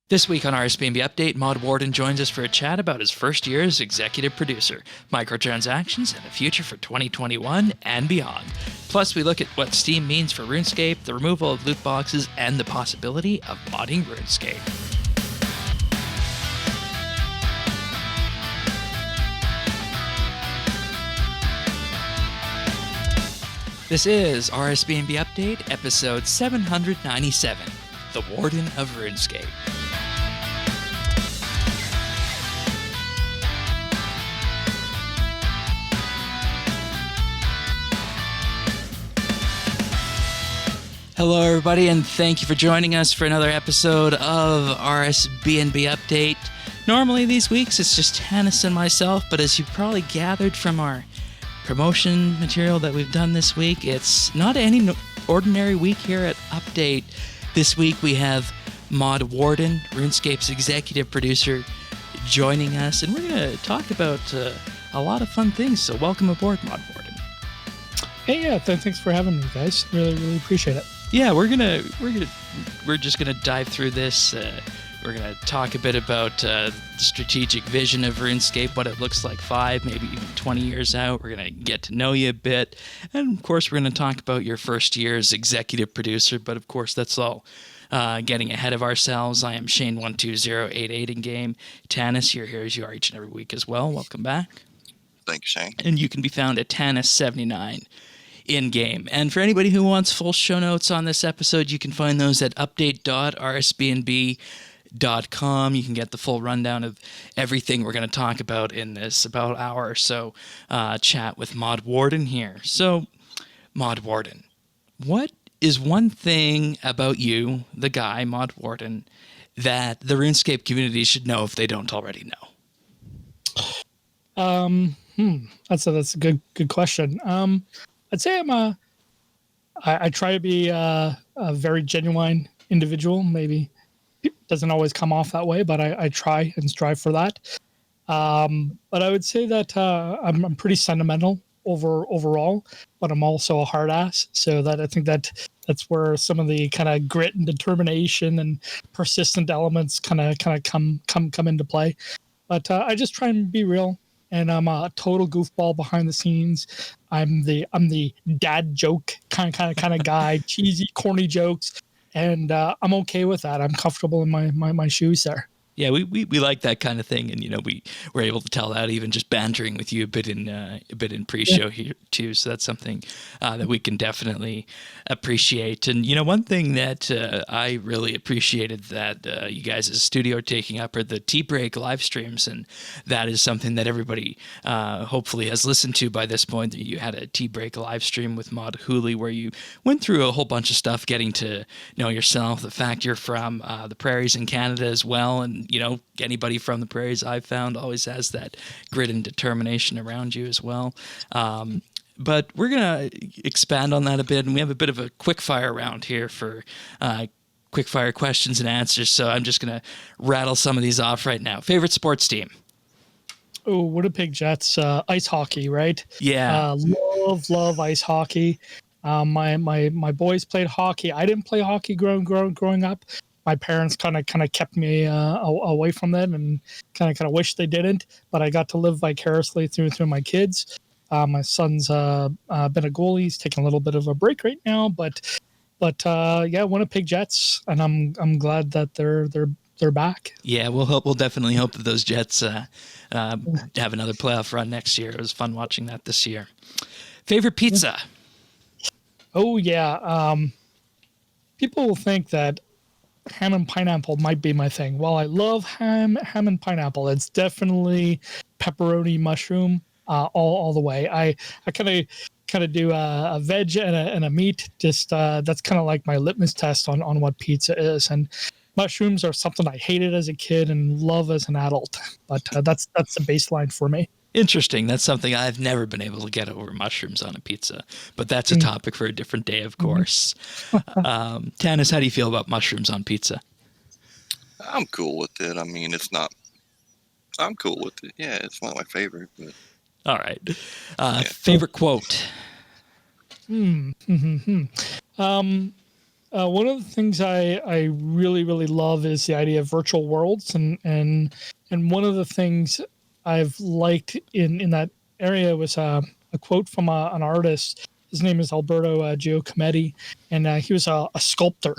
This week on RSBANDB Update, Mod Warden joins us for a chat about his first year as executive producer, microtransactions, and the future for 2021 and beyond. Plus, we look at what Steam means for RuneScape, the removal of loot boxes, and the possibility of modding RuneScape. This is RSBANDB Update, episode 797, The Warden of RuneScape. Hello, everybody, and thank you for joining us for another episode of RSBANDB Update. Normally, these weeks, it's just Hannes and myself, but as you've probably gathered from our promotion material that we've done this week, it's not any ordinary week here at Update. This week, we have Mod Warden, RuneScape's executive producer, joining us, and we're going to talk about a lot of fun things, so welcome aboard, Mod Warden. Hey, yeah, thanks for having me, guys. Really appreciate it. Yeah, we're just gonna dive through this. We're gonna talk a bit about the strategic vision of RuneScape, what it looks like 5, maybe even 20 years out. We're gonna get to know you a bit, and of course, we're gonna talk about your first year as executive producer. But of course, that's all getting ahead of ourselves. I am Shane12088 in game. Tannis, you're here as you are each and every week as well. Welcome back. Thank you, Shane. And you can be found at Tannis79. In-game. And for anybody who wants full show notes on this episode, you can find those at update.rsbandb.com. You can get the full rundown of everything we're going to talk about in this about hour or so chat with Mod Warden here. So, Mod Warden, what is one thing about you, the guy, Mod Warden, that the RuneScape community should know if they don't already know? That's a good question. I'd say I try to be a very genuine individual. Maybe it doesn't always come off that way, but I try and strive for that. But I would say that I'm pretty sentimental overall, but I'm also a hard ass. So that I think that's where some of the kind of grit and determination and persistent elements kind of come into play. But I just try and be real. And I'm a total goofball behind the scenes. I'm the dad joke kind of guy, cheesy, corny jokes, and I'm okay with that. I'm comfortable in my shoes there. Yeah, we like that kind of thing, and we were able to tell that even just bantering with you a bit in pre-show here too. So that's something that we can definitely appreciate. And one thing that I really appreciated that you guys as a studio are taking up are the tea break live streams, and that is something that everybody hopefully has listened to by this point. That you had a tea break live stream with Mod Hooley where you went through a whole bunch of stuff, getting to know yourself, the fact you're from the prairies in Canada as well, and anybody from the prairies I've found always has that grit and determination around you as well. But we're going to expand on that a bit, and we have a bit of a quick-fire round here for quick-fire questions and answers, so I'm just going to rattle some of these off right now. Favorite sports team? Oh, Winnipeg Jets, ice hockey, right? Yeah. Love ice hockey. My boys played hockey. I didn't play hockey growing up. My parents kind of kept me away from that, and kind of wish they didn't. But I got to live vicariously through my kids. My son's been a goalie. He's taking a little bit of a break right now, but yeah, Winnipeg Jets, and I'm glad that they're back. Yeah, we'll definitely hope that those Jets have another playoff run next year. It was fun watching that this year. Favorite pizza? Oh yeah, people will think that ham and pineapple might be my thing. While I love ham and pineapple, it's definitely pepperoni mushroom all the way. I kind of do a veg and a meat. Just that's kind of like my litmus test on what pizza is. And mushrooms are something I hated as a kid and love as an adult. But that's the baseline for me. Interesting. That's something I've never been able to get over, mushrooms on a pizza. But that's a topic for a different day, of course. Tannis, how do you feel about mushrooms on pizza? I'm cool with it. I mean, I'm cool with it. Yeah, it's not my favorite. But all right. Favorite quote? One of the things I really really love is the idea of virtual worlds, and one of the things I've liked in that area was a quote from an artist. His name is Alberto Giacometti, and he was a sculptor.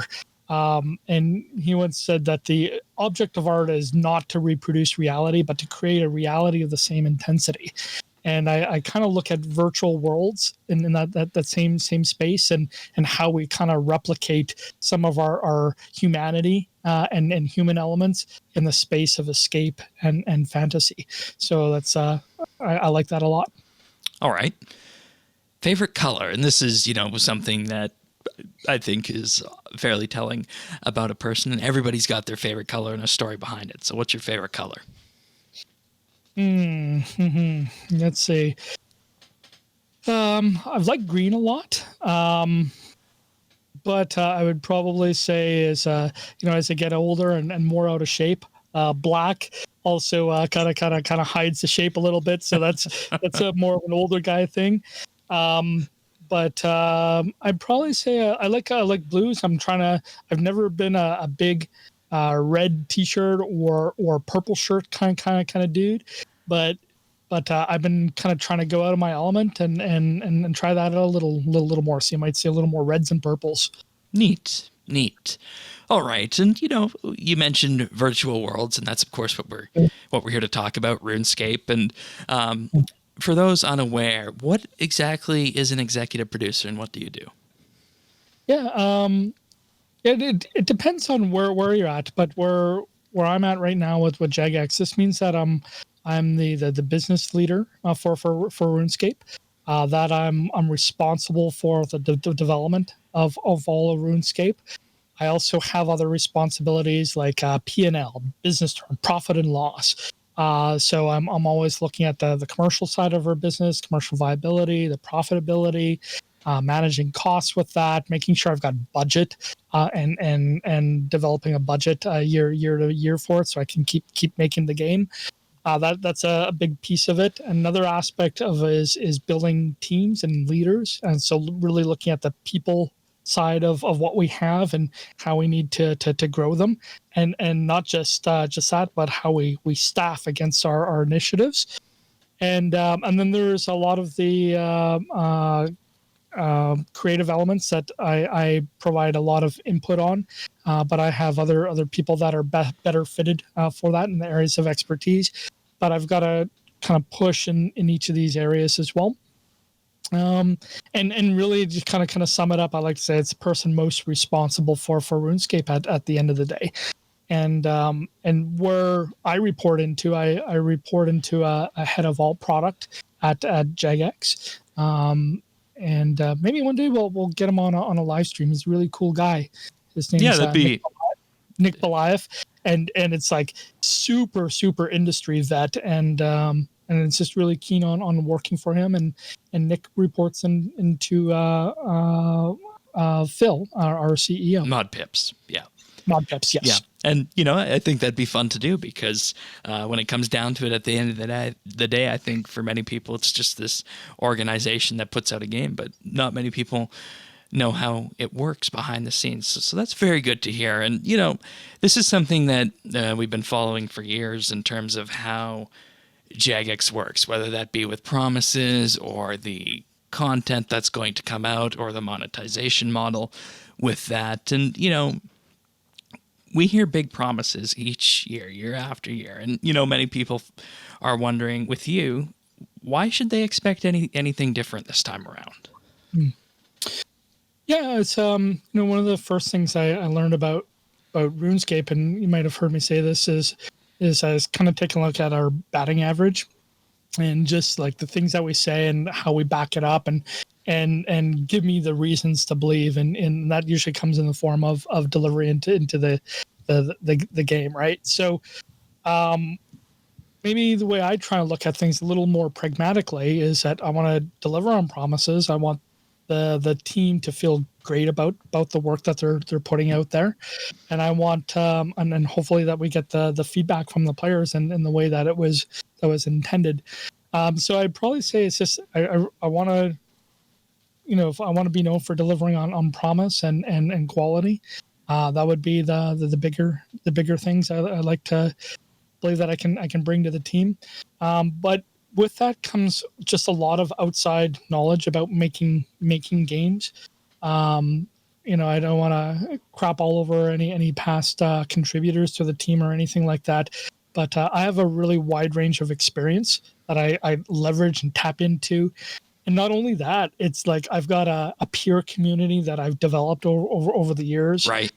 And he once said that the object of art is not to reproduce reality, but to create a reality of the same intensity. And I kind of look at virtual worlds in that same space, and how we kind of replicate some of our humanity and human elements in the space of escape and fantasy. So that's I like that a lot. All right. Favorite color, and this is something that I think is fairly telling about a person, and everybody's got their favorite color and a story behind it. So what's your favorite color? Let's see. I've liked green a lot, but I would probably say as as I get older and more out of shape, black also kind of hides the shape a little bit. So that's a more of an older guy thing. But I'd probably say I like blues. I've never been a big red T-shirt or purple shirt kind of dude, but I've been kind of trying to go out of my element and try that out a little more. So you might see a little more reds and purples. Neat. All right, and you mentioned virtual worlds, and that's of course what we're here to talk about, RuneScape. And for those unaware, what exactly is an executive producer, and what do you do? Yeah, it depends on where you're at, but where I'm at right now with Jagex, this means that I'm the business leader for RuneScape. That I'm responsible for the development of all of RuneScape. I also have other responsibilities like P&L, business term, profit and loss. So I'm always looking at the commercial side of our business, commercial viability, the profitability, managing costs with that, making sure I've got budget and developing a budget year to year for it, so I can keep making the game. That's a big piece of it. Another aspect of it is building teams and leaders, and so really looking at the people side of what we have and how we need to grow them, and not just that, but how we staff against our initiatives. And then there's a lot of the creative elements that I provide a lot of input on, but I have other people that are better fitted for that in the areas of expertise. But I've got to kind of push in each of these areas as well. And really just kind of sum it up, I like to say it's the person most responsible for RuneScape at the end of the day. And where I report into, I report into a head of all product at Jagex. And maybe one day we'll get him on a live stream. He's a really cool guy. His name's that'd be Nick Beliath, and it's like super industry vet, and it's just really keen on working for him. And Nick reports into Phil, our CEO. Mod Pips, yeah. Mod Pips, yes. Yeah. And, I think that'd be fun to do because when it comes down to it at the end of the day, I think for many people, it's just this organization that puts out a game, but not many people know how it works behind the scenes. So that's very good to hear. And, this is something that we've been following for years in terms of how Jagex works, whether that be with promises or the content that's going to come out or the monetization model with that. And, we hear big promises each year after year. And, many people are wondering with you, why should they expect anything different this time around? Yeah, it's one of the first things I learned about RuneScape, and you might have heard me say this, is I was kind of taking a look at our batting average and just like the things that we say and how we back it up and give me the reasons to believe, and that usually comes in the form of delivery into the game, right? So maybe the way I try to look at things a little more pragmatically is that I want to deliver on promises. I want the team to feel great about the work that they're putting out there, and I want and then hopefully that we get the feedback from the players in the way that it was intended. So I'd probably say it's just I want to if I want to be known for delivering on promise and quality, that would be the bigger things I like to believe that I can bring to the team. But with that comes just a lot of outside knowledge about making games. I don't want to crap all over any past contributors to the team or anything like that. But I have a really wide range of experience that I leverage and tap into. And not only that, it's like I've got a peer community that I've developed over the years. Right.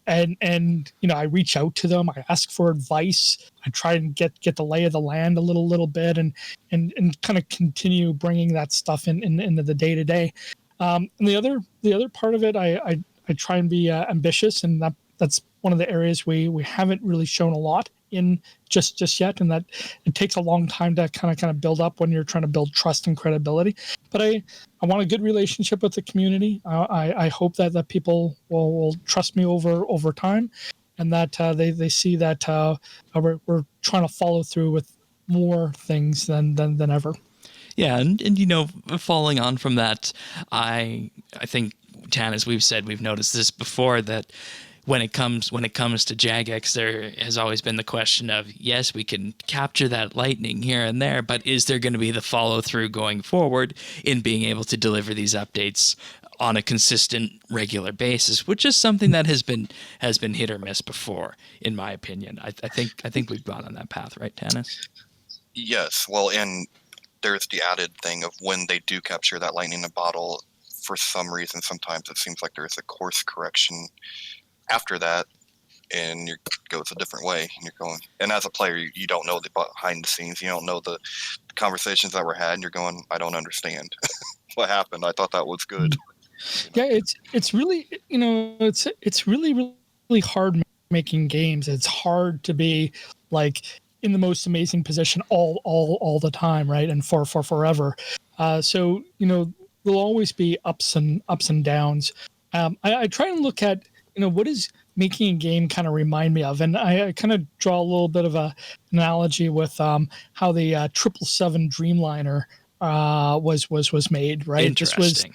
And I reach out to them. I ask for advice. I try and get the lay of the land a little bit, and kind of continue bringing that stuff into the day to day. And the other part of it, I try and be ambitious, and that's one of the areas we haven't really shown a lot in just yet, and that it takes a long time to kind of build up when you're trying to build trust and credibility. But I want a good relationship with the community. I hope that people will trust me over time, and that they see that we're trying to follow through with more things than ever. Yeah, and following on from that, I think, Tan, as we've said, we've noticed this before, that when it comes to Jagex, there has always been the question of, yes, we can capture that lightning here and there, but is there going to be the follow through going forward in being able to deliver these updates on a consistent, regular basis, which is something that has been hit or miss before, in my opinion. I think we've gone on that path, right, Tanis? Yes. Well, and there's the added thing of when they do capture that lightning in a bottle, for some reason, sometimes it seems like there's a course correction after that, and it goes a different way. And you're going, and as a player, you don't know the behind the scenes. You don't know the conversations that were had, and you're going, I don't understand what happened. I thought that was good. Yeah, it's really it's really hard making games. It's hard to be like in the most amazing position all the time, right? And for forever. So there'll always be ups and downs. I try and look at what does making a game kind of remind me of, and I kind of draw a little bit of a analogy with how the 777 Dreamliner was made, right? Interesting.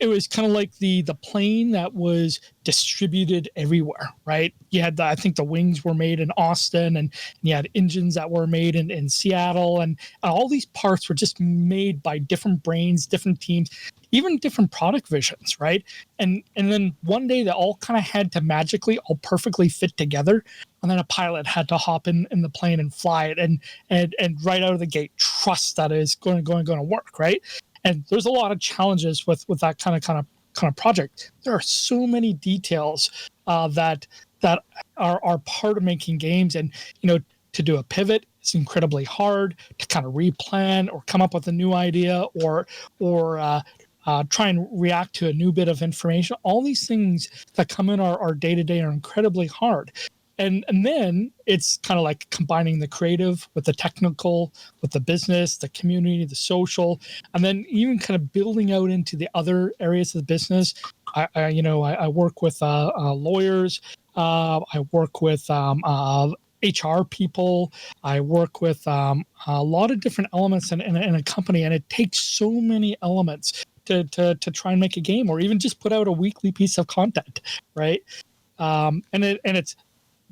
It was kind of like the plane that was distributed everywhere, right? You had I think the wings were made in Austin, and you had engines that were made in Seattle, and all these parts were just made by different brains, different teams, even different product visions, right? And then one day they all kind of had to magically all perfectly fit together, and then a pilot had to hop in the plane and fly it, and right out of the gate trust that it's going to work, right? And there's a lot of challenges with that kind of project. There are so many details that are part of making games, and to do a pivot is incredibly hard. To kind of replan or come up with a new idea or try and react to a new bit of information. All these things that come in our day-to-day are incredibly hard. And then it's kind of like combining the creative with the technical, with the business, the community, the social, and then even kind of building out into the other areas of the business. I work with lawyers. I work with HR people. I work with a lot of different elements in a company, and it takes so many elements to try and make a game, or even just put out a weekly piece of content, right? And it's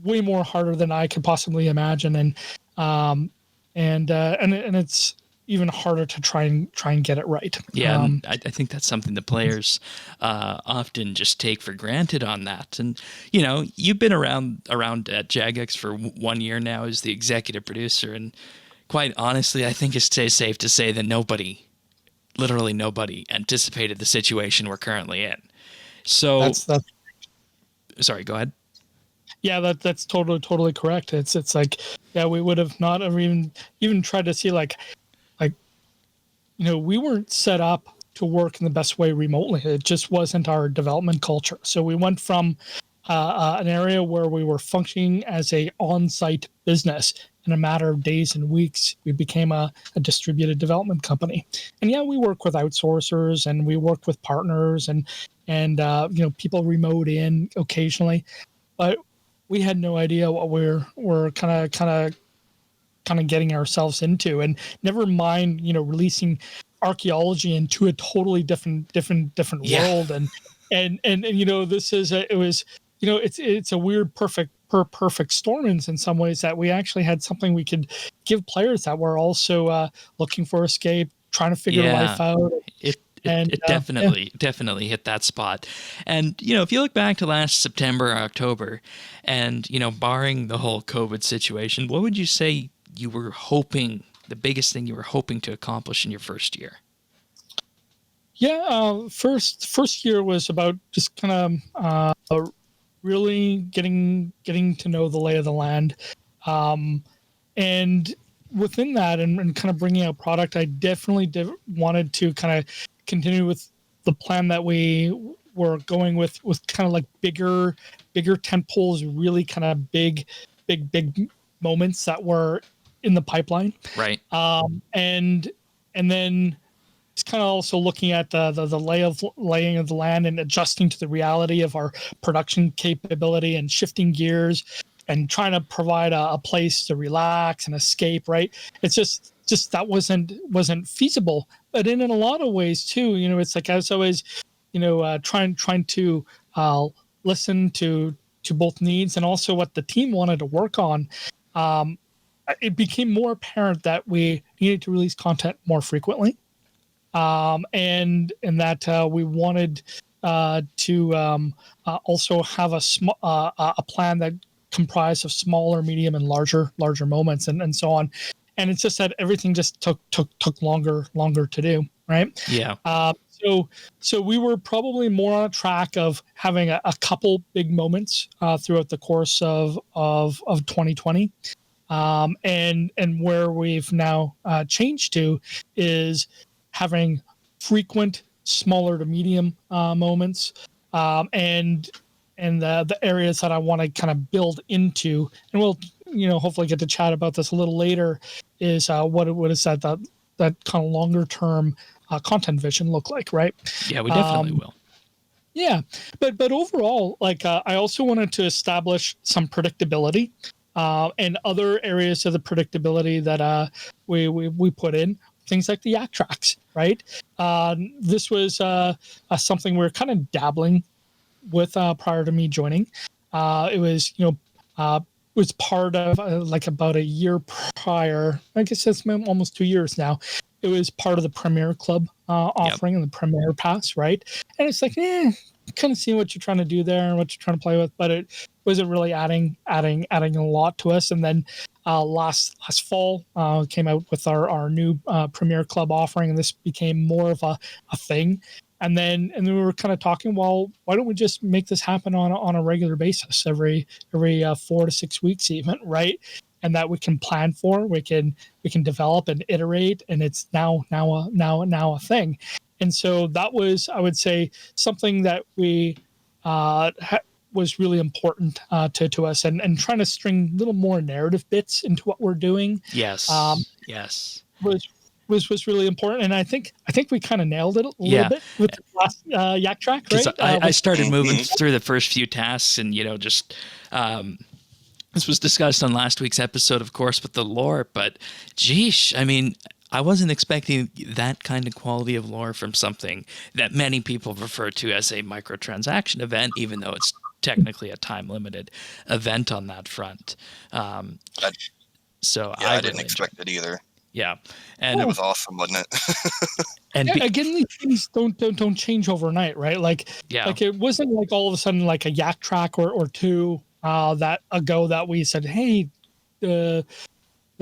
way more harder than I could possibly imagine, and it's even harder to try and get it right. Yeah, and I think that's something the players often just take for granted on that. And you've been around at Jagex for 1 year now as the executive producer, and quite honestly, I think it's safe to say that literally nobody anticipated the situation we're currently in. So that's sorry, go ahead. Yeah, that's totally correct. It's like, yeah, we would have not ever even tried to see like we weren't set up to work in the best way remotely. It just wasn't our development culture. So we went from an area where we were functioning as a on-site business. In a matter of days and weeks, we became a distributed development company. And yeah, we work with outsourcers, and we work with partners, and people remote in occasionally, but we had no idea what we're kind of getting ourselves into. And never mind, releasing archaeology into a totally different Yeah. world. And this is it was, it's a weird perfect storm in some ways, that we actually had something we could give players that were also looking for escape, trying to figure life out. It definitely hit that spot. And, if you look back to last September or October and, barring the whole COVID situation, what would you say you were hoping, the biggest thing you were hoping to accomplish in your first year? Yeah, first year was about just kind of really getting to know the lay of the land. And within that and kind of bringing out product, I definitely wanted to kind of continue with the plan that we were going with kind of like bigger tent poles, really kind of big moments that were in the pipeline. Right. And then it's kind of also looking at the laying of the land and adjusting to the reality of our production capability and shifting gears and trying to provide a place to relax and escape. Right. It's just that wasn't feasible. But in a lot of ways too, it's like I was always, trying to listen to both needs and also what the team wanted to work on. It became more apparent that we needed to release content more frequently. And that we wanted to also have a plan that comprised of smaller, medium, and larger moments, and so on. And it's just that everything just took longer to do, right? Yeah. So we were probably more on a track of having a couple big moments throughout the course of 2020. And where we've now changed to is having frequent smaller to medium moments, and the areas that I want to kind of build into, and we'll hopefully get to chat about this a little later, is what is that kind of longer term content vision look like, right? Yeah, we definitely will. Yeah, but overall, like I also wanted to establish some predictability, and other areas of the predictability that we put in. Things like the yak tracks, right? This was something we were kind of dabbling with prior to me joining. It was, was part of like about a year prior. I guess it's almost 2 years now. It was part of the Premier Club offering and the Premier Pass, right? And it's like, kind of seeing what you're trying to do there and what you're trying to play with, but it wasn't really adding a lot to us. And then last fall came out with our new Premier Club offering, and this became more of a thing. And then we were kind of talking, well, why don't we just make this happen on a regular basis, every 4 to 6 weeks even, right? And that we can plan for, we can develop and iterate, and it's now a thing. And so that was, I would say, something that we was really important to us, and trying to string little more narrative bits into what we're doing. Yes. Yes. Was really important, and I think we kind of nailed it a little bit with the last yak track, right? I started moving through the first few tasks, and just this was discussed on last week's episode, of course, with the lore. But geesh, I mean, I wasn't expecting that kind of quality of lore from something that many people refer to as a microtransaction event, even though it's technically a time-limited event on that front. I I didn't expect it either. Yeah, and it was awesome, wasn't it? And again, these things don't change overnight, right? Like it wasn't like all of a sudden like a yak track or two that ago that we said, hey, the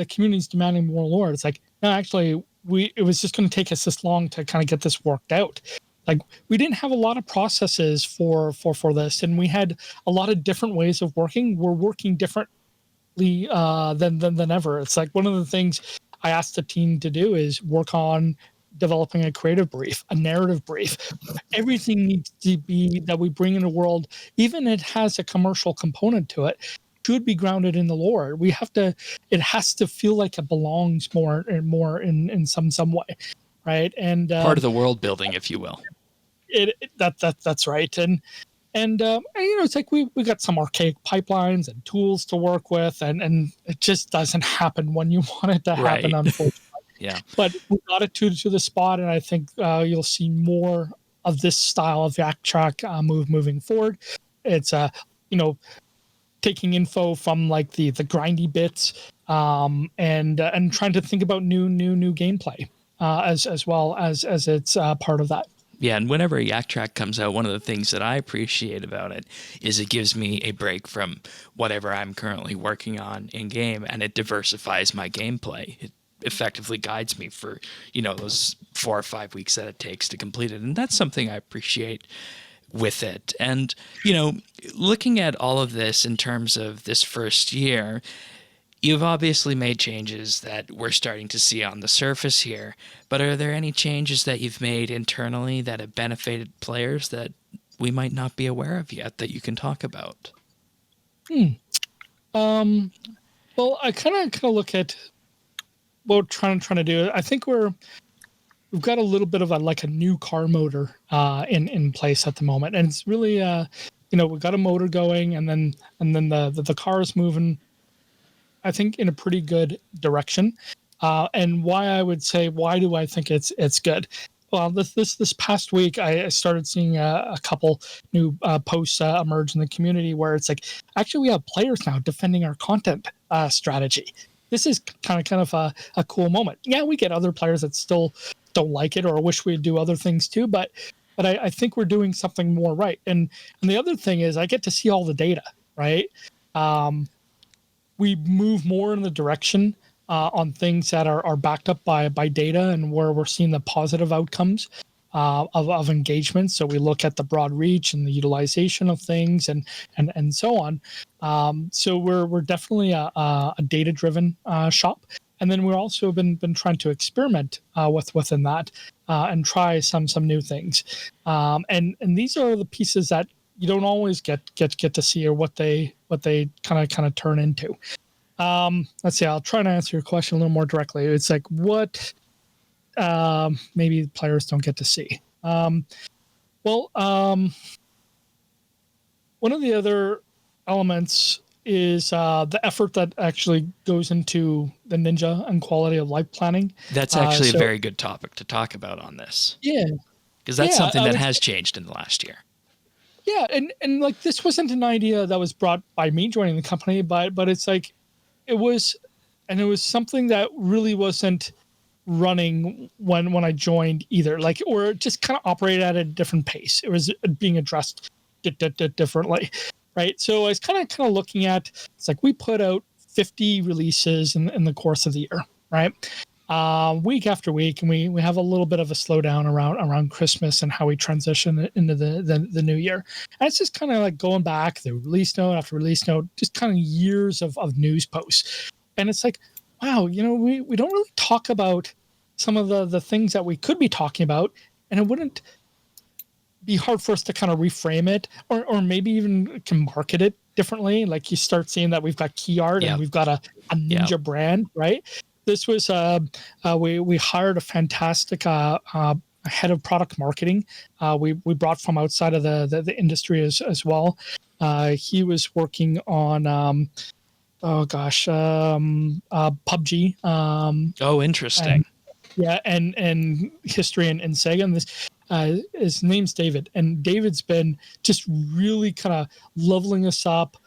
community's demanding more lore. It's like, no, actually, it was just going to take us this long to kind of get this worked out. Like, we didn't have a lot of processes for this, and we had a lot of different ways of working. We're working differently than ever. It's like one of the things I asked the team to do is work on developing a creative brief, a narrative brief. Everything needs to be that we bring in the world, even if it has a commercial component to it, should be grounded in the lore. It has to feel like it belongs more in some way, right? And part of the world building, if you will. That's right. And it's like we got some archaic pipelines and tools to work with, and it just doesn't happen when you want it to happen, unfortunately. Yeah. But we got it to the spot, and I think you'll see more of this style of yak track moving forward. It's taking info from like the grindy bits, and trying to think about new gameplay as well as it's part of that. Yeah, and whenever a yak track comes out, one of the things that I appreciate about it is it gives me a break from whatever I'm currently working on in game, and it diversifies my gameplay. It effectively guides me for, those 4 or 5 weeks that it takes to complete it. And that's something I appreciate with it. And, looking at all of this in terms of this first year, you've obviously made changes that we're starting to see on the surface here, but are there any changes that you've made internally that have benefited players that we might not be aware of yet that you can talk about? Well, I kind of look at what we're trying to do. I think we've got a little bit of a new car motor in place at the moment, and it's really we've got a motor going, and then the car is moving, I think, in a pretty good direction. And why do I think it's good? Well, this past week, I started seeing a couple new posts emerge in the community where it's like, actually, we have players now defending our content strategy. This is kind of a cool moment. Yeah, we get other players that still don't like it or wish we'd do other things too, but I think we're doing something more right. And the other thing is I get to see all the data, right? We move more in the direction on things that are backed up by data and where we're seeing the positive outcomes of engagement. So we look at the broad reach and the utilization of things and so on. So we're definitely a data-driven shop. And then we've also been trying to experiment within that and try some new things. And these are the pieces that you don't always get to see or what they kind of turn into. Let's see. I'll try to answer your question a little more directly. It's like what maybe players don't get to see. One of the other elements is the effort that actually goes into the Ninja and quality of life planning. That's actually a very good topic to talk about on this. Yeah. Because that's something that has changed in the last year. Yeah, and like this wasn't an idea that was brought by me joining the company, but it's like it was something that really wasn't running when I joined either, like, or it just kind of operated at a different pace. It was being addressed differently, right? So I was kind of looking at, it's like we put out 50 releases in the course of the year, right? Week after week, and we have a little bit of a slowdown around Christmas and how we transition into the new year. And it's just kind of like going back the release note after release note, just kind of years of news posts. And it's like, wow, we don't really talk about some of the things that we could be talking about, and it wouldn't be hard for us to kind of reframe it or maybe even can market it differently. Like you start seeing that we've got key art and we've got a Ninja brand, right? This was we hired a fantastic head of product marketing. We brought from outside of the industry as well. He was working on PUBG. Interesting. And history and Sega. And this his name's David, and David's been just really kind of leveling us up,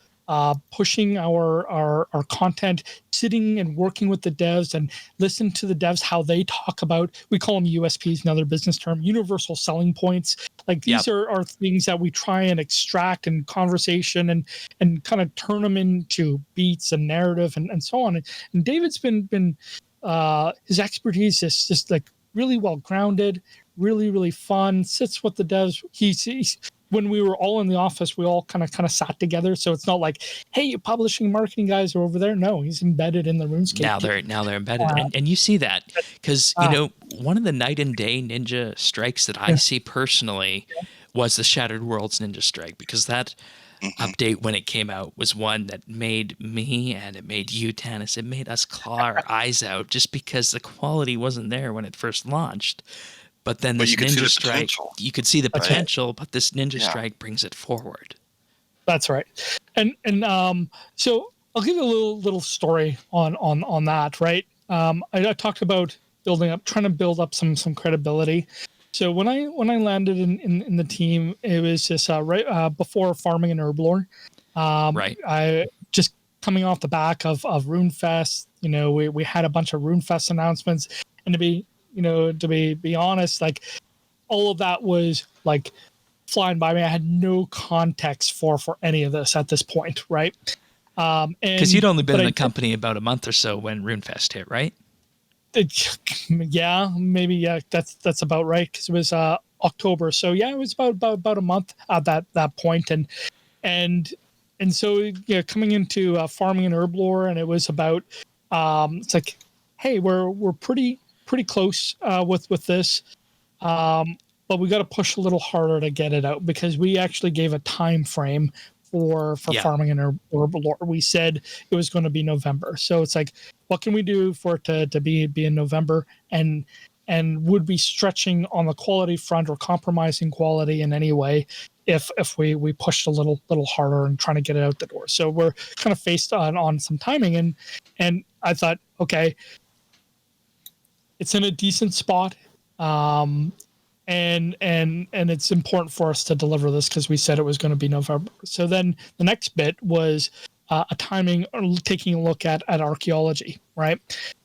pushing our content, sitting and working with the devs and listen to the devs how they talk about, we call them USPs, another business term, universal selling points. Like these are things that we try and extract in conversation and kind of turn them into beats and narrative and so on. And David's been his expertise is just like really well grounded, really fun, sits with the devs. He's when we were all in the office, we all kind of sat together. So it's not like, hey, you publishing marketing guys are over there. No, he's embedded in the RuneScape. Now they're embedded, and you see that because one of the night and day Ninja strikes that I see personally was the Shattered Worlds Ninja Strike, because that update when it came out was one that made me and it made you, Tanis, it made us claw our eyes out just because the quality wasn't there when it first launched. But then this Ninja Strike, you could see the potential, but this Ninja Strike brings it forward. That's right. And so I'll give you a little story on that, right? I talked about trying to build up some credibility. So when I landed in the team, it was just right before farming and herblore. Right. I just coming off the back of Runefest. We had a bunch of Runefest announcements, and to be honest, like all of that was like flying by me. I had no context for any of this at this point, right? Because you'd only been in the company about a month or so when RuneFest hit, right? Yeah, maybe. Yeah, that's about right. Because it was October, so yeah, it was about a month at that point, and so yeah, coming into farming and herblore, and it was about it's like, hey, we're pretty close with this, but we got to push a little harder to get it out, because we actually gave a time frame for farming and herblore. We said it was going to be November, so it's like, what can we do for it to be in November, and would be stretching on the quality front or compromising quality in any way if we pushed a little harder and trying to get it out the door. So we're kind of faced on some timing, and I thought, okay, it's in a decent spot, and it's important for us to deliver this, because we said it was going to be November. So then the next bit was a timing, taking a look at archaeology, right?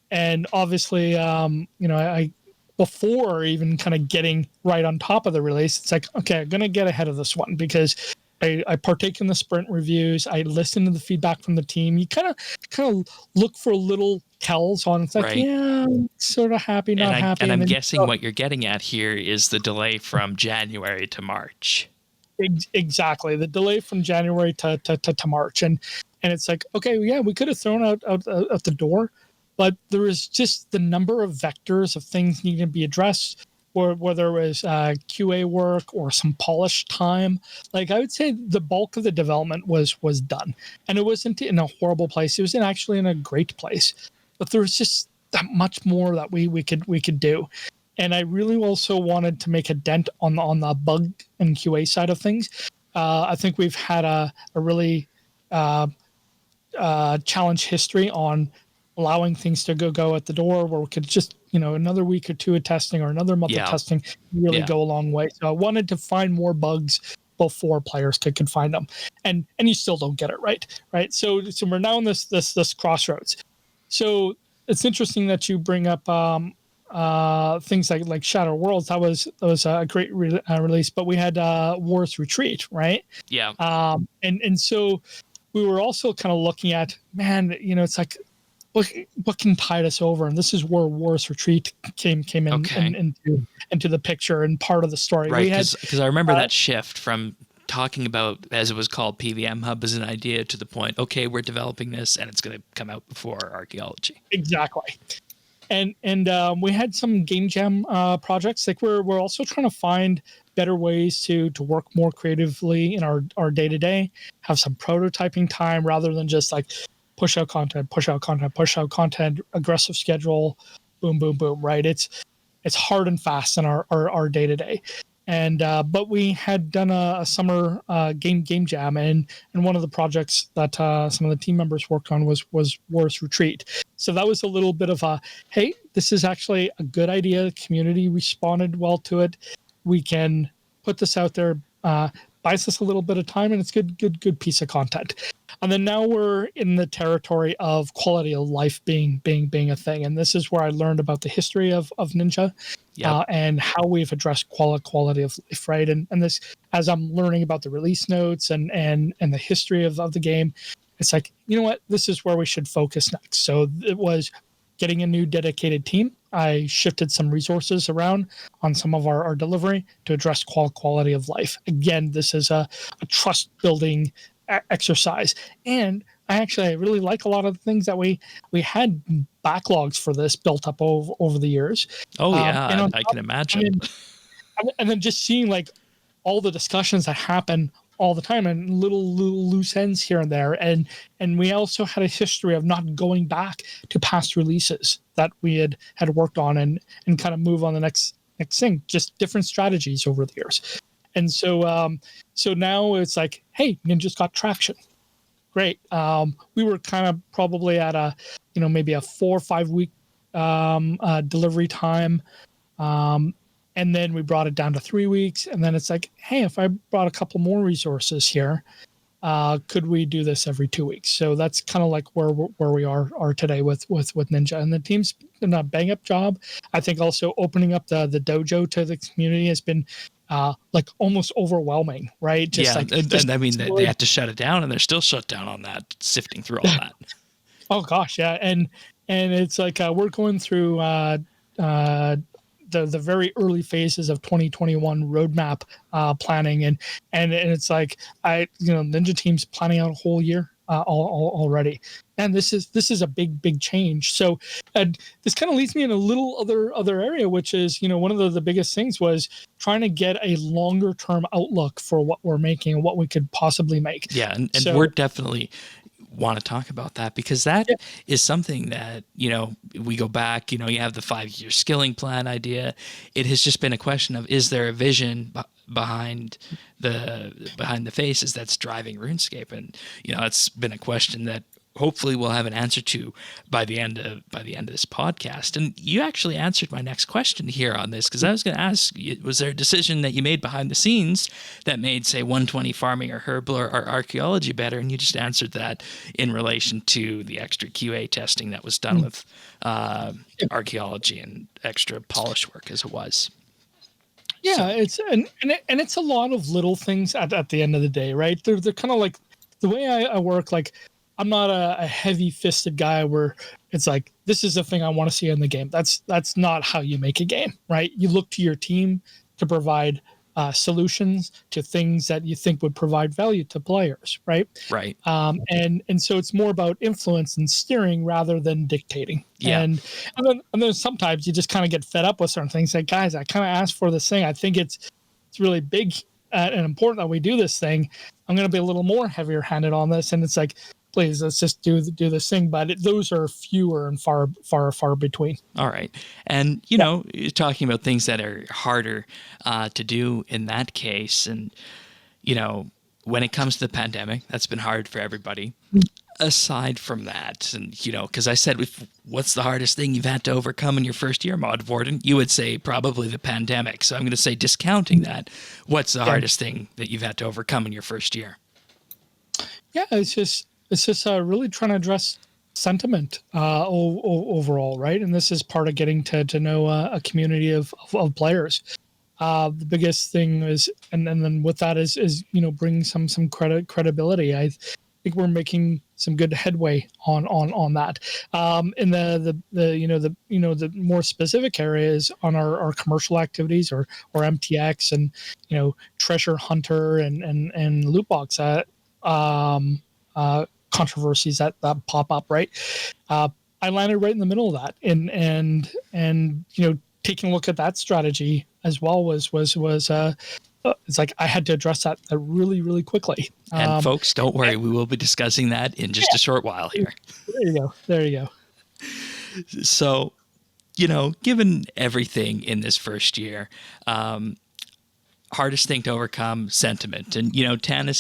And obviously, I before even kind of getting right on top of the release, it's like, okay, I'm going to get ahead of this one, because I partake in the sprint reviews. I listen to the feedback from the team. You kind of look for little tells on, it's like, right, yeah, I'm sort of happy, not happy. And I'm guessing what you're getting at here is the delay from January to March. Exactly, the delay from January to March, and it's like, okay, yeah, we could have thrown out the door, but there was just the number of vectors of things needing to be addressed, or whether it was QA work or some polish time. Like, I would say the bulk of the development was done, and it wasn't in a horrible place. It was actually in a great place, but there was just that much more that we could do. And I really also wanted to make a dent on the bug and QA side of things. I think we've had a really challenge history on allowing things to go at the door, where we could just, another week or two of testing or another month of testing really go a long way. So I wanted to find more bugs before players could find them, and you still don't get it right. So we're now in this crossroads. So it's interesting that you bring up things like Shadow Worlds. That was a great release, but we had War's Retreat, right? Yeah. And so we were also kind of looking at, man, it's like, what can tide us over? And this is where War's Retreat came in, into the picture and part of the story. Right, because I remember that shift from talking about, as it was called, PVM Hub as an idea, to the point, okay, we're developing this and it's going to come out before archaeology. Exactly. And we had some game jam projects. Like, we're also trying to find better ways to work more creatively in our day-to-day, have some prototyping time rather than just like push out content, aggressive schedule, boom, boom, boom, right? It's hard and fast in our day-to-day. And but we had done a summer game jam, and one of the projects that some of the team members worked on was War's Retreat. So that was a little bit of a, hey, this is actually a good idea. The community responded well to it. We can put this out there, buys us a little bit of time, and it's good piece of content. And then now we're in the territory of quality of life being a thing, and this is where I learned about the history of Ninja. Yep. And how we've addressed quality of life, right? And this, as I'm learning about the release notes and the history of the game, it's like, you know what, this is where we should focus next. So it was getting a new dedicated team. I shifted some resources around on some of our delivery to address quality of life. Again, this is a trust building exercise, and I really like a lot of the things that we had backlogs for this built up over the years. Oh yeah, I can imagine. And then just seeing like all the discussions that happen all the time and little loose ends here and there, and we also had a history of not going back to past releases that we had worked on and kind of move on the next thing, just different strategies over the years. And so now it's like, hey, Ninja's got traction. Great. We were kind of probably at maybe a 4 or 5 week delivery time. And then we brought it down to 3 weeks. And then it's like, hey, if I brought a couple more resources here, could we do this every 2 weeks? So that's kind of like where we are today with Ninja, and the team's done a bang up job. I think also opening up the dojo to the community has been like almost overwhelming, right? And I mean, they had to shut it down, and they're still shut down on that, sifting through all that. Oh gosh, yeah, and it's like we're going through the very early phases of 2021 roadmap planning, and it's like Ninja team's planning out a whole year already, and this is a big change. So this kind of leads me in a little other area, which is one of the biggest things was trying to get a longer term outlook for what we're making and what we could possibly make. Yeah, and so, we're definitely want to talk about that, because that is something that we go back, you have the 5-year skilling plan idea. It has just been a question of, is there a vision behind the faces that's driving RuneScape? And it's been a question that hopefully we'll have an answer to by the end of this podcast. And you actually answered my next question here on this, because I was going to ask, was there a decision that you made behind the scenes that made, say, 120 farming or herbal or archaeology better? And you just answered that in relation to the extra QA testing that was done with archaeology and extra polish work as it was. Yeah, so it's a lot of little things at the end of the day, right? They're kind of like the way I work. Like, I'm not a heavy-fisted guy where it's like, this is the thing I want to see in the game. That's not how you make a game, right? You look to your team to provide solutions to things that you think would provide value to players, right? Right. And so it's more about influence and steering rather than dictating. Yeah. And then sometimes you just kind of get fed up with certain things. Like, guys, I kind of asked for this thing. I think it's really big and important that we do this thing. I'm going to be a little more heavier-handed on this, and it's like, please, let's just do this thing. But those are fewer and far between. All right. And, you're talking about things that are harder to do in that case. And, when it comes to the pandemic, that's been hard for everybody. Aside from that, and, because I said, what's the hardest thing you've had to overcome in your first year, Mod Warden? You would say probably the pandemic. So I'm going to say, discounting that, what's the hardest thing that you've had to overcome in your first year? Yeah, it's just really trying to address sentiment overall, right? And this is part of getting to know a community of players. The biggest thing is, and then with that is bring some credibility. I think we're making some good headway on that. In the more specific areas on our commercial activities or MTX and treasure hunter and loot box controversies that pop up, right? I landed right in the middle of that, and taking a look at that strategy as well was it's like I had to address that really quickly. And folks, don't worry, we will be discussing that in just a short while here. There you go. So, given everything in this first year, hardest thing to overcome, sentiment. And, Tanis,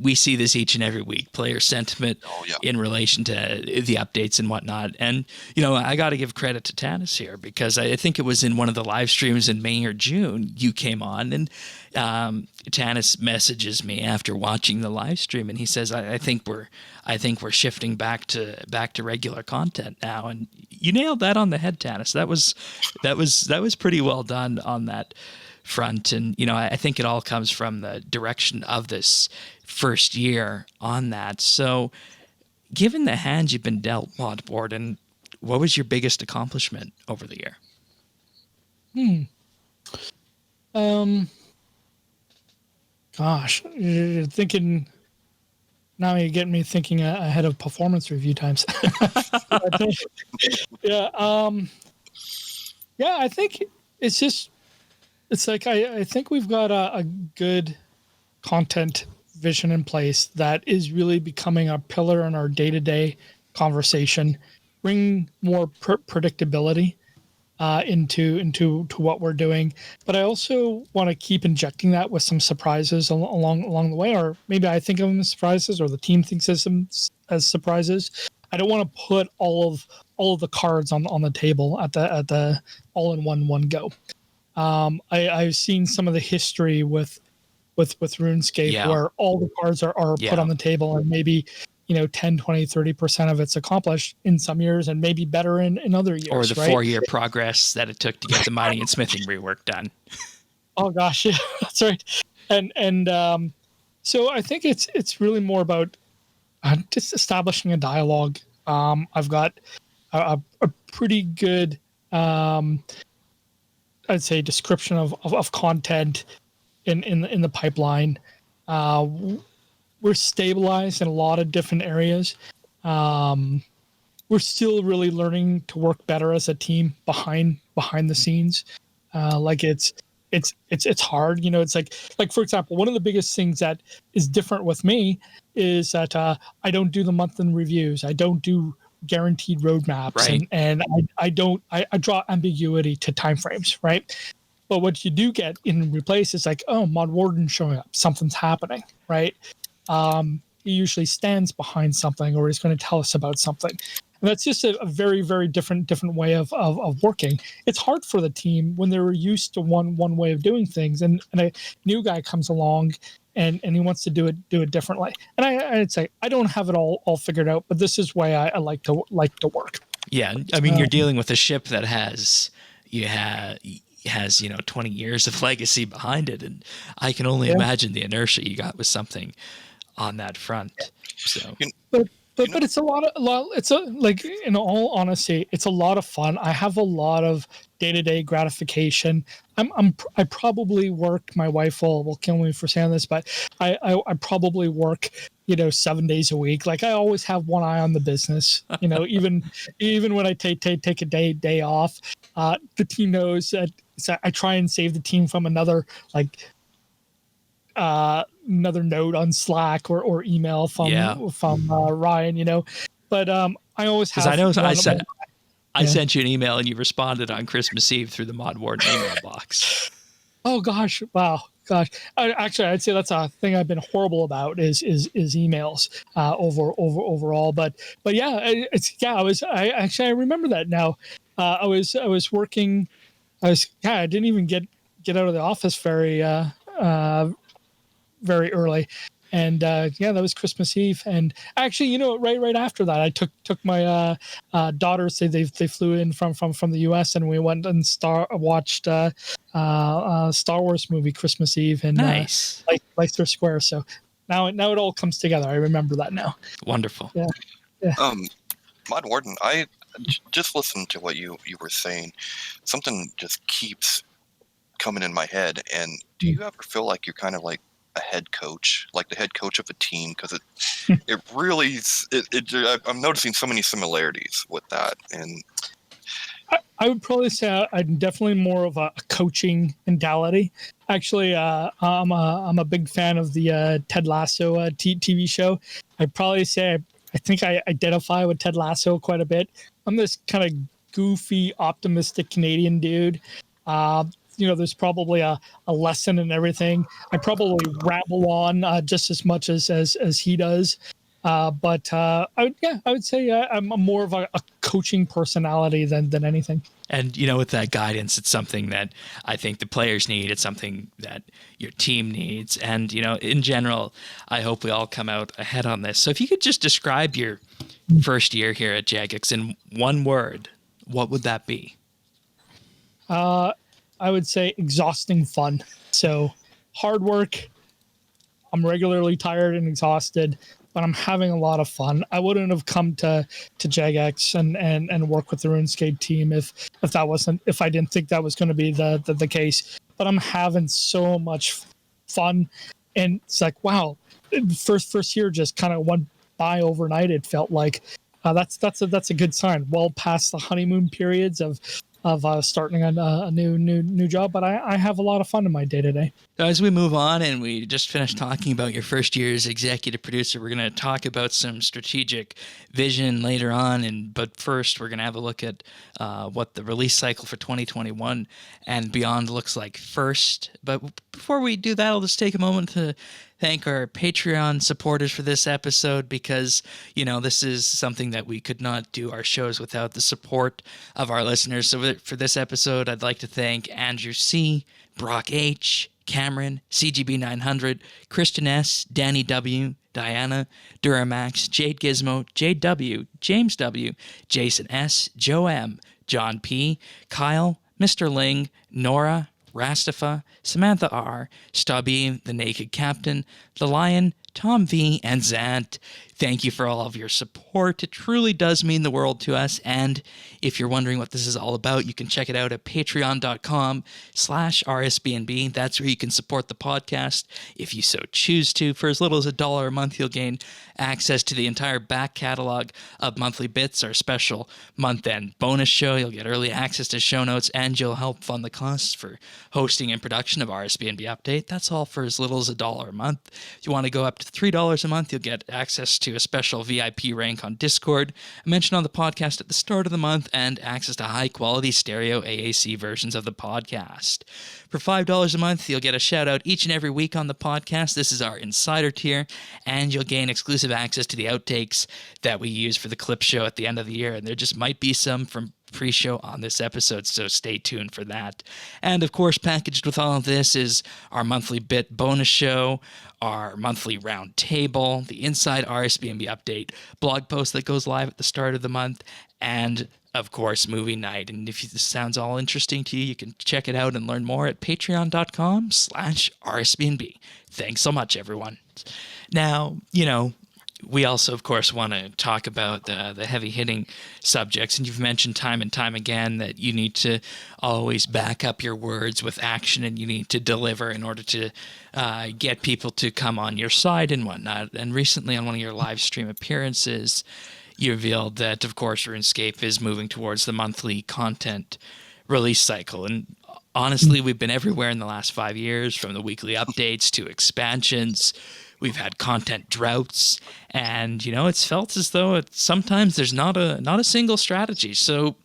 we see this each and every week, player sentiment in relation to the updates and whatnot. And, I got to give credit to Tanis here, because I think it was in one of the live streams in May or June, you came on, and Tanis messages me after watching the live stream, and he says, I think we're shifting back to regular content now. And you nailed that on the head, Tanis. That was pretty well done on that front. And I think it all comes from the direction of this first year on that. So given the hand you've been dealt, Mod Warden, what was your biggest accomplishment over the year? Gosh, you're thinking now, you're getting me thinking ahead of performance review times. I think it's like I think we've got a good content vision in place that is really becoming a pillar in our day-to-day conversation, bring more predictability into what we're doing. But I also want to keep injecting that with some surprises along the way, or maybe I think of them as surprises, or the team thinks of them as surprises. I don't want to put all of the cards on the table at the all in one go. I've seen some of the history with RuneScape where all the cards are put on the table, and maybe 10, 20, 30% of it's accomplished in some years, and maybe better in other years. Or the right? 4-year progress that it took to get the mining and smithing rework done. Oh gosh, yeah, that's right. And so I think it's really more about just establishing a dialogue. I've got a pretty good, I'd say, description of content in the pipeline. We're stabilized in a lot of different areas. We're still really learning to work better as a team behind the scenes. Like it's hard, it's like for example, one of the biggest things that is different with me is that I don't do the monthly reviews. I don't do guaranteed roadmaps, right. and I draw ambiguity to timeframes, right? But what you do get in replace is like, oh, Mod Warden showing up, something's happening, right? He usually stands behind something, or he's going to tell us about something. And that's just a very, very different way of working. It's hard for the team when they're used to one way of doing things, and a new guy comes along and he wants to do it differently. And I'd say I don't have it all figured out, but this is the way I like to work. Yeah, I mean, you're dealing with a ship that has 20 years of legacy behind it, and I can only imagine the inertia you got with something on that front. So, but it's a lot. It's like, in all honesty, it's a lot of fun. I have a lot of day-to-day gratification. I probably work. My wife will kill me for saying this, but I probably work 7 days a week. Like, I always have one eye on the business. Even when I take a day off, the team knows that I try and save the team from another note on Slack or email from Ryan. But I always have. Because I know I sent you an email and you responded on Christmas Eve through the Mod Warden email box. Oh gosh, wow, gosh. Actually, I'd say that's a thing I've been horrible about is emails overall. But yeah, I remember that now. I was working. I didn't even get out of the office very early, and that was Christmas Eve. And actually, right after that, I took my daughters. They flew in from the U.S. and we went and watched Star Wars movie Christmas Eve in nice. Leicester Square. So now it all comes together. I remember that now. Wonderful. Yeah. Mod Warden, I just listened to what you were saying. Something just keeps coming in my head. And do you ever feel like you're kind of like a head coach, like the head coach of a team? Because it really I'm noticing so many similarities with that. And I would probably say I'm definitely more of a coaching mentality. Actually, I'm a big fan of the Ted Lasso TV show. I'd probably say I think I identify with Ted Lasso quite a bit. I'm this kind of goofy, optimistic Canadian dude. There's probably a lesson in everything. I probably ramble on just as much as he does. But I would say I'm more of a coaching personality than anything. And, with that guidance, it's something that I think the players need. It's something that your team needs. And, in general, I hope we all come out ahead on this. So if you could just describe your first year here at Jagex in one word, what would that be? I would say exhausting fun. So hard work. I'm regularly tired and exhausted, but I'm having a lot of fun. I wouldn't have come to Jagex and work with the RuneScape team if I didn't think that was going to be the case. But I'm having so much fun, and it's like, wow, first year just kind of went by overnight. It felt like that's a good sign. Well past the honeymoon periods of starting a new job, but I have a lot of fun in my day-to-day. So as we move on, and we just finished talking about your first year as executive producer, we're going to talk about some strategic vision later on. But first, we're going to have a look at what the release cycle for 2021 and beyond looks like first. But before we do that, I'll just take a moment to thank our Patreon supporters for this episode, because, this is something that we could not do our shows without the support of our listeners. So for this episode, I'd like to thank Andrew C., Brock H., Cameron, CGB900, Christian S., Danny W., Diana, Duramax, Jade Gizmo, Jade W., James W., Jason S., Joe M., John P., Kyle, Mr. Ling, Nora, Rastafa, Samantha R., Stubby, The Naked Captain, The Lion, Tom V., and Zant. Thank you for all of your support. It truly does mean the world to us. And if you're wondering what this is all about, you can check it out at patreon.com/RSBANDB. That's where you can support the podcast if you so choose to. For as little as $1 a month, you'll gain access to the entire back catalog of Monthly Bits, our special month-end bonus show. You'll get early access to show notes, and you'll help fund the costs for hosting and production of RSBNB Update. That's all for as little as $1 a month. If you want to go up to $3 a month, you'll get access to a special VIP rank on Discord, a mention on the podcast at the start of the month, and access to high-quality stereo AAC versions of the podcast. For $5 a month, you'll get a shout-out each and every week on the podcast. This is our Insider tier, and you'll gain exclusive access to the outtakes that we use for the clip show at the end of the year, and there just might be some from pre-show on this episode, so stay tuned for that. And of course, packaged with all of this is our monthly bit bonus show, our monthly round table, the Inside RSBNB Update blog post that goes live at the start of the month, and of course, movie night. And if this sounds all interesting to you, you can check it out and learn more at patreon.com/RSBNB. Thanks so much, everyone. Now, we also, of course, want to talk about the heavy-hitting subjects, and you've mentioned time and time again that you need to always back up your words with action, and you need to deliver in order to get people to come on your side and whatnot. And recently, on one of your live stream appearances, you revealed that, of course, RuneScape is moving towards the monthly content release cycle. And honestly, we've been everywhere in the last 5 years, from the weekly updates to expansions. We've had content droughts, and it's felt as though sometimes there's not a single strategy. So,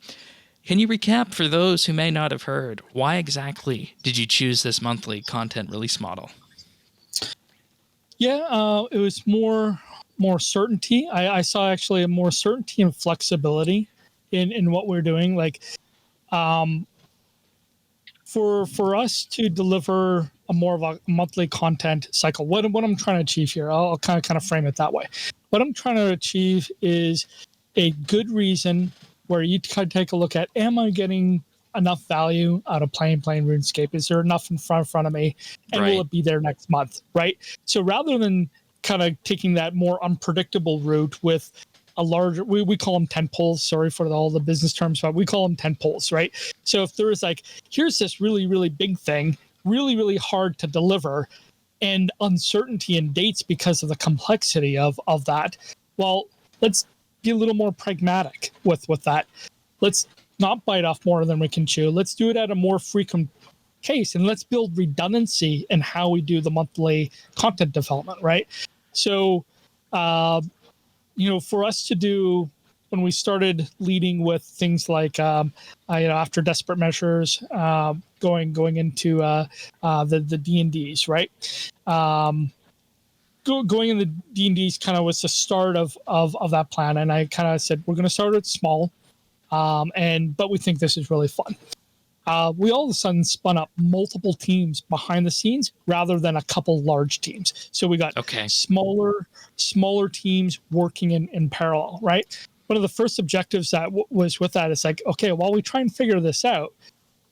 can you recap for those who may not have heard, why exactly did you choose this monthly content release model? Yeah, it was more certainty. I saw actually a more certainty and flexibility in what we're doing. Like, for us to deliver a more of a monthly content cycle, what I'm trying to achieve here, I'll kind of frame it that way. What I'm trying to achieve is a good reason where you kind of take a look at, am I getting enough value out of playing RuneScape? Is there enough in front of me? And will it be there next month, right? So rather than kind of taking that more unpredictable route with a larger, we call them tent poles, sorry for all the business terms, but we call them tent poles, right? So if there is here's this really, really big thing, really, really hard to deliver, and uncertainty in dates because of the complexity of that, well, let's be a little more pragmatic with that. Let's not bite off more than we can chew. Let's do it at a more frequent case, and let's build redundancy in how we do the monthly content development, right? So, for us to do, when we started leading with things like, after Desperate Measures, going into the D&Ds, right? Going in the D&Ds kind of was the start of that plan, and I kind of said we're going to start it small, but we think this is really fun. We all of a sudden spun up multiple teams behind the scenes rather than a couple large teams. So we got smaller teams working in parallel, right? One of the first objectives that was with that is while we try and figure this out,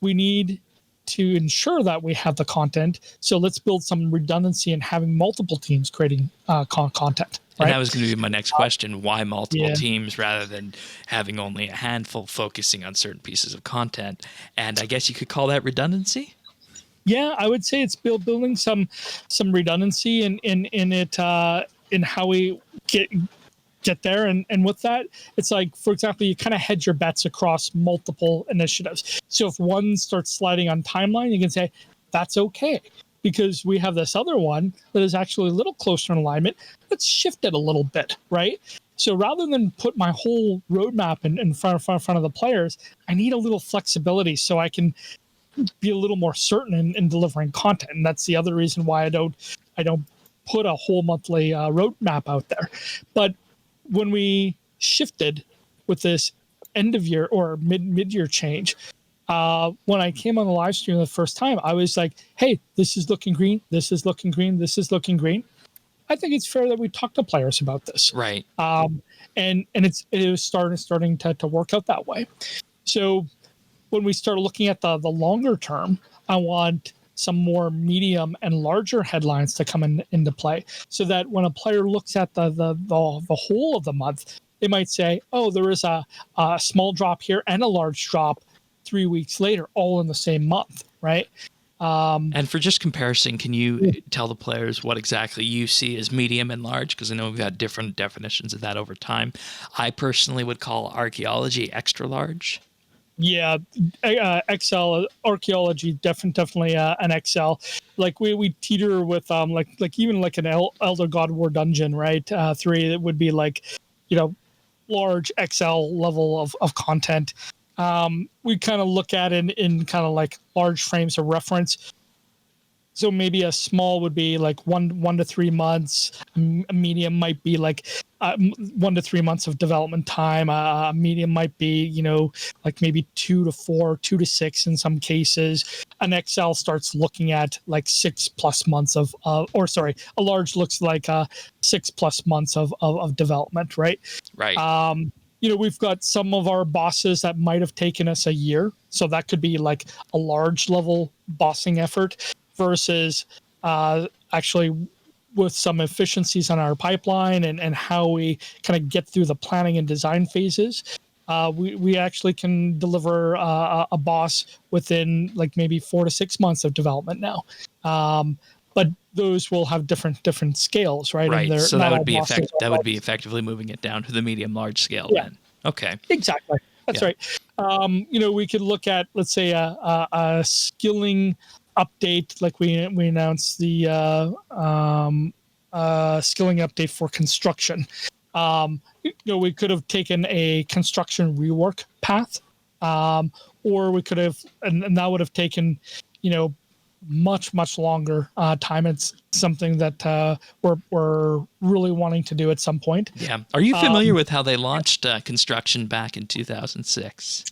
we need to ensure that we have the content. So let's build some redundancy in having multiple teams creating content. Right? And that was going to be my next question. Why multiple teams rather than having only a handful focusing on certain pieces of content? And I guess you could call that redundancy? Yeah, I would say it's building some redundancy in how we get there. And with that, it's for example, you kind of hedge your bets across multiple initiatives. So if one starts sliding on timeline, you can say, that's okay, because we have this other one that is actually a little closer in alignment. Let's shift it a little bit, right? So rather than put my whole roadmap in front of the players, I need a little flexibility so I can be a little more certain in delivering content. And that's the other reason why I don't put a whole monthly roadmap out there. But when we shifted with this end of year or mid-year change, when I came on the live stream the first time, I was like, hey, this is looking green. This is looking green. This is looking green. I think it's fair that we talk to players about this. Right. And it was starting to work out that way. So when we start looking at the longer term, I want some more medium and larger headlines to come into play, so that when a player looks at the whole of the month, they might say, oh, there is a small drop here and a large drop 3 weeks later, all in the same month, right? And for just comparison, can you tell the players what exactly you see as medium and large? Because I know we've had different definitions of that over time. I personally would call archaeology extra large. Yeah, XL archaeology definitely an XL. Like we teeter with like even like an Elder God War dungeon, right? 3 that would be like, large XL level of content. We kind of look at it in kind of like large frames of reference. So maybe a small would be like 1 to 3 months. A medium might be like 1 to 3 months of development time. A medium might be, like maybe 2 to 4, 2 to 6 in some cases. An XL starts looking at like 6+ months a large looks like 6+ months of development, right? Right. We've got some of our bosses that might have taken us a year. So that could be like a large level bossing effort versus actually with some efficiencies on our pipeline and how we kind of get through the planning and design phases. We actually can deliver a boss within like maybe 4 to 6 months of development now. But those will have different scales, right? Right. And so that would be effectively moving it down to the medium large scale then. Okay. Exactly. That's right. We could look at, let's say, a skilling update, like we announced the skilling update for construction. We could have taken a construction rework path, or we could have, and that would have taken, much longer time. It's something that we're really wanting to do at some point. Yeah. Are you familiar with how they launched construction back in 2006?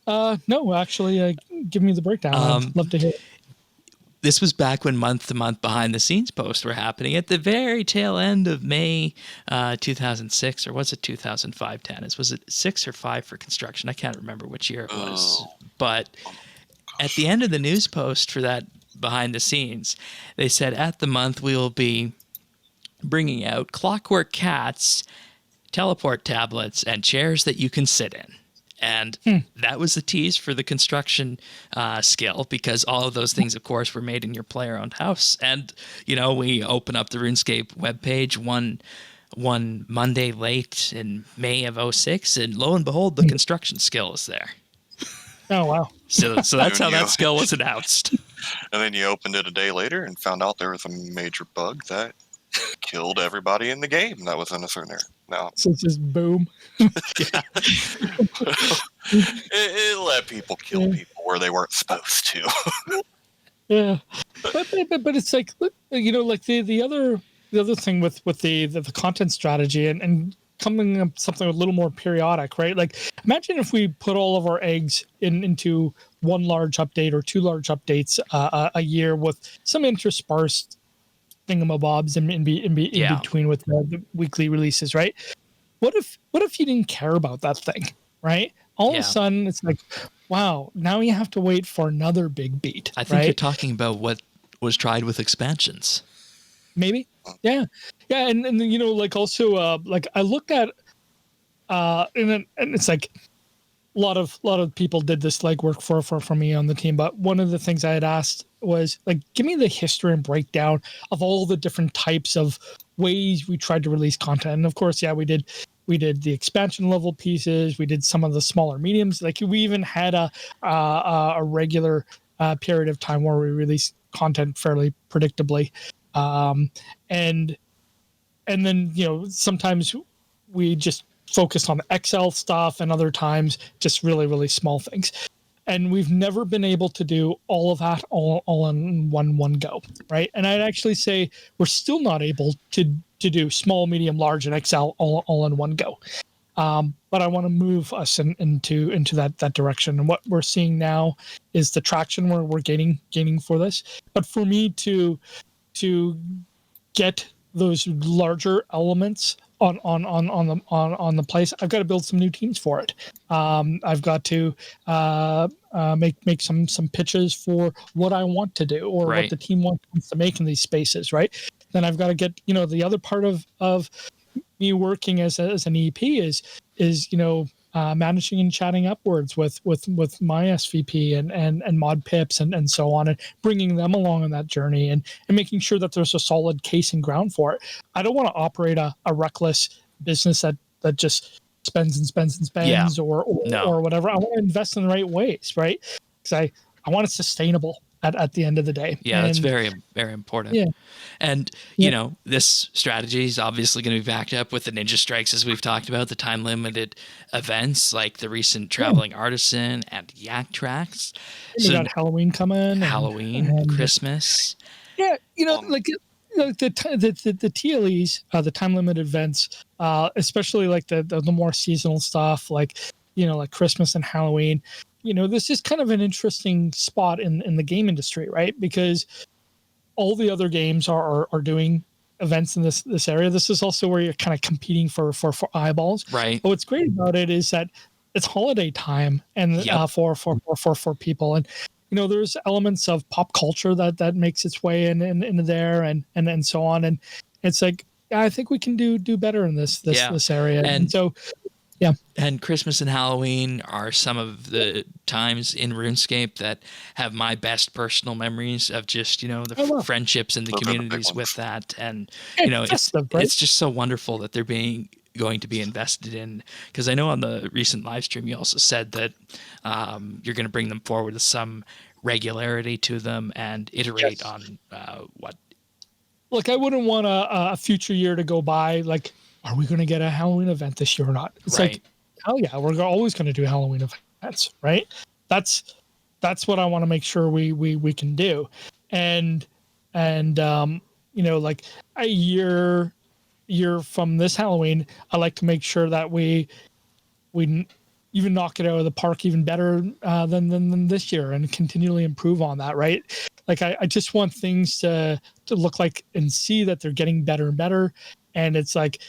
No, actually, give me the breakdown. I'd love to hear it. This was back when month-to-month behind-the-scenes posts were happening at the very tail end of May 2006, or was it 2005-10? Was it 6 or 5 for construction? I can't remember which year it was. But at the end of the news post for that behind-the-scenes, they said, at the month we will be bringing out clockwork cats, teleport tablets, and chairs that you can sit in. And that was the tease for the construction skill, because all of those things, of course, were made in your player-owned house. And, we open up the RuneScape webpage one Monday late in May of 2006, and lo and behold, the construction skill is there. Oh, wow. So that's how that skill was announced. And then you opened it a day later and found out there was a major bug that killed everybody in the game that was in a certain area. No. So it's just boom. It let people kill people where they weren't supposed to. Yeah, but it's like, like the other thing with the content strategy and coming up something a little more periodic, right? Like, imagine if we put all of our eggs into one large update or 2 large updates a year with some interspersed thingamabobs in between with the weekly releases, right? What if you didn't care about that thing, right? All of a sudden, it's like, wow, now you have to wait for another big beat. I think you're talking about what was tried with expansions. Maybe, yeah, and like also like I looked at, and it's like a lot of people did this legwork for me on the team. But one of the things I had asked was like, give me the history and breakdown of all the different types of ways we tried to release content. And of course, we did the expansion level pieces. We did some of the smaller mediums. Like we even had a regular period of time where we released content fairly predictably. And then, sometimes we just focused on the XL stuff and other times just really, really small things. and we've never been able to do all of that all in one go, right? And I'd actually say we're still not able to do small, medium, large, and XL all in one go. But I want to move us into that direction. And what we're seeing now is the traction we're gaining for this. But for me to get those larger elements on the place, I've got to build some new teams for it. I've got to make some pitches for what I want to do or what the team wants to make in these spaces, right? Then I've got to get, the other part of me working as an EP is managing and chatting upwards with my SVP and mod pips and so on, and bringing them along on that journey and making sure that there's a solid case and ground for it. I don't want to operate a reckless business that just spends or whatever. I want to invest in the right ways, right? Because I want it sustainable at the end of the day. Yeah, that's very, very important. Yeah. And, this strategy is obviously going to be backed up with the Ninja Strikes, as we've talked about, the time-limited events like the recent Traveling Artisan and Yak Tracks. We got Halloween coming. And Christmas. Yeah, the TLEs, the time-limited events, especially like the more seasonal stuff, like Christmas and Halloween. This is kind of an interesting spot in the game industry, right? Because all the other games are doing events in this area. This is also where you're kind of competing for eyeballs. Right. But what's great about it is that it's holiday time and for people. And, there's elements of pop culture that makes its way into there and so on. And it's like, I think we can do better in this area. And so, yeah. And Christmas and Halloween are some of the times in RuneScape that have my best personal memories of just, the friendships and the communities with that. And, it's just so wonderful that they're going to be invested in, because I know on the recent live stream, you also said that you're going to bring them forward with some regularity to them and iterate on what. Look, I wouldn't want a future year to go by like, are we going to get a Halloween event this year or not? It's like, hell yeah, we're always going to do Halloween events, right? That's what I want to make sure we can do. And like a year from this Halloween, I like to make sure that we even knock it out of the park even better than this year and continually improve on that, right? Like I just want things to look like and see that they're getting better and better. And it's like,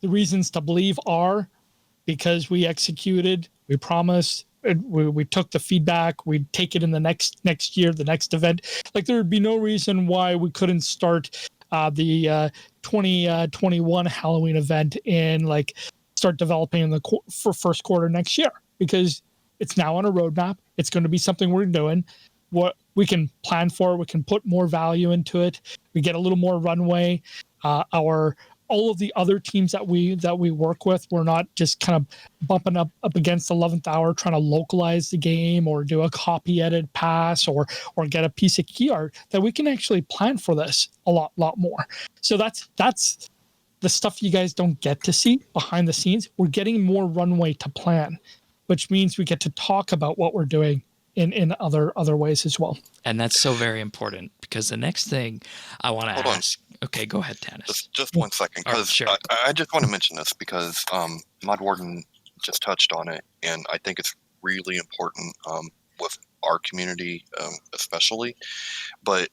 the reasons to believe are because we executed, we promised, we took the feedback, we'd take it in the next year, the next event. Like there would be no reason why we couldn't start the 2021 Halloween event and like start developing in for first quarter next year, because it's now on a roadmap. It's going to be something we're doing. What we can plan for, we can put more value into it. We get a little more runway. All of the other teams that we work with, we're not just kind of bumping up against the 11th hour trying to localize the game or do a copy edit pass or get a piece of key art, that we can actually plan for this a lot more. So that's the stuff you guys don't get to see behind the scenes. We're getting more runway to plan, which means we get to talk about what we're doing in other ways as well. And that's so very important, because the next thing I want to ask. Okay, go ahead, Tanis. Just 1 second, because sure. I just want to mention this because Mod Warden just touched on it, and I think it's really important with our community especially. But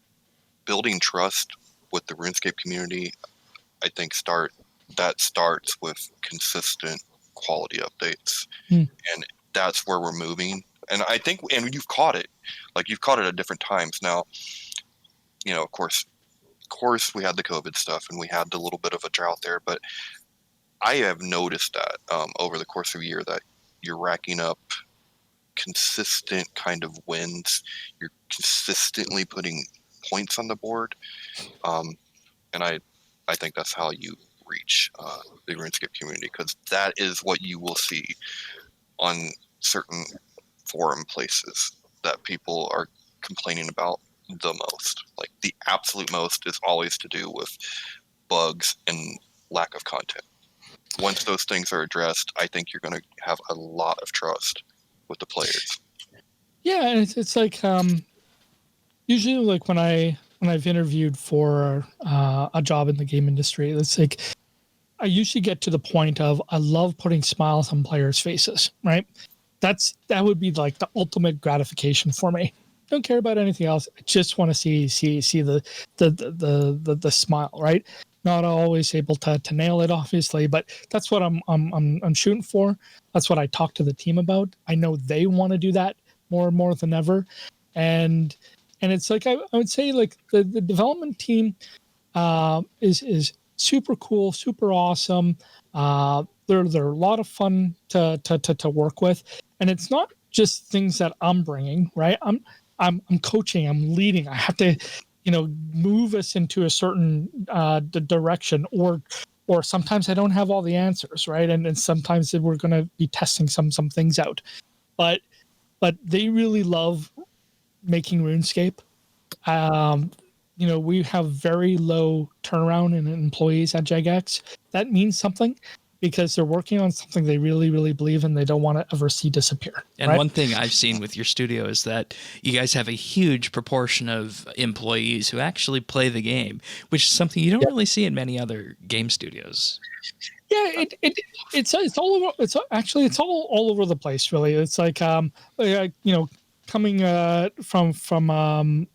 building trust with the RuneScape community, I think starts with consistent quality updates, and that's where we're moving. And I think, and you've caught it at different times now. Of course, we had the COVID stuff and we had a little bit of a drought there, but I have noticed that over the course of a year that you're racking up consistent kind of wins. You're consistently putting points on the board, and I think that's how you reach the RuneScape community, because that is what you will see on certain forum places that people are complaining about the most. Like the absolute most is always to do with bugs and lack of content. Once those things are addressed, I think you're going to have a lot of trust with the players. Yeah, and it's like usually like when I've interviewed for a job in the game industry, it's like I usually get to the point of I love putting smiles on players' faces, right? That would be like the ultimate gratification for me. Don't care about anything else. I just want to see the smile, right? Not always able to nail it, obviously, but that's what I'm shooting for. That's what I talk to the team about. I know they want to do that more and more than ever, and it's like I would say like the development team is super cool, super awesome. They're a lot of fun to work with, and it's not just things that I'm bringing, right? I'm coaching, I'm leading. I have to, move us into a certain direction, or sometimes I don't have all the answers, right? And sometimes we're going to be testing some things out, but they really love making RuneScape. We have very low turnaround in employees at JegX. That means something because they're working on something they really, really believe in. They don't want to ever see disappear. And right? one thing I've seen with your studio is that you guys have a huge proportion of employees who actually play the game, which is something you don't really see in many other game studios. Yeah, it's all over. It's all over the place, really. It's like coming from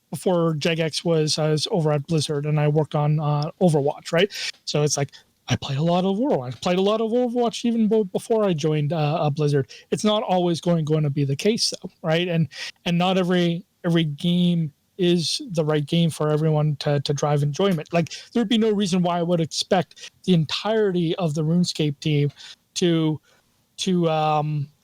before JegX I was over at Blizzard and I worked on Overwatch, right? So it's like I played a lot of Overwatch. I played a lot of Overwatch even before I joined Blizzard. It's not always going to be the case, though, right? And not every game is the right game for everyone to drive enjoyment. Like there'd be no reason why I would expect the entirety of the RuneScape team to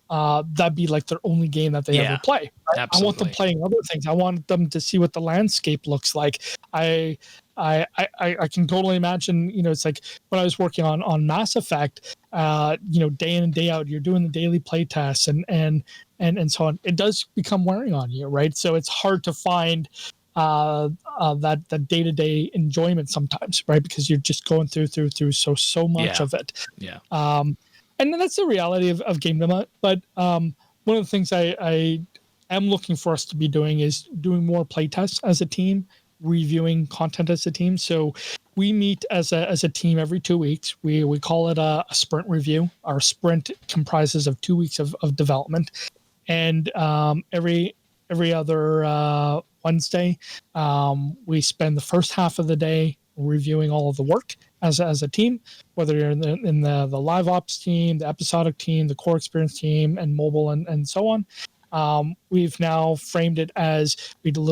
that'd be like their only game that they ever play. Right? I want them playing other things. I want them to see what the landscape looks like. I can totally imagine, it's like when I was working on Mass Effect, day in and day out, you're doing the daily play tests and so on. It does become wearing on you, right? So it's hard to find that day-to-day enjoyment sometimes, right? Because you're just going through so much of it. Yeah. And that's the reality of game development. But one of the things I am looking for us to be doing is doing more playtests as a team, reviewing content as a team. So we meet as a team every 2 weeks. We call it a sprint review. Our sprint comprises of 2 weeks of development, and every other Wednesday, we spend the first half of the day reviewing all of the work as a team, whether you're in the live ops team, the episodic team, the core experience team, and mobile and so on. We've now framed it as we do a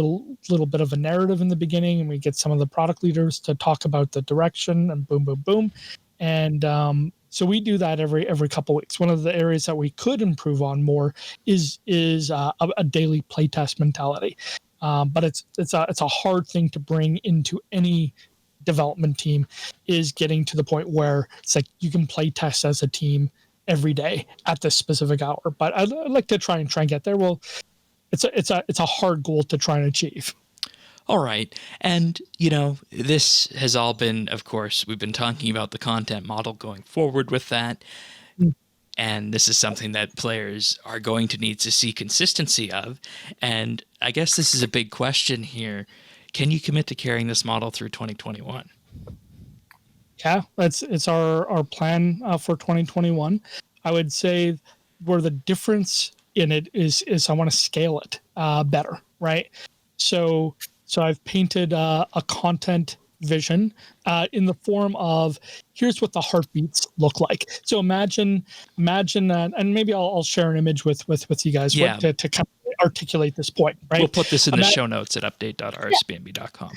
little bit of a narrative in the beginning, and we get some of the product leaders to talk about the direction and boom, boom, boom. And so we do that every couple of weeks. One of the areas that we could improve on more is a daily playtest mentality. But it's a hard thing to bring into any development team, is getting to the point where it's like you can play test as a team every day at this specific hour. But I'd like to try and get there. Well, it's a hard goal to try and achieve. All right. And, this has all been, of course, we've been talking about the content model going forward with that. And this is something that players are going to need to see consistency of. And I guess this is a big question here. Can you commit to carrying this model through 2021? Yeah, it's our plan for 2021. I would say where the difference in it is I want to scale it better, right? So I've painted a content vision in the form of here's what the heartbeats look like. So imagine that, and maybe I'll share an image with you guys to kind of articulate this point, right? We'll put this in the show notes at update.rsbandb.com.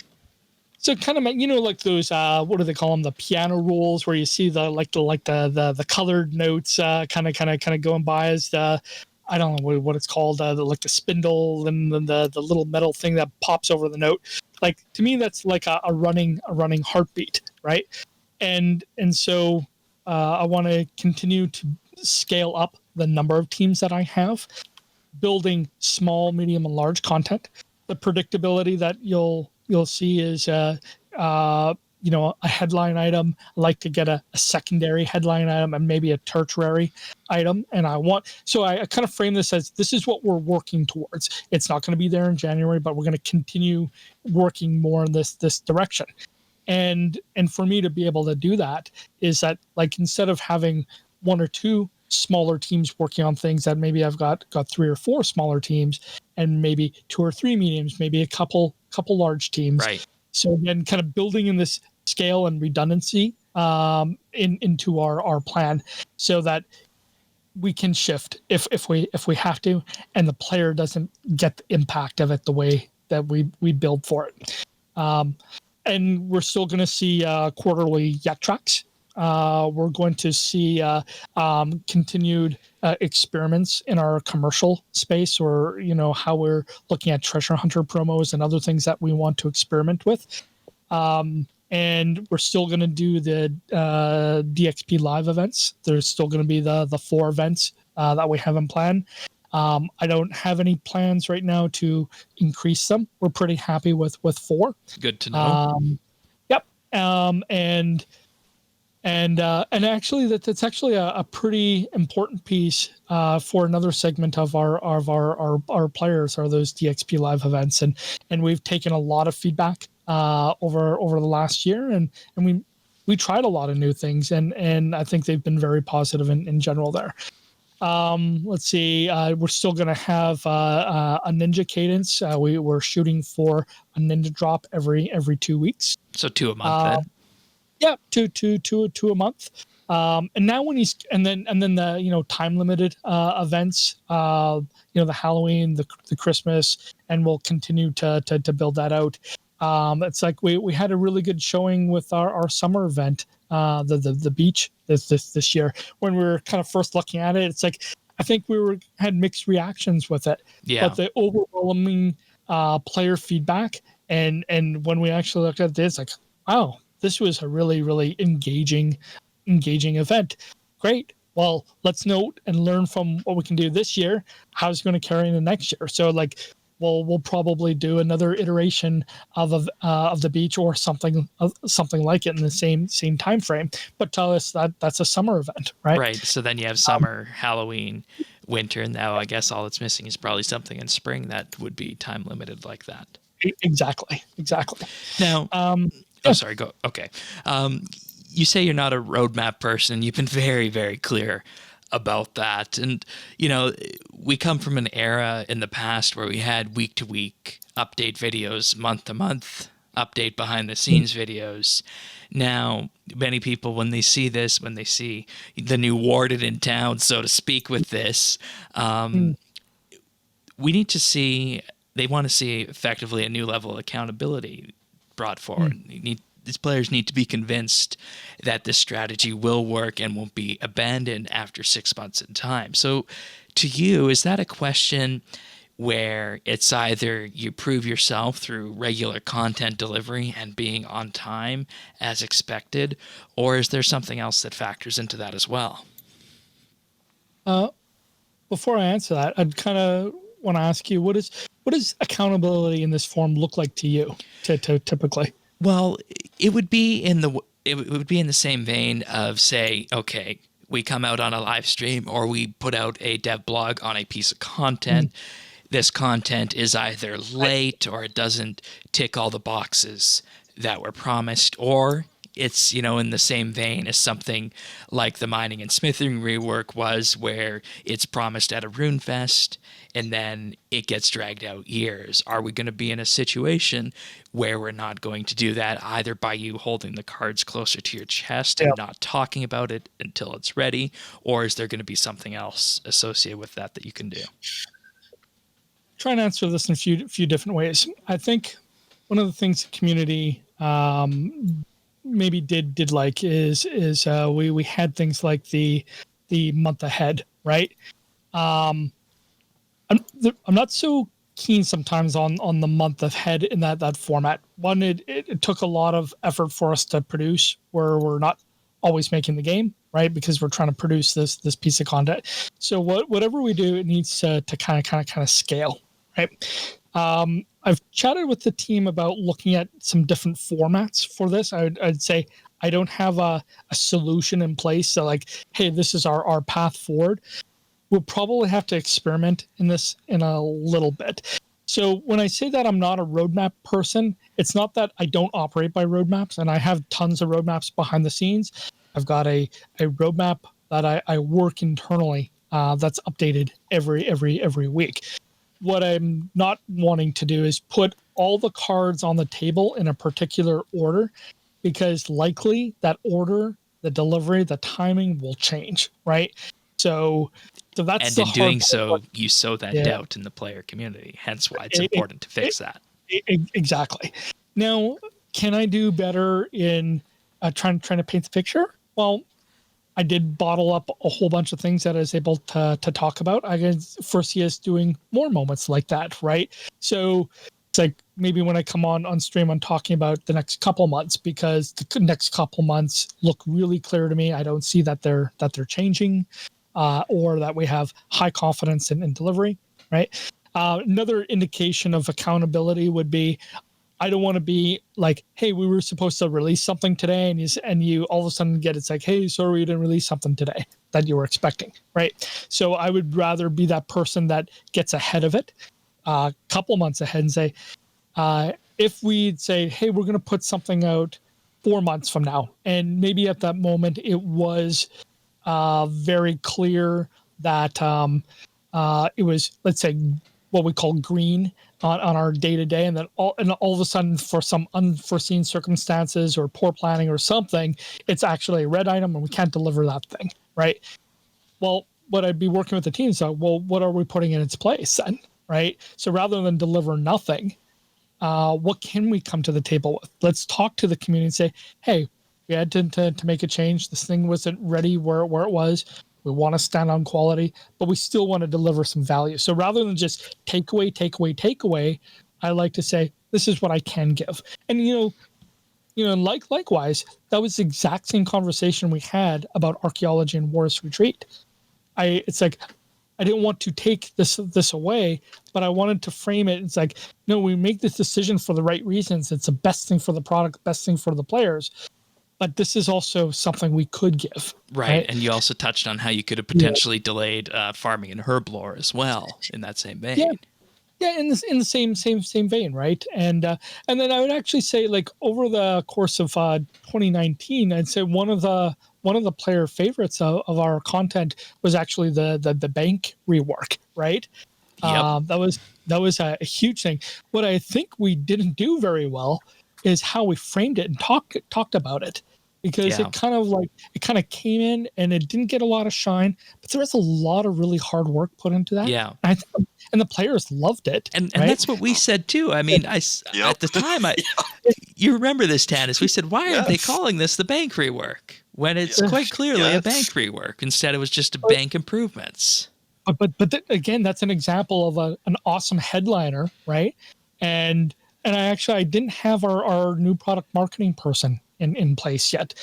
So kind of, like those, what do they call them? The piano rolls where you see the colored notes kind of going by as the, I don't know what it's called, like the spindle and the little metal thing that pops over the note. Like to me, that's like a running heartbeat, right? And so I want to continue to scale up the number of teams that I have, building small, medium, and large content. The predictability that you'll see is a headline item. I like to get a secondary headline item and maybe a tertiary item. And I kind of frame this as this is what we're working towards. It's not going to be there in January, but we're going to continue working more in this direction. And for me to be able to do that is that, like, instead of having one or two smaller teams working on things, that maybe I've got 3 or 4 smaller teams, and maybe 2 or 3 mediums, maybe a couple large teams. Right. So then kind of building in this scale and redundancy into our plan, so that we can shift if we have to, and the player doesn't get the impact of it the way that we build for it. And we're still going to see quarterly yak tracks. We're going to see continued experiments in our commercial space, or how we're looking at treasure hunter promos and other things that we want to experiment with. And we're still going to do the DXP live events. There's still going to be the 4 events that we have in plan. I don't have any plans right now to increase them. We're pretty happy with 4. Good to know. Yep. And actually, that's actually a pretty important piece for another segment of our players, are those DXP live events, and we've taken a lot of feedback over the last year, and we tried a lot of new things, and I think they've been very positive in general there. Let's see. We're still going to have a ninja cadence. We're shooting for a ninja drop every 2 weeks. So 2 a month then. Yeah, two a month. And now and then the time limited events. The Halloween, the Christmas, and we'll continue to build that out. It's like we had a really good showing with our summer event, the beach this year. When we were kind of first looking at it, it's like I think had mixed reactions with it. Yeah. But the overwhelming player feedback, and when we actually looked at this, like, wow, this was a really, really engaging event. Great. Well, let's note and learn from what we can do this year. How it's going to carry in the next year. So, like, we'll probably do another iteration of the beach, or something like it in the same time frame. But tell us that that's a summer event, right? Right. So then you have summer, Halloween, winter, and now I guess all it's missing is probably something in spring that would be time limited like that. Exactly. Now, oh, sorry. Go. Okay. You say you're not a roadmap person. You've been very, very clear about that. And, we come from an era in the past where we had week-to-week update videos, month-to-month update behind-the-scenes videos. Now, many people, when they see this, when they see the new Warden in town, so to speak, with this, we need to see, they want to see effectively a new level of accountability brought forward. These players need to be convinced that this strategy will work and won't be abandoned after 6 months in time. So to you, is that a question where it's either you prove yourself through regular content delivery and being on time as expected, or is there something else that factors into that as well? Before I answer that, I'd kind of want to ask you, what does accountability in this form look like to you typically? Well, it would be in the same vein of, say, okay, we come out on a live stream or we put out a dev blog on a piece of content. This content is either late or it doesn't tick all the boxes that were promised, or it's, in the same vein as something like the mining and smithing rework was, where it's promised at a Runefest and then it gets dragged out years. Are we going to be in a situation where we're not going to do that, either by you holding the cards closer to your chest and not talking about it until it's ready, or is there going to be something else associated with that you can do? Try and answer this in a few different ways. I think one of the things the community maybe did like is we had things like the month ahead, right? I'm not so keen sometimes on the month ahead in that format. One, it took a lot of effort for us to produce, where we're not always making the game, right? Because we're trying to produce this piece of content. So whatever we do, it needs to kind of scale, right? I've chatted with the team about looking at some different formats for this. I'd say I don't have a solution in place. So like, hey, this is our path forward. We'll probably have to experiment in this in a little bit. So when I say that I'm not a roadmap person, it's not that I don't operate by roadmaps, and I have tons of roadmaps behind the scenes. I've got a roadmap that I work internally that's updated every week. What I'm not wanting to do is put all the cards on the table in a particular order, because likely that order, the delivery, the timing will change, right? So that's and the in hard doing part. so, you sow that doubt in the player community. Hence why it's important to fix that. Exactly. Now, can I do better in trying to paint the picture? Well, I did bottle up a whole bunch of things that I was able to talk about. I can foresee us doing more moments like that, right? So it's like maybe when I come on stream, I'm talking about the next couple months, because the next couple months look really clear to me. I don't see that they're changing, or that we have high confidence in delivery, right? Another indication of accountability would be, I don't want to be like, hey, we were supposed to release something today, and you all of a sudden get, it's like, hey, sorry, you didn't release something today that you were expecting, right? So I would rather be that person that gets ahead of it, a couple months ahead, and say, if we'd say, hey, we're going to put something out 4 months from now, and maybe at that moment it was very clear that it was, let's say, what we call green on our day-to-day, and then all of a sudden, for some unforeseen circumstances or poor planning or something, it's actually a red item and we can't deliver that thing, right? Well, what I'd be working with the team is, well, what are we putting in its place then, right? So rather than deliver nothing, what can we come to the table with? Let's talk to the community and say, hey, we had to make a change. This thing wasn't ready where it was. We want to stand on quality, but we still want to deliver some value. So rather than just take away, I like to say, this is what I can give. And likewise, that was the exact same conversation we had about archaeology and War's Retreat. It's like, I didn't want to take this away, but I wanted to frame it. It's like, no, we make this decision for the right reasons. It's the best thing for the product, best thing for the players. But this is also something we could give. Right. And you also touched on how you could have potentially delayed farming in herblore as well, in that same vein. Yeah, in the same vein, right? And then I would actually say, like, over the course of 2019, I'd say one of the player favorites of our content was actually the bank rework, right? Yep. That was a huge thing. What I think we didn't do very well is how we framed it and talked about it, because it kind of came in and it didn't get a lot of shine, but there was a lot of really hard work put into that. Yeah. And the players loved it. And right? that's what we said too. I mean, at the time, you remember this, Tanis, we said, why aren't they calling this the bank rework when it's quite clearly a bank rework? Instead, it was just a bank improvements. But again, that's an example of an awesome headliner, right? And I didn't have our new product marketing person in place yet.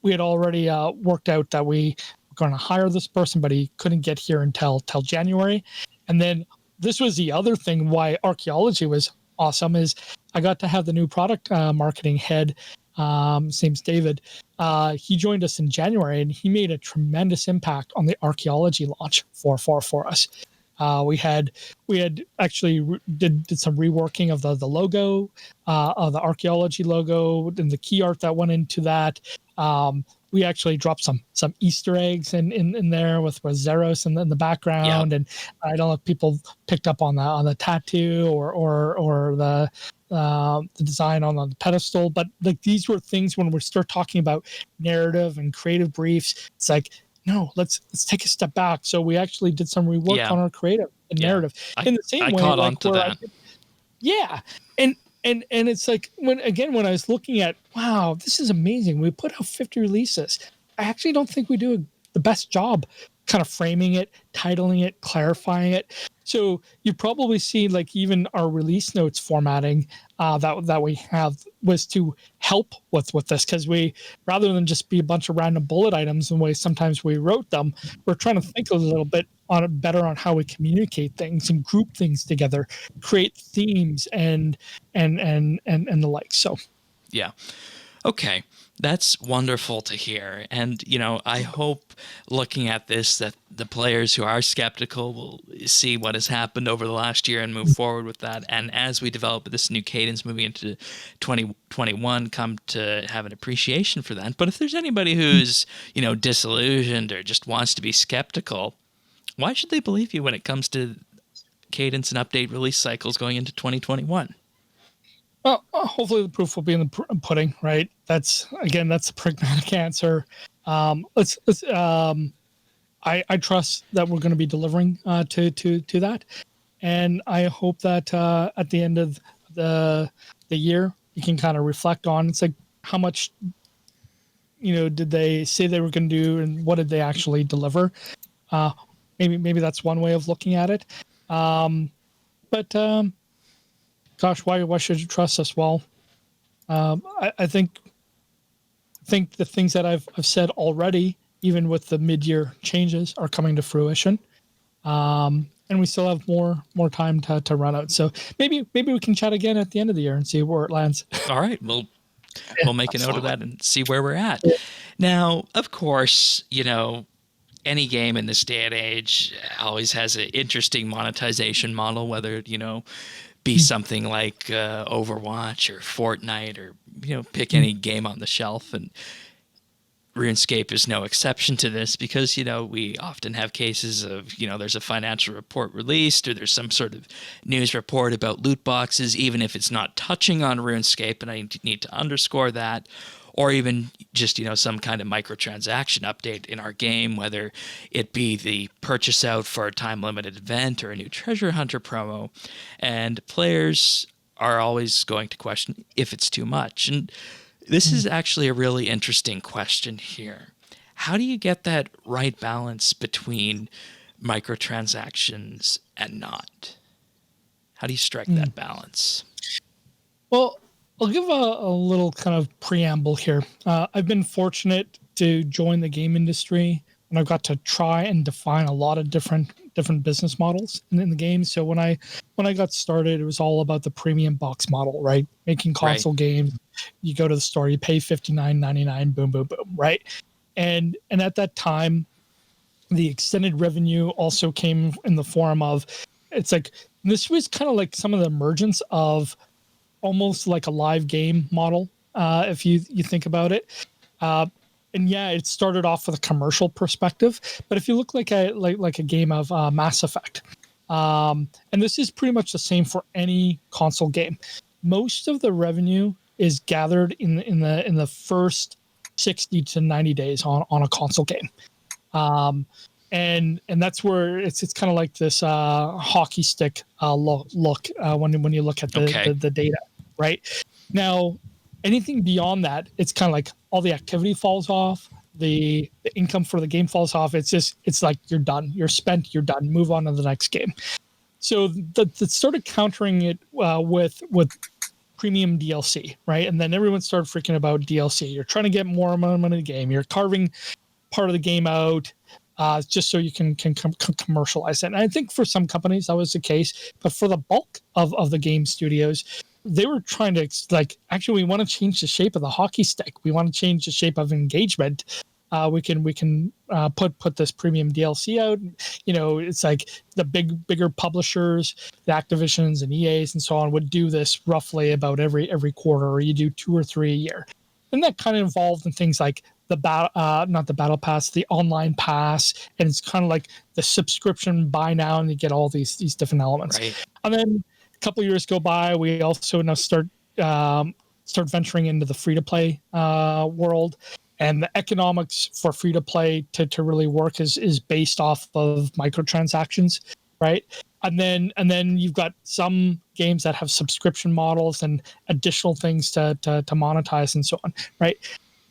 We had already worked out that we were going to hire this person, but he couldn't get here until January. And then this was the other thing why archaeology was awesome, is I got to have the new product marketing head. His name's David. He joined us in January, and he made a tremendous impact on the archaeology launch for us. We had actually did some reworking of the logo, of the archaeology logo, and the key art that went into that. We actually dropped some Easter eggs in there with Zeros in the background, and I don't know if people picked up on the tattoo or the design on the pedestal, but like these were things when we start talking about narrative and creative briefs. It's like, no, let's take a step back. So we actually did some rework on our creative and narrative in the same way. I caught on to that. And it's like when I was looking at, wow, this is amazing. We put out 50 releases. I actually don't think we do the best job kind of framing it, titling it, clarifying it. So you probably see, like, even our release notes formatting that we have was to help with this, because we, rather than just be a bunch of random bullet items the way sometimes we wrote them, we're trying to think a little bit better on how we communicate things and group things together, create themes and the like. So Yeah. Okay. That's wonderful to hear. And, I hope looking at this that the players who are skeptical will see what has happened over the last year and move forward with that. And as we develop this new cadence moving into 2021, come to have an appreciation for that. But if there's anybody who's, disillusioned or just wants to be skeptical, why should they believe you when it comes to cadence and update release cycles going into 2021? Well, hopefully the proof will be in the pudding, right? That's a pragmatic answer. I trust that we're going to be delivering to that, and I hope that at the end of the year you can kind of reflect on it's like how much did they say they were going to do, and what did they actually deliver? Maybe that's one way of looking at it, but. Gosh, why should you trust us? Well, I think the things that I've said already, even with the mid-year changes, are coming to fruition, and we still have more time to run out. So maybe we can chat again at the end of the year and see where it lands. All right, we'll make a note of that and see where we're at. Now, of course, any game in this day and age always has an interesting monetization model, whether be something like Overwatch or Fortnite or pick any game on the shelf, and RuneScape is no exception to this because we often have cases of there's a financial report released or there's some sort of news report about loot boxes, even if it's not touching on RuneScape, and I need to underscore that, or even just some kind of microtransaction update in our game, whether it be the purchase out for a time-limited event or a new treasure hunter promo. And players are always going to question if it's too much. And this is actually a really interesting question here. How do you get that right balance between microtransactions and not? How do you strike that balance? Well, I'll give a little kind of preamble here. I've been fortunate to join the game industry, and I've got to try and define a lot of different business models in the game. So when I got started, it was all about the premium box model, right? Making console games. You go to the store, you pay $59.99, boom, boom, boom, right? And at that time, the extended revenue also came in the form of, it's like, this was kind of like some of the emergence of almost like a live game model, if you think about it. And yeah, it started off with a commercial perspective, but if you look like a game of Mass Effect, and this is pretty much the same for any console game, most of the revenue is gathered in the first 60 to 90 days on a console game. And that's where it's kind of like this hockey stick look when you look at the data, right? Now, anything beyond that, it's kind of like all the activity falls off, the income for the game falls off. It's like you're done, you're spent, you're done. Move on to the next game. So that started countering it with premium DLC, right? And then everyone started freaking about DLC. You're trying to get more money in the game. You're carving part of the game out. Just so you can commercialize it. And I think for some companies that was the case, but for the bulk of the game studios, they were trying to actually, we want to change the shape of the hockey stick. We want to change the shape of engagement. We can put this premium DLC out. It's like the bigger publishers, the Activisions and EAs and so on would do this roughly about every quarter, or you do 2 or 3 a year. And that kind of involved in things like not the battle pass, the online pass, and it's kind of like the subscription buy now, and you get all these different elements. Right. And then a couple of years go by, we also now start venturing into the free to play world, and the economics for free to play to really work is based off of microtransactions, right? And then you've got some games that have subscription models and additional things to monetize and so on, right?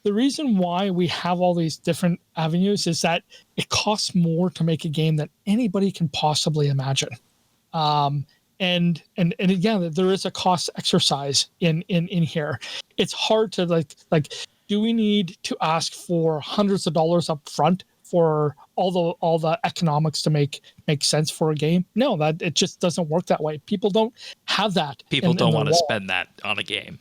The reason why we have all these different avenues is that it costs more to make a game than anybody can possibly imagine. And again, there is a cost exercise in here. It's hard to like, do we need to ask for hundreds of dollars up front for all the economics to make sense for a game. No, that it just doesn't work that way. People don't have that. People don't want to spend that on a game.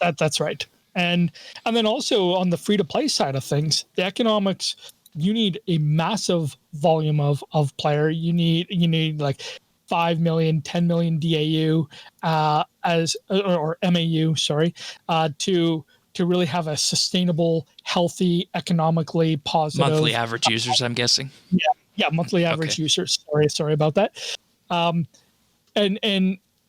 That's right. And then also on the free to play side of things, the economics, you need a massive volume of player. You need like 5 million, 10 million DAU or MAU, sorry, to really have a sustainable, healthy, economically positive monthly average users, I'm guessing. Yeah, monthly average users. Sorry about that. And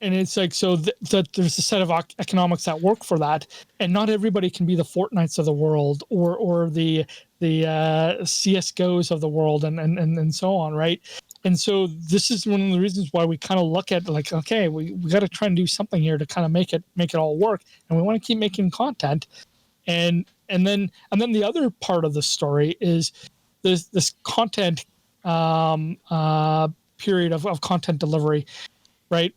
it's like, so there's a set of economics that work for that, and not everybody can be the Fortnites of the world or the CS:GOs of the world and so on, right? And so this is one of the reasons why we kind of look at like, okay, we got to try and do something here to kind of make it all work, and we want to keep making content, and then the other part of the story is this content period of content delivery, right?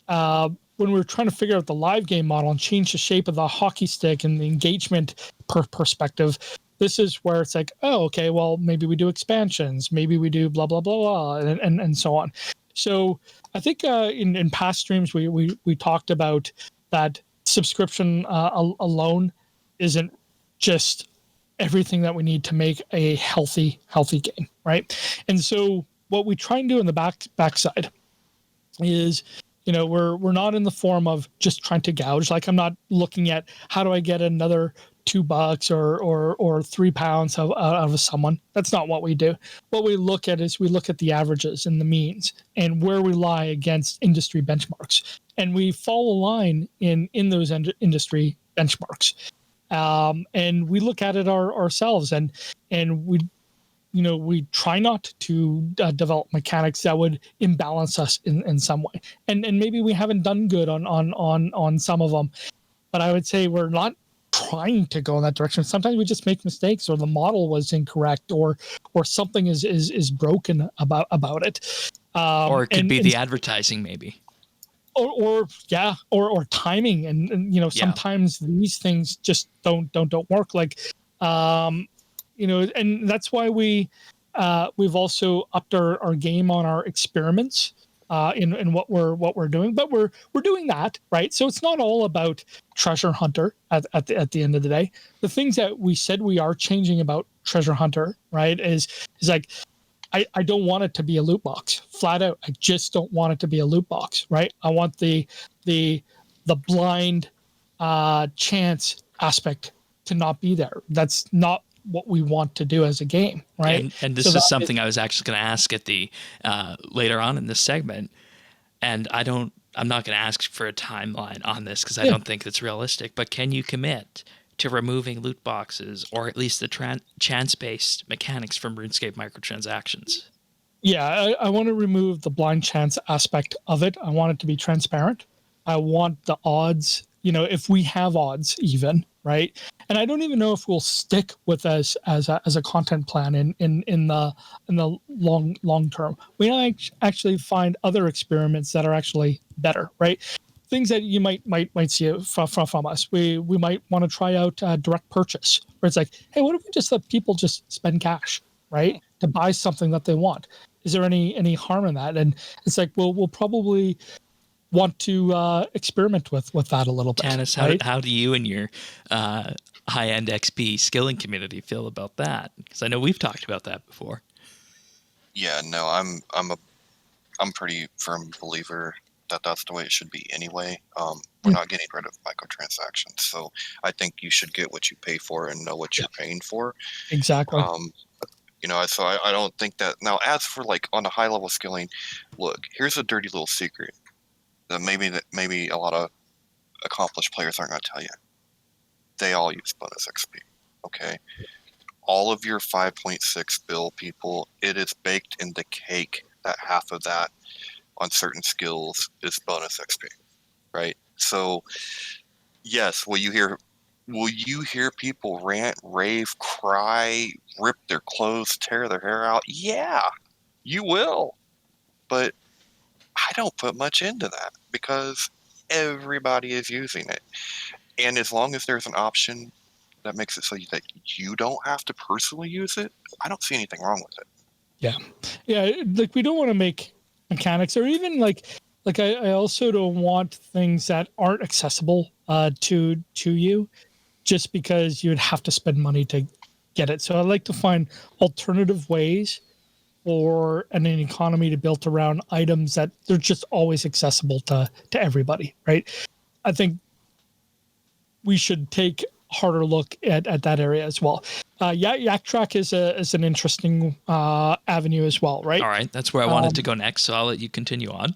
When we were trying to figure out the live game model and change the shape of the hockey stick and the engagement perspective, this is where it's like, oh, okay, well, maybe we do expansions, maybe we do blah, blah, blah, blah, and so on. So I think in past streams, we talked about that subscription alone isn't just everything that we need to make a healthy game, right? And so what we try and do in the backside is, we're not in the form of just trying to gouge. Like, I'm not looking at how do I get another $2 or £3 out of someone. That's not what we do. What we look at is we look at the averages and the means and where we lie against industry benchmarks, and we fall a line in those industry benchmarks. And we look at it ourselves, and we try not to develop mechanics that would imbalance us in some way. And maybe we haven't done good on some of them, but I would say we're not trying to go in that direction. Sometimes we just make mistakes, or the model was incorrect, or something is broken about it. Or it could be the advertising, maybe. Or timing, and sometimes these things just don't work. Like, and that's why we've also upped our game on our experiments in what we're doing. But we're doing that, right? So it's not all about Treasure Hunter at the end of the day. The things that we said we are changing about Treasure Hunter, right, is like, I don't want it to be a loot box, flat out. I just don't want it to be a loot box, right? I want the blind chance aspect to not be there. That's not what we want to do as a game, right? And this is something I was actually going to ask at the later on in this segment, and I'm not going to ask for a timeline on this because I don't think it's realistic. But can you commit to removing loot boxes, or at least the chance-based mechanics from RuneScape microtransactions? Yeah, I want to remove the blind chance aspect of it. I want it to be transparent. I want the odds, if we have odds even, right? And I don't even know if we'll stick with as a content plan in the long term. We might actually find other experiments that are actually better, right? Things that you might see from us. We might want to try out direct purchase, where it's like, hey, what if we just let people just spend cash, right, to buy something that they want? Is there any harm in that? And it's like, we'll probably want to experiment with that a little bit. Tanis, right? how do you and your high-end XP skilling community feel about that? Because I know we've talked about that before. Yeah, no, I'm pretty firm believer that that's the way it should be anyway. We're not getting rid of microtransactions, so I think you should get what you pay for and know what you're paying for. Exactly. So I don't think that. Now, as for like on the high level skilling, look, here's a dirty little secret that maybe a lot of accomplished players aren't going to tell you. They all use bonus XP. Okay, all of your 5.6 bill people, it is baked in the cake that half of that on certain skills is bonus XP, right? So, yes, will you hear people rant, rave, cry, rip their clothes, tear their hair out? Yeah, you will. But I don't put much into that because everybody is using it. And as long as there's an option, that makes it so that you don't have to personally use it, I don't see anything wrong with it. Yeah, like we don't want to make mechanics, or even like I also don't want things that aren't accessible to you, just because you'd have to spend money to get it. So I like to find alternative ways for an economy to build around items that they're just always accessible to everybody, right? I think we should take a harder look at that area as well. Yak Track is an interesting avenue as well, right? All right, that's where I wanted to go next, so I'll let you continue on.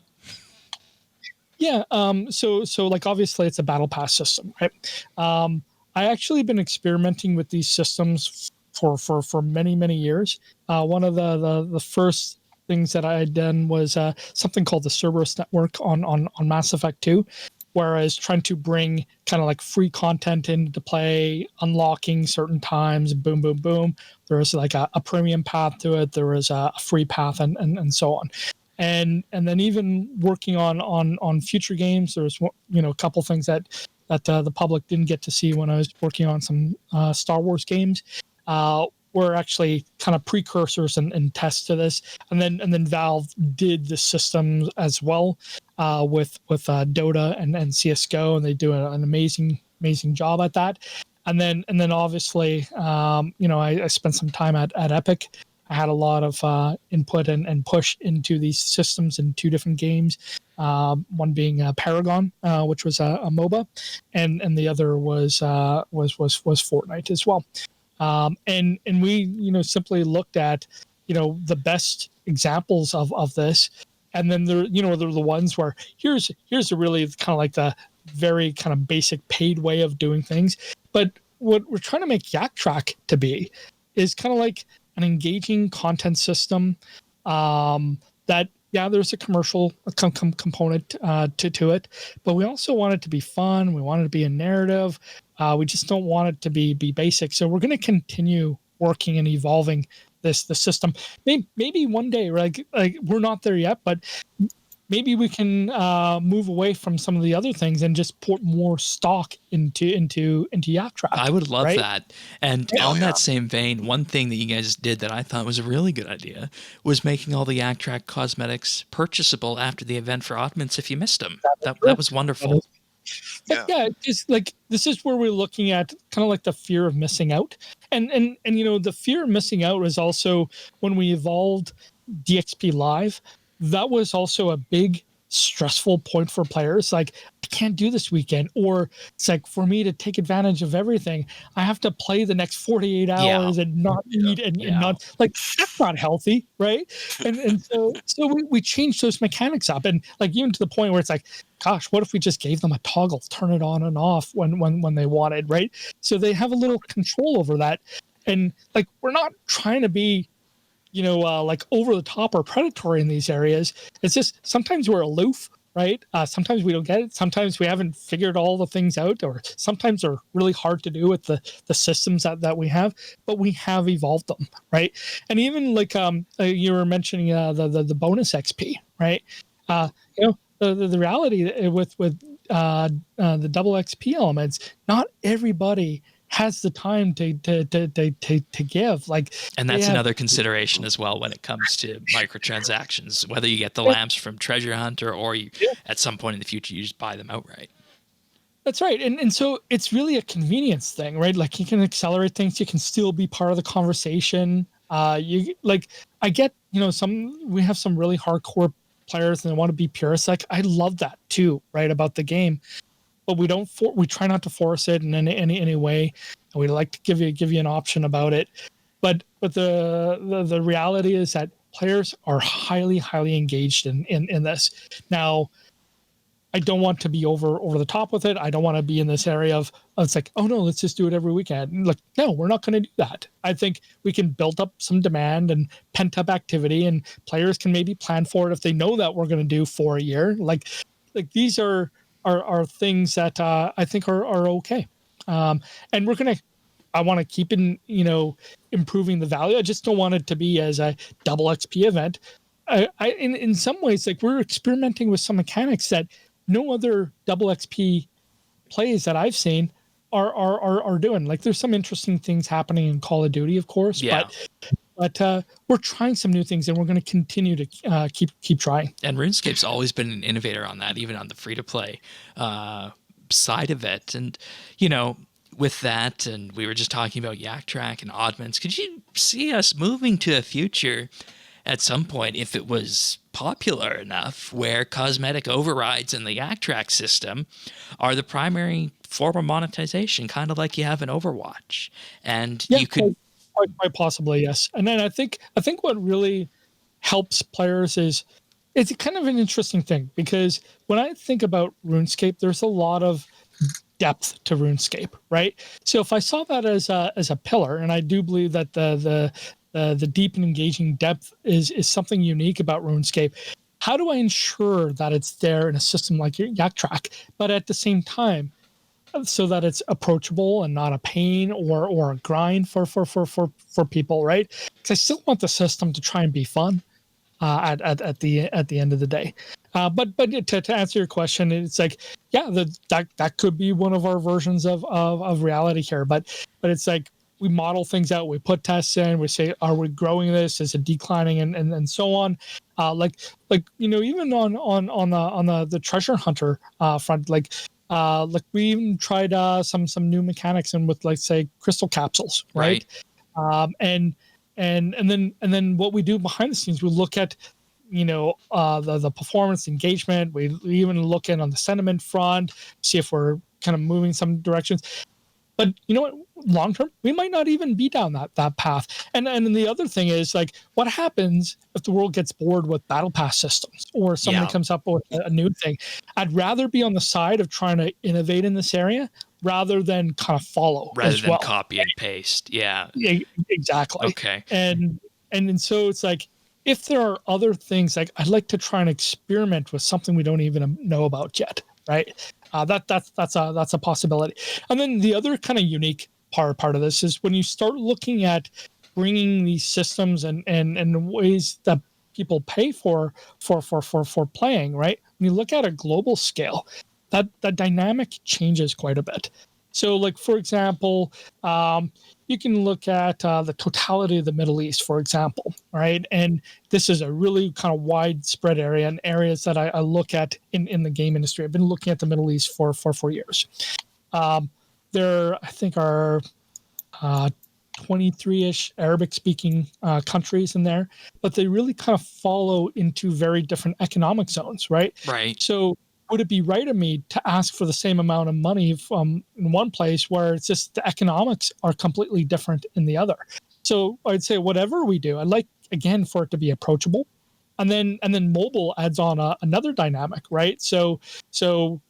Yeah. So like obviously it's a battle pass system, right? I actually been experimenting with these systems for many years. One of the first things that I had done was something called the Cerberus Network on Mass Effect 2, whereas trying to bring kind of like free content into play, unlocking certain times, boom, boom, boom. There was like a premium path to it. There was a free path and so on. And then even working on future games, there's a couple things that the public didn't get to see when I was working on some Star Wars games. Were actually kind of precursors and tests to this, and then Valve did the systems as well with Dota and CS:GO, and they do an amazing job at that. And then obviously, I spent some time at Epic. I had a lot of input and push into these systems in two different games. One being Paragon, which was a MOBA, and the other was Fortnite as well. And we simply looked at the best examples of this, and then they're the ones where here's a really kind of like the very kind of basic paid way of doing things. But what we're trying to make Yak Track to be is kind of like an engaging content system that, yeah, there's a commercial component to it, but we also want it to be fun. We want it to be a narrative. We just don't want it to be basic. So we're going to continue working and evolving the system. Maybe one day, like we're not there yet, but maybe we can move away from some of the other things and just put more stock into Yak Track. I would love that. And on yeah. that same vein, one thing that you guys did that I thought was a really good idea was making all the Yak Track cosmetics purchasable after the event for Ottomans if you missed them. That was wonderful. Yeah, it's like this is where we're looking at kind of like the fear of missing out, and the fear of missing out was also when we evolved DXP Live. That was also a big stressful point for players. Like, I can't do this weekend, or it's like for me to take advantage of everything, I have to play the next 48 hours and not eat and not, like, that's not healthy, right? And so we changed those mechanics up, and like even to the point where it's like, gosh, what if we just gave them a toggle, turn it on and off when they wanted, right? So they have a little control over that, and like we're not trying to be like over the top or predatory in these areas. It's just sometimes we're aloof, right? Sometimes we don't get it. Sometimes we haven't figured all the things out, or sometimes they're really hard to do with the systems that we have, but we have evolved them, right? And even like you were mentioning the bonus XP, right? The reality with the double XP elements, not everybody has the time to give, like, and that's another consideration as well when it comes to microtransactions, whether you get the lamps from Treasure Hunter or you at some point in the future you just buy them outright. That's right. And so it's really a convenience thing, right? Like, you can accelerate things, you can still be part of the conversation. You like, I get, we have some really hardcore players and they want to be purists. Like, I love that too, right, about the game. But we try not to force it in any way, and we like to give you an option about it. But the reality is that players are highly engaged in this. Now, I don't want to be over the top with it. I don't want to be in this area of it's like, oh no, let's just do it every weekend. Like, no, we're not going to do that. I think we can build up some demand and pent up activity, and players can maybe plan for it if they know that we're going to do for a year. Like these are things that I think are okay. And I want to keep improving the value. I just don't want it to be as a double XP event. In some ways, like, we're experimenting with some mechanics that no other double XP plays that I've seen are doing. Like, there's some interesting things happening in Call of Duty, of course, Yeah. but we're trying some new things, and we're going to continue to keep trying. And RuneScape's always been an innovator on that, even on the free-to-play side of it. And, you know, with that, and we were just talking about Yak Track and Oddments, could you see us moving to a future at some point, if it was popular enough, where cosmetic overrides in the Yak Track system are the primary form of monetization, kind of like you have in Overwatch? And you could... Quite possibly, yes. And then I think what really helps players is it's kind of an interesting thing, because when I think about RuneScape, there's a lot of depth to RuneScape, right? So if I saw that as a pillar, and I do believe that the deep and engaging depth is something unique about RuneScape, how do I ensure that it's there in a system like Yak Track, but at the same time, so that it's approachable and not a pain or a grind for people, right? Because I still want the system to try and be fun at the end of the day. But to answer your question, it's like, yeah, that could be one of our versions of reality here. But it's like, we model things out, we put tests in, we say, are we growing this? Is it declining, and so on. Like you know, even on the treasure hunter front, like we even tried some new mechanics in with, like, say, crystal capsules, right? And then what we do behind the scenes, we look at, you know, the performance engagement. We even look in on the sentiment front, see if we're kind of moving some directions. But you know what? Long term, we might not even be down that path. And the other thing is, like, what happens if the world gets bored with battle pass systems, or somebody comes up with a new thing? I'd rather be on the side of trying to innovate in this area rather than kind of follow, rather than copy and paste. Yeah, exactly. Okay. And so it's like, if there are other things, like, I'd like to try and experiment with something we don't even know about yet, right? That's a possibility. And then the other kind of unique part of this is when you start looking at bringing these systems and ways that people pay for playing, right? When you look at a global scale, that dynamic changes quite a bit. So, like, for example, you can look at the totality of the Middle East, for example, right? And this is a really kind of widespread area, and areas that I look at in the game industry. I've been looking at the Middle East for 4 years. There, I think, are 23-ish Arabic-speaking countries in there, but they really kind of follow into very different economic zones, right? Right. So would it be right of me to ask for the same amount of money from in one place where it's just the economics are completely different in the other? So I'd say whatever we do, I'd like, again, for it to be approachable. And then mobile adds on another dynamic, right? So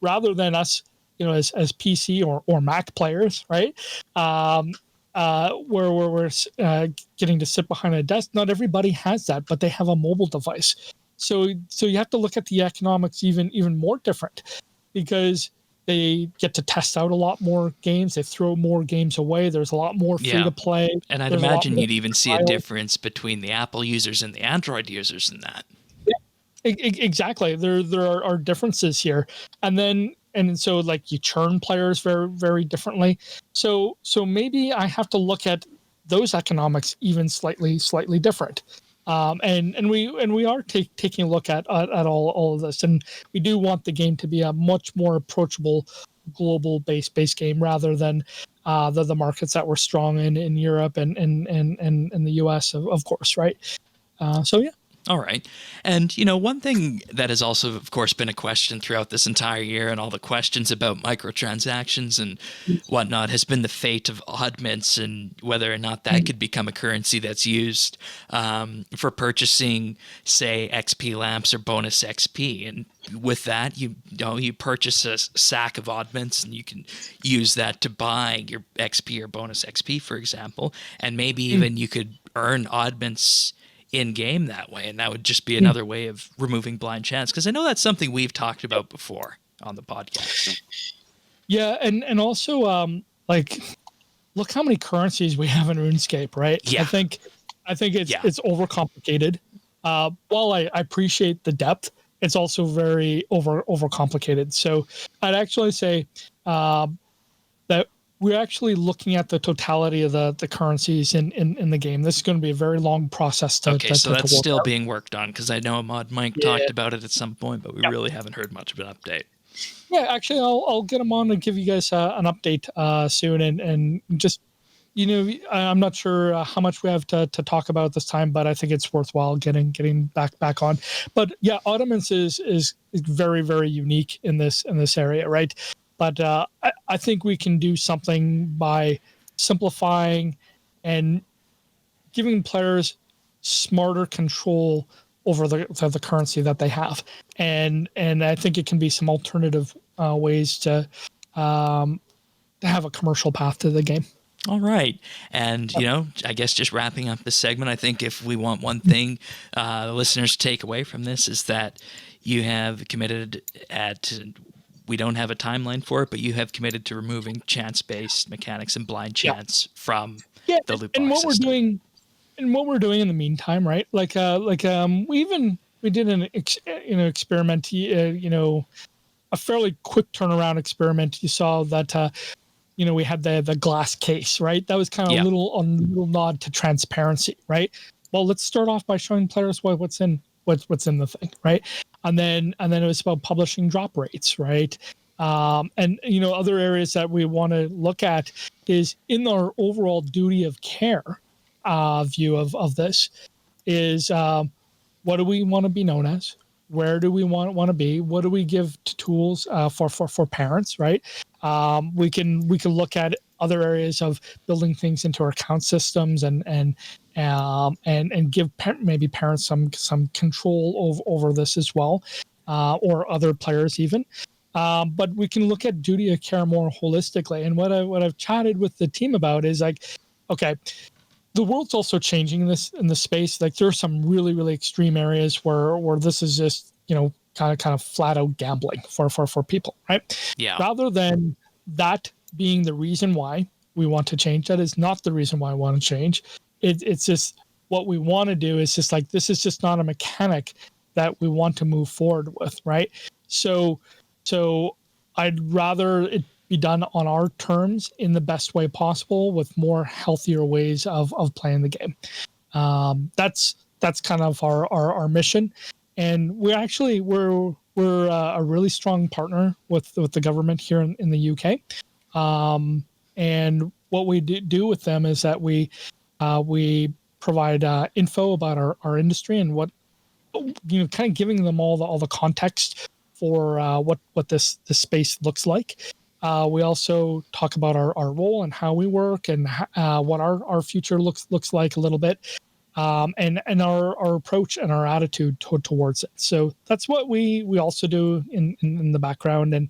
rather than us, you know, as PC or Mac players, right? Where we're getting to sit behind a desk, not everybody has that, but they have a mobile device. So you have to look at the economics even more different, because they get to test out a lot more games. They throw more games away. There's a lot more free to play. And I'd imagine you'd even see a difference between the Apple users and the Android users in that. Yeah, exactly. There are differences here. And so, like, you churn players very, very differently. So maybe I have to look at those economics even slightly different. And we are taking a look at all of this, and we do want the game to be a much more approachable global base game, rather than the markets that we're strong in Europe and the US, of course, right? So yeah. All right. And, you know, one thing that has also, of course, been a question throughout this entire year, and all the questions about microtransactions and whatnot, has been the fate of oddments, and whether or not that could become a currency that's used for purchasing, say, XP lamps or bonus XP. And with that, you purchase a sack of oddments, and you can use that to buy your XP or bonus XP, for example. And maybe even you could earn oddments in game that way, and that would just be another way of removing blind chance, because I know that's something we've talked about before on the podcast. Yeah, and also like, look how many currencies we have in RuneScape, right? Yeah. I think it's overcomplicated. While I appreciate the depth, it's also very overcomplicated. So I'd actually say that we're actually looking at the totality of the currencies in the game. This is going to be a very long process to so that's work still out. being worked on, because I know Mod Mike talked about it at some point, but we really haven't heard much of an update. Yeah, actually, I'll get him on and give you guys an update soon, and just, you know, I'm not sure how much we have to talk about this time, but I think it's worthwhile getting back on. But yeah, Ottomans is very, very unique in this area, right? But I think we can do something by simplifying and giving players smarter control over the currency that they have, and I think it can be some alternative ways to have a commercial path to the game. All right. And, you know, I guess just wrapping up this segment, I think if we want one thing the listeners to take away from this is that you have committed we don't have a timeline for it, but you have committed to removing chance-based mechanics and blind chance from the loot box and what system. we're doing. And what we're doing in the meantime, right? We did an experiment, a fairly quick turnaround experiment. You saw that, we had the glass case, right? That was kind of a little nod to transparency, right? Well, let's start off by showing players what's in the thing, right? And then it was about publishing drop rates, right? And other areas that we want to look at is in our overall duty of care view of this is what do we want to be known as? Where do we want to be? What do we give to tools for parents, right? We can look at other areas of building things into our account systems and give maybe parents some control over this as well, or other players even. But we can look at duty of care more holistically. And what I've chatted with the team about is like, okay, the world's also changing in this space. Like there are some really, really extreme areas where this is just, kind of flat out gambling for people, right? Yeah. Rather than that being the reason why we want to change, that is not the reason why I want to change. It's just what we want to do is just like, this is just not a mechanic that we want to move forward with, right? So I'd rather it be done on our terms in the best way possible with more healthier ways of playing the game. That's kind of our mission, and we're a really strong partner with the government here in the UK. And what we do with them is that we provide info about our industry and what kind of giving them all the context for what this space looks like. We also talk about our role and how we work and what our future looks like a little bit, and our approach and our attitude towards it. So that's what we also do in the background. And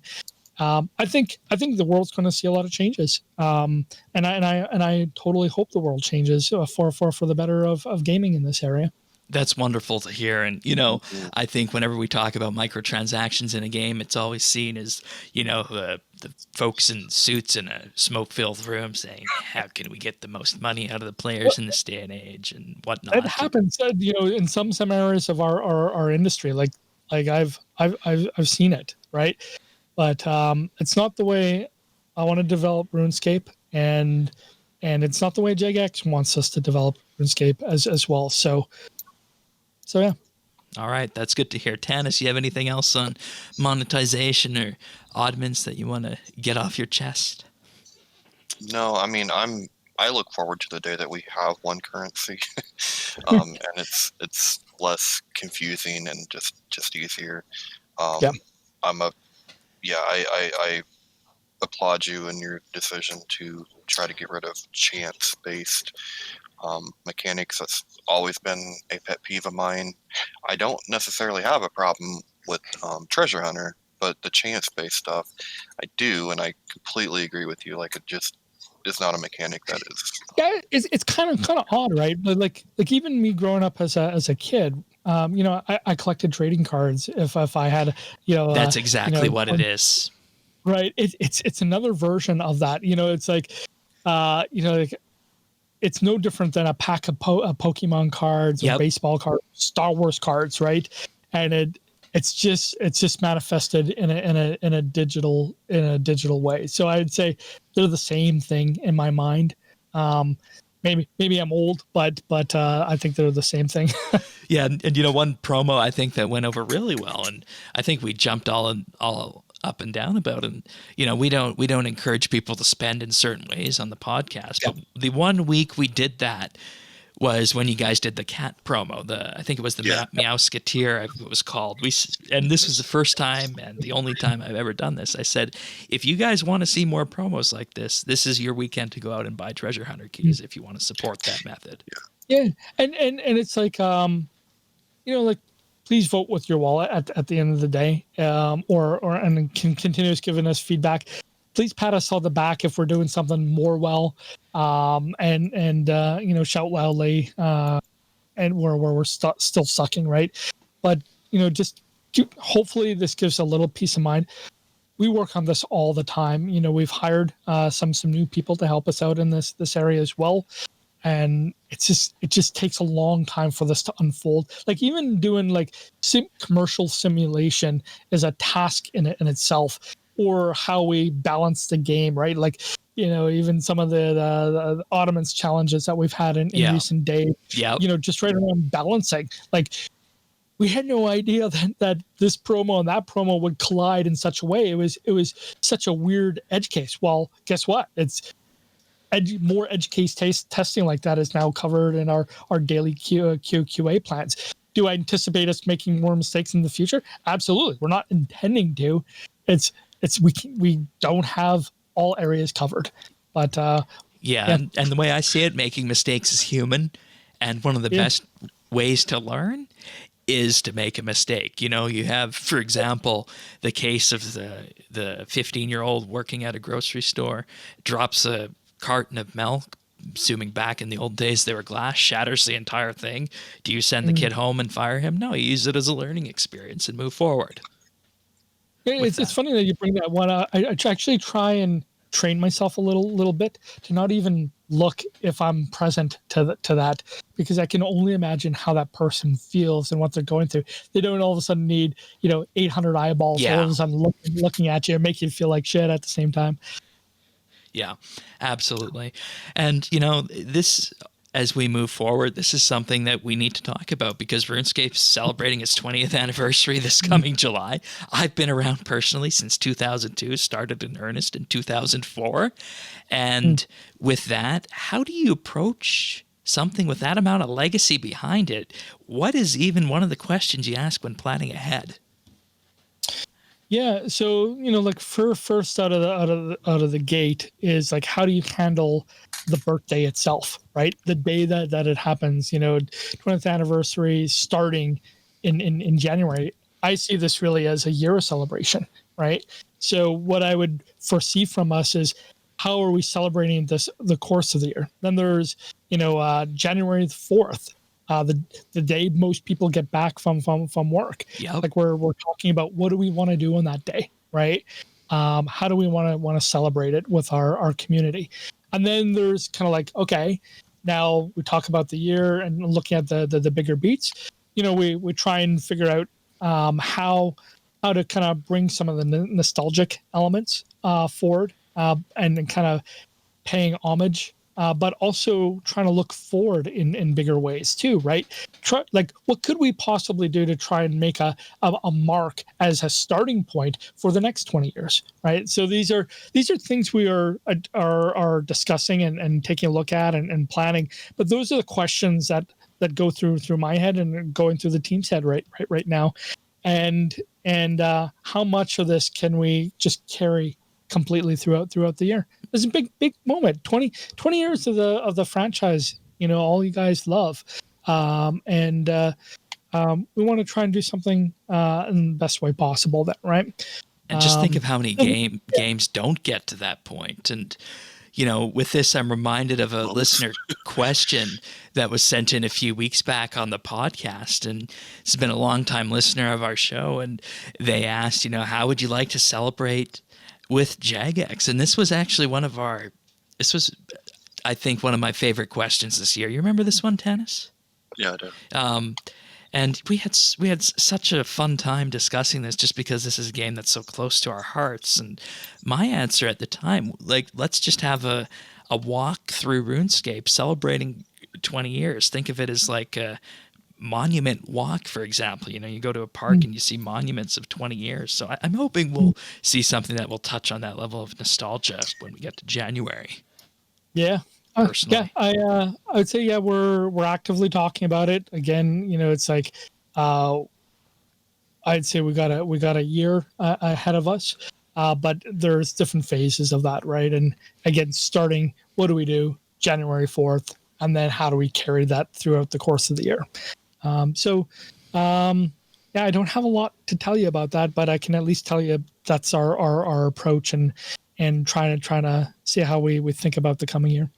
I think the world's going to see a lot of changes. And I totally hope the world changes for the better of gaming in this area. That's wonderful to hear. And, I think whenever we talk about microtransactions in a game, it's always seen as, the folks in suits in a smoke-filled room saying, how can we get the most money out of the players in this day and age and whatnot. It happens, in some areas of our industry, like I've seen it, right? But it's not the way I want to develop RuneScape, and it's not the way JGX wants us to develop RuneScape as well. So yeah. All right, that's good to hear. Tanis, you have anything else on monetization or oddments that you want to get off your chest? No, I mean I look forward to the day that we have one currency, and it's less confusing and just easier. I applaud you in your decision to try to get rid of chance-based mechanics. That's always been a pet peeve of mine. I don't necessarily have a problem with Treasure Hunter, but the chance-based stuff, I do, and I completely agree with you. Like, it just is not a mechanic that is. Yeah, it's kind of odd, right? But like even me growing up as a kid, I collected trading cards. If I had, that's exactly what it is. Right. It's another version of that. It's like, it's no different than a pack of Pokemon cards or baseball cards, Star Wars cards, right? And It's just manifested in a digital way. So I'd say they're the same thing in my mind. Maybe I'm old, but I think they're the same thing. Yeah, and one promo I think that went over really well, and I think we jumped all up and down about it. And, we don't encourage people to spend in certain ways on the podcast, but the 1 week we did that was when you guys did the cat promo. I think it was the Meowsketeer, it was called. And this was the first time and the only time I've ever done this. I said, if you guys want to see more promos like this is your weekend to go out and buy treasure hunter keys if you want to support that method. Yeah, and it's like like, please vote with your wallet at the end of the day, and continuous giving us feedback. Please pat us on the back if we're doing something more well, and shout loudly, and where we're still sucking, right? But just hopefully this gives a little peace of mind. We work on this all the time. We've hired some new people to help us out in this area as well, and it just takes a long time for this to unfold. Like, even doing like commercial simulation is a task in itself. Or how we balance the game, right? Like, even some of the Ottomans challenges that we've had in recent days, just right around balancing. Like, we had no idea that this promo and that promo would collide in such a way. It was such a weird edge case. Well, guess what? It's more edge case testing like that is now covered in our daily QA plans. Do I anticipate us making more mistakes in the future? Absolutely. We're not intending to. We don't have all areas covered, but and the way I see it, making mistakes is human, and one of the best ways to learn is to make a mistake. You have, for example, the case of the 15-year-old working at a grocery store, drops a carton of milk, assuming back in the old days they were glass, shatters the entire thing. Do you send the kid home and fire him? No, you use it as a learning experience and move forward. It's funny that you bring that one up. I actually try and train myself a little bit to not even look if I'm present to that, because I can only imagine how that person feels and what they're going through. They don't all of a sudden need 800 eyeballs all of a sudden looking at you and make you feel like shit at the same time. Yeah, absolutely. And this, as we move forward, this is something that we need to talk about, because RuneScape's celebrating its 20th anniversary this coming July. I've been around personally since 2002, started in earnest in 2004. And with that, how do you approach something with that amount of legacy behind it? What is even one of the questions you ask when planning ahead? Yeah, so like first out of the gate is like, how do you handle the birthday itself, right? The day that it happens, 20th anniversary starting in January. I see this really as a year of celebration, right? So what I would foresee from us is, how are we celebrating the course of the year? Then there's January 4th. The day most people get back from work. Yep. Like, we're talking about, what do we want to do on that day, right? How do we want to celebrate it with our community? And then there's kind of like, okay, now we talk about the year and looking at the bigger beats. We try and figure out how to kind of bring some of the nostalgic elements forward, and kind of paying homage, but also trying to look forward in bigger ways too, right? What could we possibly do to try and make a mark as a starting point for the next 20 years, right? So these are things we are discussing and taking a look at and planning. But those are the questions that go through my head and going through the team's head right now. And how much of this can we just carry completely throughout the year? It's a big moment. 20 years of the franchise, all you guys love, and we want to try and do something in the best way possible. That right. And just think of how many games don't get to that point. And with this, I'm reminded of a listener question that was sent in a few weeks back on the podcast, and it's been a long-time listener of our show, and they asked, how would you like to celebrate with Jagex? And this was actually I think one of my favorite questions this year. You remember this one, Tanis? Yeah, I do. And we had such a fun time discussing this, just because this is a game that's so close to our hearts. And my answer at the time, like, let's just have a walk through RuneScape celebrating 20 years. Think of it as like a monument walk, for example. You know, you go to a park and you see monuments of 20 years. So I'm hoping we'll see something that will touch on that level of nostalgia when we get to January. Yeah. Personally. I would say, yeah, we're actively talking about it. Again, you know, it's like, I'd say we got a year ahead of us, but there's different phases of that, right? And again, starting, what do we do January 4th, and then how do we carry that throughout the course of the year? Yeah, I don't have a lot to tell you about that, but I can at least tell you that's our approach, and trying to see how we think about the coming year.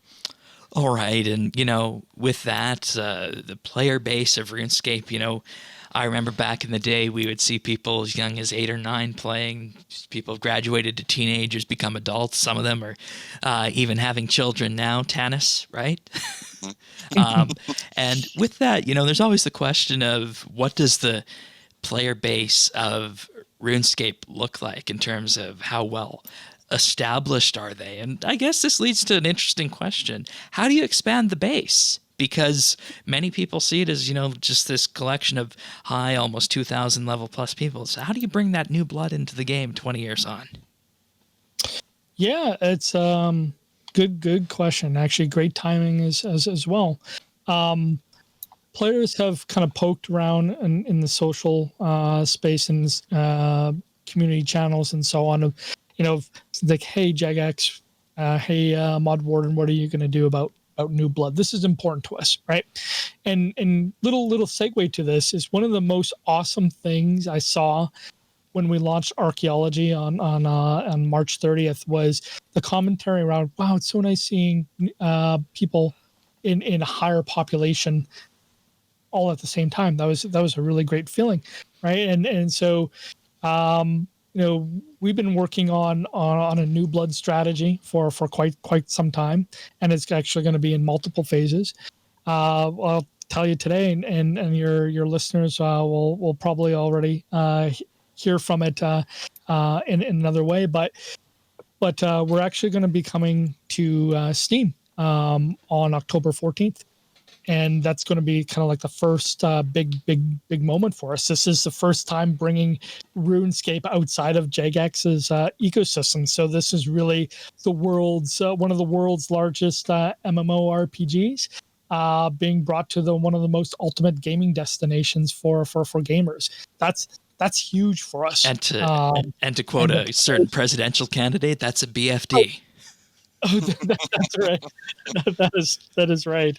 All right. And, you know, with that, the player base of RuneScape, you know, I remember back in the day, we would see people as young as 8 or 9 playing. People have graduated to teenagers, become adults. Some of them are even having children now. Tanis, right? And with that, you know, there's always the question of, what does the player base of RuneScape look like in terms of how well established are they? And I guess this leads to an interesting question. How do you expand the base? Because many people see it as, you know, just this collection of high, almost 2,000 level plus people. So how do you bring that new blood into the game 20 years on? Yeah, it's good question. Actually, great timing as well. Players have kind of poked around in the social space and community channels and so on. You know, like, hey, Jagex, hey, Mod Warden, what are you going to do about new blood? This is important to us, right? And little segue to this is, one of the most awesome things I saw when we launched Archaeology on March 30th was the commentary around, wow, it's so nice seeing people in a higher population all at the same time. That was a really great feeling, right? And so, you know, we've been working on a new blood strategy for quite some time, and it's actually going to be in multiple phases. I'll tell you today, and your listeners will probably already hear from it in another way. But we're actually going to be coming to Steam on October 14th. And that's going to be kind of like the first big moment for us. This is the first time bringing RuneScape outside of Jagex's ecosystem. So this is really the world's one of the world's largest MMORPGs being brought to one of the most ultimate gaming destinations for gamers. That's huge for us. And to quote a certain presidential candidate, that's a BFD. Oh, that's right. That is right.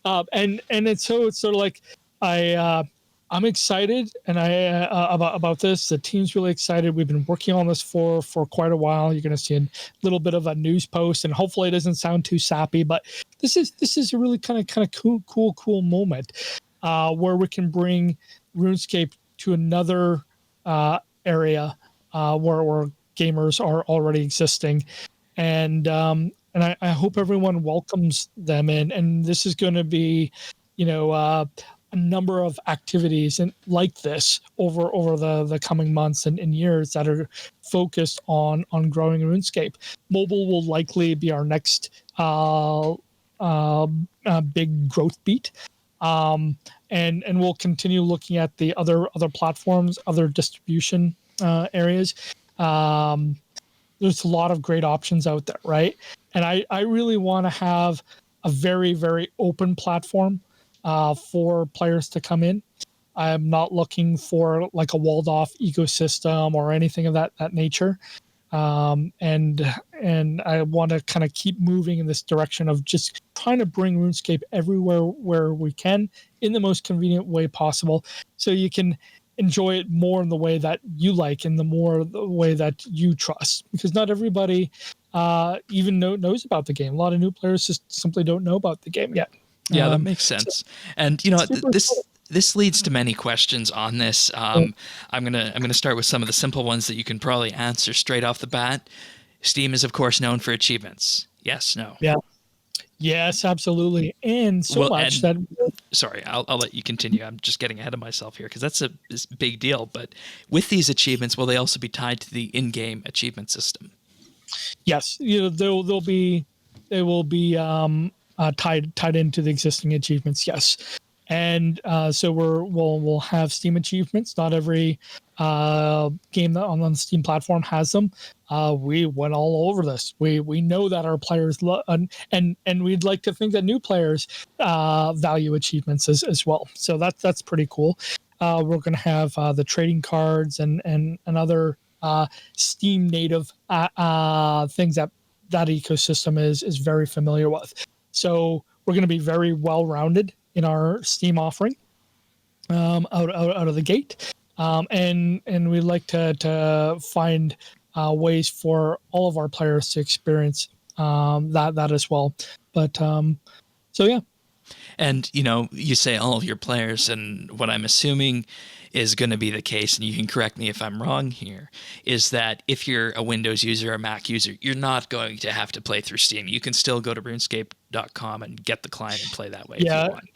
And it's sort of like, I'm excited, and about this. The team's really excited. We've been working on this for quite a while. You're going to see a little bit of a news post, and hopefully it doesn't sound too sappy, but this is a really kind of cool moment where we can bring RuneScape to another area where gamers are already existing. And I hope everyone welcomes them in. And this is going to be, you know, a number of activities and like this over the coming months and years that are focused on growing RuneScape. Mobile will likely be our next big growth beat. And we'll continue looking at the other platforms, other distribution areas. There's a lot of great options out there, right? And I really want to have a very, very open platform for players to come in. I'm not looking for like a walled off ecosystem or anything of that nature. And I want to kind of keep moving in this direction of just trying to bring RuneScape everywhere where we can in the most convenient way possible, so you can enjoy it more in the way that you like, and the way that you trust, because not everybody even knows about the game. A lot of new players just simply don't know about the game yet. Yeah, that makes sense. And you know, this leads to many questions on this. I'm gonna start with some of the simple ones that you can probably answer straight off the bat. Steam is, of course, known for achievements. Yes, no. Yeah. Yes, absolutely. And so much that sorry, I'll let you continue. I'm just getting ahead of myself here because that's a big deal. But with these achievements, will they also be tied to the in-game achievement system? Yes, they will be tied into the existing achievements. Yes, and so we'll have Steam achievements. Not every game that on the Steam platform has them. We went all over this. We know that our players and we'd like to think that new players value achievements as well. So that's pretty cool. We're going to have the trading cards and other Steam native things that ecosystem is very familiar with. So we're going to be very well rounded in our Steam offering out of the gate, and we'd like to find ways for all of our players to experience that as well. But so yeah. And, you say all of your players, and what I'm assuming is going to be the case, and you can correct me if I'm wrong here, is that if you're a Windows user or a Mac user, you're not going to have to play through Steam. You can still go to RuneScape.com and get the client and play that way if you want.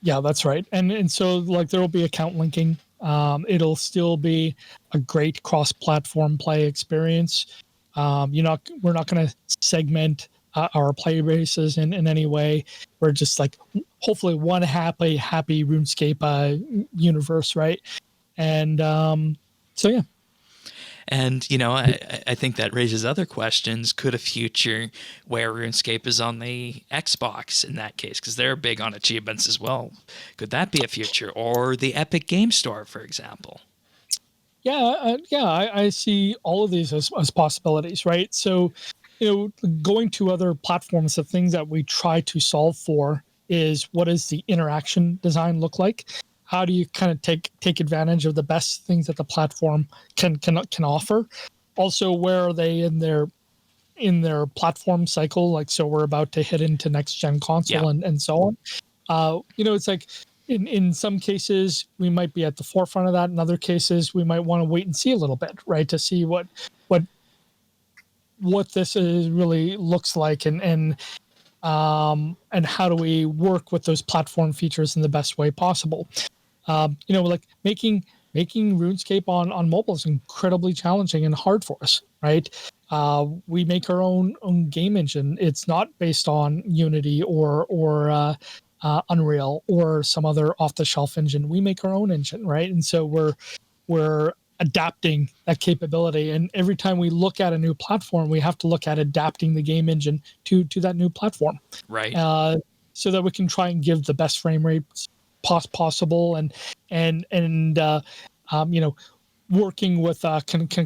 Yeah, that's right. And so there will be account linking. It'll still be a great cross-platform play experience. We're not going to segment our player bases in any way. We're just hopefully one happy RuneScape universe, right? And so yeah. And, I think that raises other questions. Could a future where RuneScape is on the Xbox in that case, because they're big on achievements as well, could that be a future? Or the Epic Game Store, for example? Yeah, I see all of these as possibilities, right? So, going to other platforms, the things that we try to solve for is what does the interaction design look like? How do you kind of take advantage of the best things that the platform can offer? Also, where are they in their platform cycle? So we're about to hit into next gen console and so on. It's in some cases we might be at the forefront of that. In other cases, we might want to wait and see a little bit, right, to see what this is really looks like and how do we work with those platform features in the best way possible. Making RuneScape on mobile is incredibly challenging and hard for us, right? We make our own game engine. It's not based on Unity or Unreal or some other off-the-shelf engine. We make our own engine, right? And so we're adapting that capability. And every time we look at a new platform, we have to look at adapting the game engine to that new platform, right? So that we can try and give the best frame rates possible and working with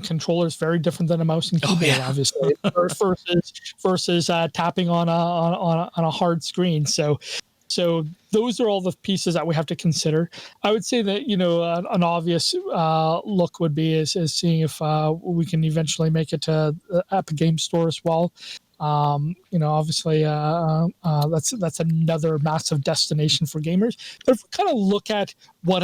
controllers very different than a mouse and keyboard, obviously, versus tapping on a hard screen. So those are all the pieces that we have to consider. I would say that an obvious look would be is seeing if we can eventually make it to the Epic Game Store as well. Obviously that's another massive destination for gamers. But if we kind of look at what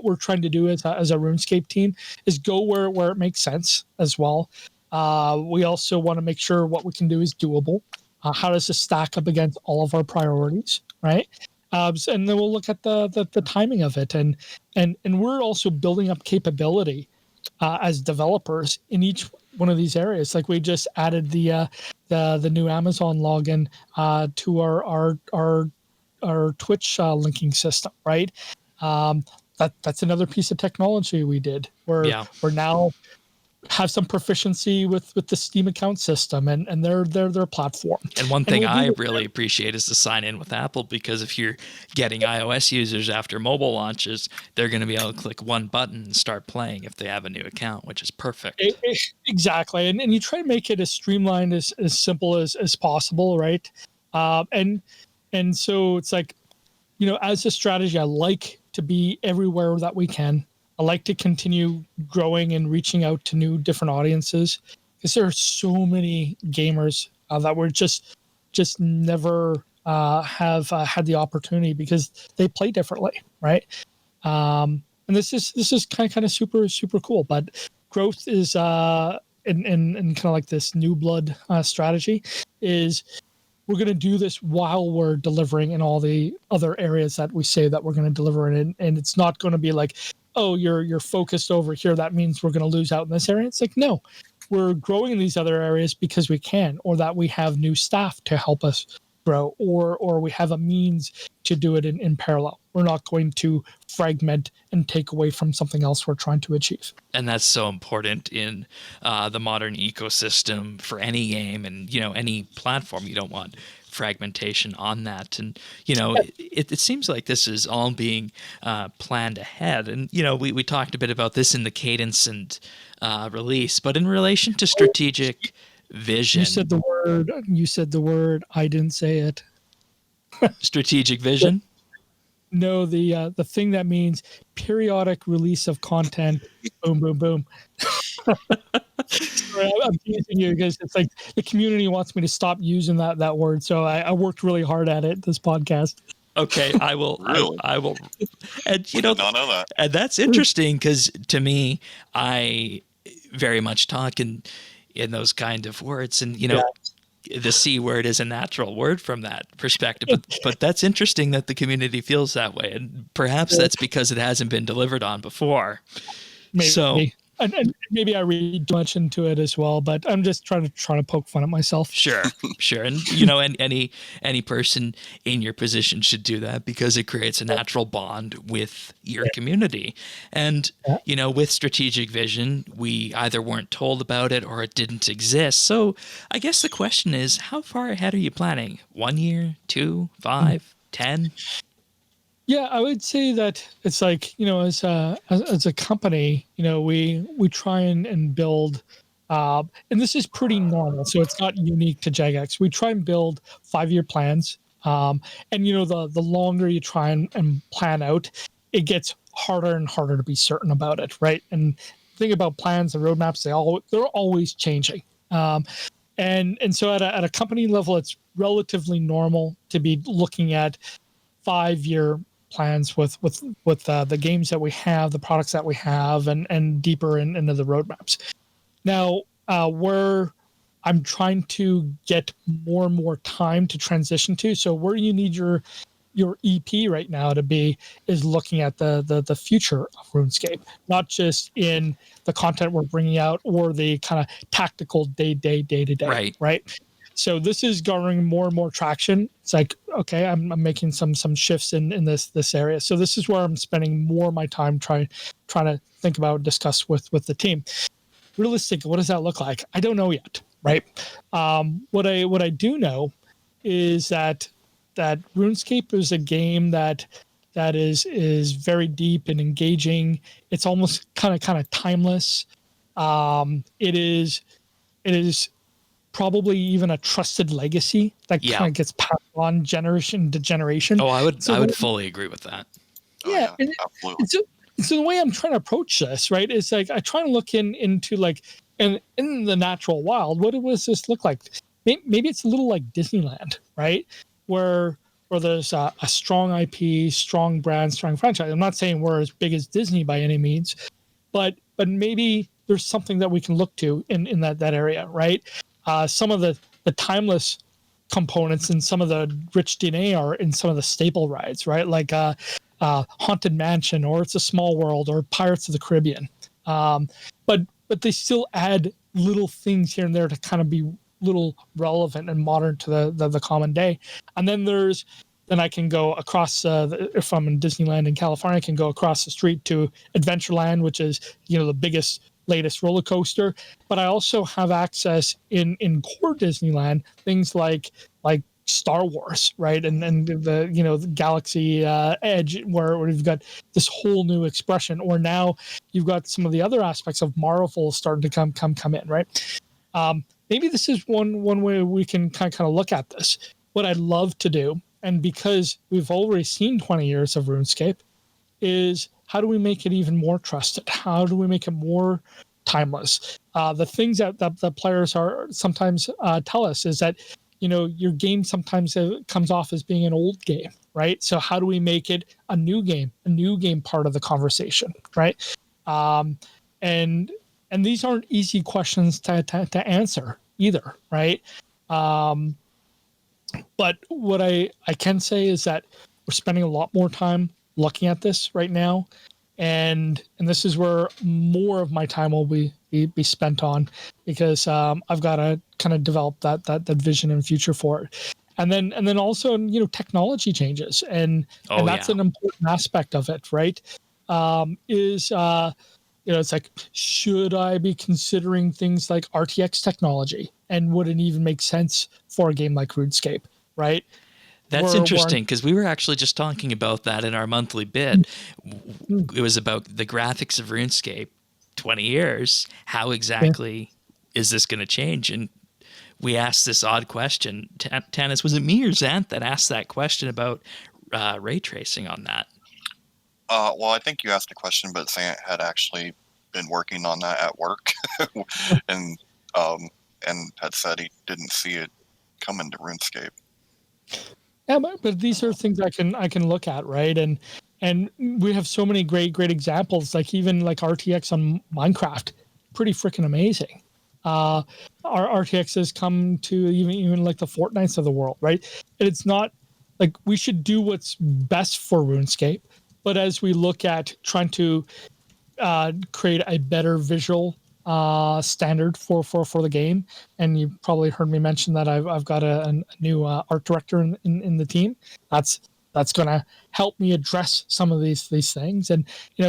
we're trying to do as a RuneScape team is go where it makes sense as well. We also want to make sure what we can do is doable. How does this stack up against all of our priorities, right? And then we'll look at the timing of it, and we're also building up capability as developers in each one of these areas. We just added the new Amazon login to our Twitch linking system, right? That's another piece of technology we did. We're now have some proficiency with the Steam account system and their platform. And one thing I really appreciate is the sign in with Apple, because if you're getting iOS users after mobile launches, they're going to be able to click one button and start playing if they have a new account, which is perfect. Exactly. And you try to make it as streamlined, as simple as possible, right? And so it's as a strategy, I like to be everywhere that we can. I like to continue growing and reaching out to new different audiences, because there are so many gamers that we're just never have had the opportunity because they play differently, right? And this is kind of super cool. But growth is in kind of this new blood strategy is we're going to do this while we're delivering in all the other areas that we say that we're going to deliver in. And it's not going to be like, oh, you're focused over here. That means we're going to lose out in this area. It's like, no, we're growing in these other areas because we can, or that we have new staff to help us grow, or we have a means to do it in parallel. We're not going to fragment and take away from something else we're trying to achieve. And that's so important in the modern ecosystem for any game and, any platform. You don't want fragmentation on that. And, it seems like this is all being planned ahead. And, we talked a bit about this in the cadence and release, but in relation to strategic vision. You said the word, I didn't say it. Strategic vision? No, the thing that means periodic release of content. Boom, boom, boom. Sorry, I'm teasing you because it's like the community wants me to stop using that word. So I worked really hard at it this podcast. Okay, I will. Really? I will. And Did not know that. And that's interesting because to me, I very much talk in those kind of words, and the C word is a natural word from that perspective. But that's interesting that the community feels that way, and perhaps that's because it hasn't been delivered on before. Maybe. So. And maybe I read too much into it as well, but I'm just trying to poke fun at myself. Sure. And any person in your position should do that because it creates a natural bond with your community. And with strategic vision, we either weren't told about it or it didn't exist. So I guess the question is, how far ahead are you planning? 1 year, 2, 5, 10? Yeah, I would say that it's like, as a company, we try and build, and this is pretty normal. So it's not unique to Jagex. We try and build 5-year plans. And, the longer you try and plan out, it gets harder and harder to be certain about it. Right. And think about plans and roadmaps, they're always changing. And so at a company level, it's relatively normal to be looking at 5-year plans with the games that we have, the products that we have, and deeper into the roadmaps. Now, where I'm trying to get more and more time to transition to, so where you need your EP right now to be is looking at the future of RuneScape, not just in the content we're bringing out or the kind of tactical day-to-day, right? So this is garnering more and more traction. It's like, okay, I'm making some shifts in this area. So this is where I'm spending more of my time trying to think about, discuss with the team. Realistically, what does that look like? I don't know yet, right? What I do know is that RuneScape is a game that is very deep and engaging. It's almost kind of timeless. It is probably even a trusted legacy that kind of gets passed on generation to generation. Oh, I would fully agree with that. Yeah, absolutely. So the way I'm trying to approach this, right, is like I try to look into like in the natural wild, what does this look like? Maybe it's a little like Disneyland, right, where there's a strong IP, strong brand, strong franchise. I'm not saying we're as big as Disney by any means, but maybe there's something that we can look to in that area, right? Some of the timeless components and some of the rich DNA are in some of the staple rides, right? Like Haunted Mansion, or It's a Small World, or Pirates of the Caribbean. But they still add little things here and there to kind of be little relevant and modern to the common day. And then I can go across, if I'm in Disneyland in California, I can go across the street to Adventureland, which is, the biggest, latest roller coaster. But I also have access in core Disneyland, things like Star Wars, right? And the Galaxy Edge, where we've got this whole new expression. Or now you've got some of the other aspects of Marvel starting to come in, right? Maybe this is one way we can kind of look at this. What I'd love to do, and because we've already seen 20 years of RuneScape, is how do we make it even more trusted? How do we make it more timeless? The things that the players are sometimes tell us is that, your game sometimes comes off as being an old game, right? So how do we make it a new game part of the conversation, right? And these aren't easy questions to answer either, right? But what I can say is that we're spending a lot more time looking at this right now, and this is where more of my time will be spent on, because I've got to kind of develop that vision and future for it. And then also, technology changes, and that's an important aspect of it, right? It's like, should I be considering things like RTX technology, and would it even make sense for a game like RuneScape, right? That's interesting, because we were actually just talking about that in our monthly bid. It was about the graphics of RuneScape 20 years. How exactly is this going to change? And we asked this odd question. Tanis, was it me or Xanth that asked that question about ray tracing on that? Well, I think you asked a question, but Xanth had actually been working on that at work, and had said he didn't see it coming to RuneScape. Yeah, but these are things I can look at, right? And we have so many great examples, like even like RTX on Minecraft, pretty freaking amazing. Our RTX has come to even like the Fortnites of the world, right? And it's not like we should do what's best for RuneScape, but as we look at trying to create a better visual standard for the game, and you probably heard me mention that I've got a new art director in the team. That's going to help me address some of these things. And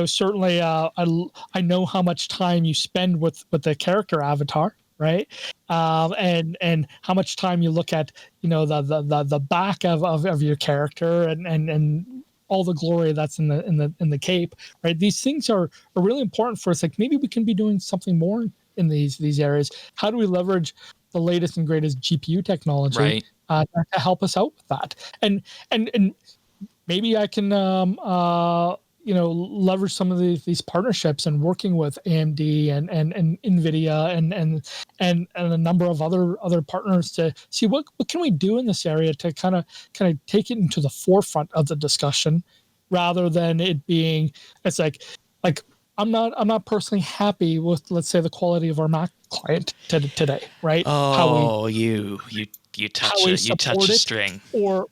certainly I know how much time you spend with the character avatar, right? And how much time you look at the back of your character, and all the glory that's in the cape, right? These things are really important for us. Like, maybe we can be doing something more in these areas. How do we leverage the latest and greatest GPU technology to help us out with that? And maybe I can leverage some of these partnerships and working with AMD and NVIDIA and a number of other partners to see what can we do in this area to kind of take it into the forefront of the discussion, rather than it being, it's like I'm not personally happy with, let's say, the quality of our Mac client today, right? Oh, you touch a string. Or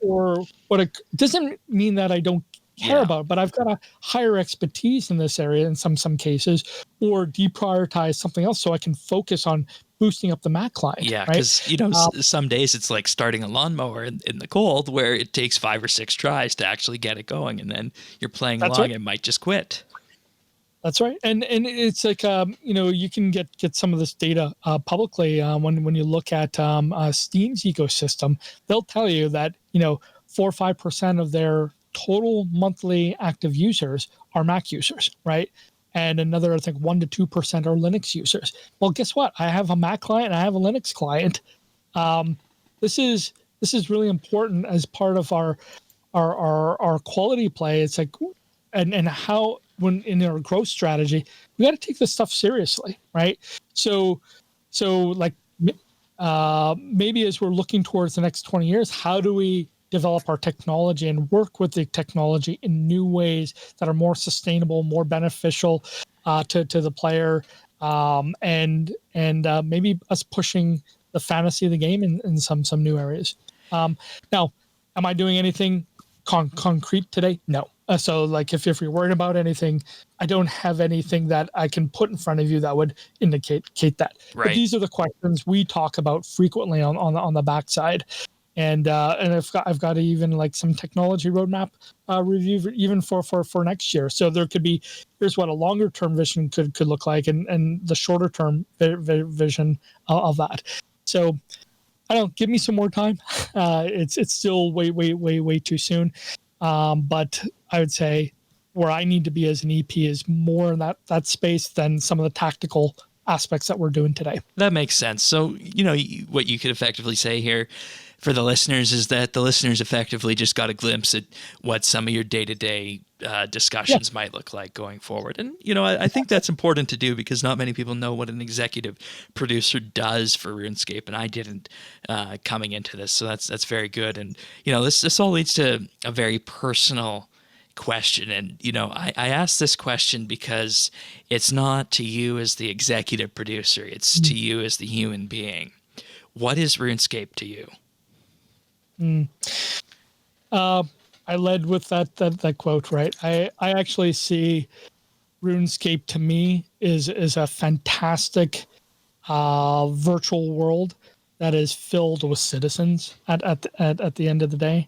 what it doesn't mean that I don't care about, but I've got to hire expertise in this area in some cases, or deprioritize something else so I can focus on boosting up the Mac client. Yeah, right? because some days it's like starting a lawnmower in the cold, where it takes 5 or 6 tries to actually get it going, and then you're playing along and might just quit. That's right, and it's like you can get some of this data publicly when you look at Steam's ecosystem. They'll tell you that 4 or 5% of their total monthly active users are Mac users, right? And another, I think, 1 to 2% are Linux users. Well, guess what? I have a Mac client and I have a Linux client. This is really important as part of our quality play. It's like, and how, when in our growth strategy, we got to take this stuff seriously, right? So like maybe as we're looking towards the next 20 years, how do we develop our technology and work with the technology in new ways that are more sustainable, more beneficial to the player, and maybe us pushing the fantasy of the game in some new areas. Now, am I doing anything concrete today? No. So like if you're worried about anything, I don't have anything that I can put in front of you that would indicate that. Right. But these are the questions we talk about frequently on the backside. And I've got even like some technology roadmap review even for next year. So there could be, here's what a longer term vision could look like, and the shorter term vision of that. So I don't, give me some more time. It's still way too soon. But I would say where I need to be as an EP is more in that space than some of the tactical aspects that we're doing today. That makes sense. So, what you could effectively say here for the listeners is that the listeners effectively just got a glimpse at what some of your day-to-day discussions might look like going forward. And, I think that's important to do, because not many people know what an executive producer does for RuneScape, and I didn't coming into this. So that's very good. And, this all leads to a very personal question. And, I asked this question because it's not to you as the executive producer, it's to you as the human being. What is RuneScape to you? I led with that quote, right? I actually see RuneScape to me is a fantastic virtual world that is filled with citizens at the end of the day,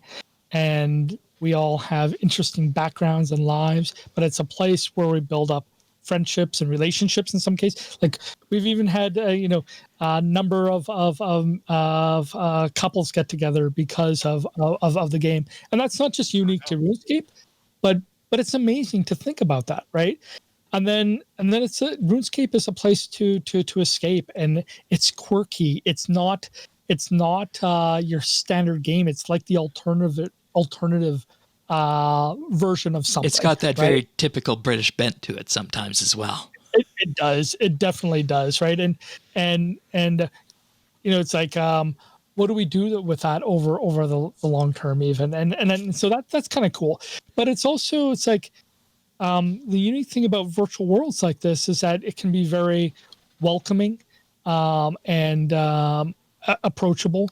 and we all have interesting backgrounds and lives, but it's a place where we build up friendships and relationships in some cases. Like we've even had a number of couples get together because of the game, and that's not just unique to RuneScape, but it's amazing to think about that, right? And then RuneScape is a place to escape, and it's quirky. It's not your standard game. It's like the alternative version of something. It's got that right? very typical British bent to it sometimes as well. It does. It definitely does, right? And it's like, what do we do with that over the long term even? And so that's kind of cool. But it's like, the unique thing about virtual worlds like this is that it can be very welcoming and approachable.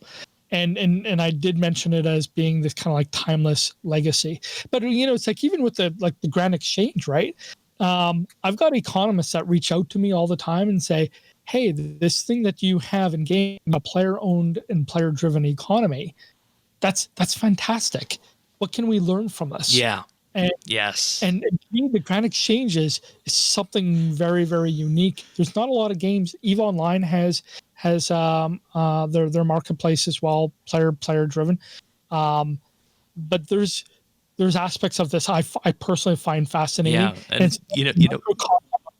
And I did mention it as being this kind of like timeless legacy. But it's like even with the Grand Exchange, right? I've got economists that reach out to me all the time and say, hey, this thing that you have in game, a player-owned and player-driven economy, that's fantastic. What can we learn from this? Yeah. And, yes. And to me, the Grand Exchange is something very, very unique. There's not a lot of games. EVE Online has their marketplace as well, player driven. But there's aspects of this I personally find fascinating. Yeah, and it's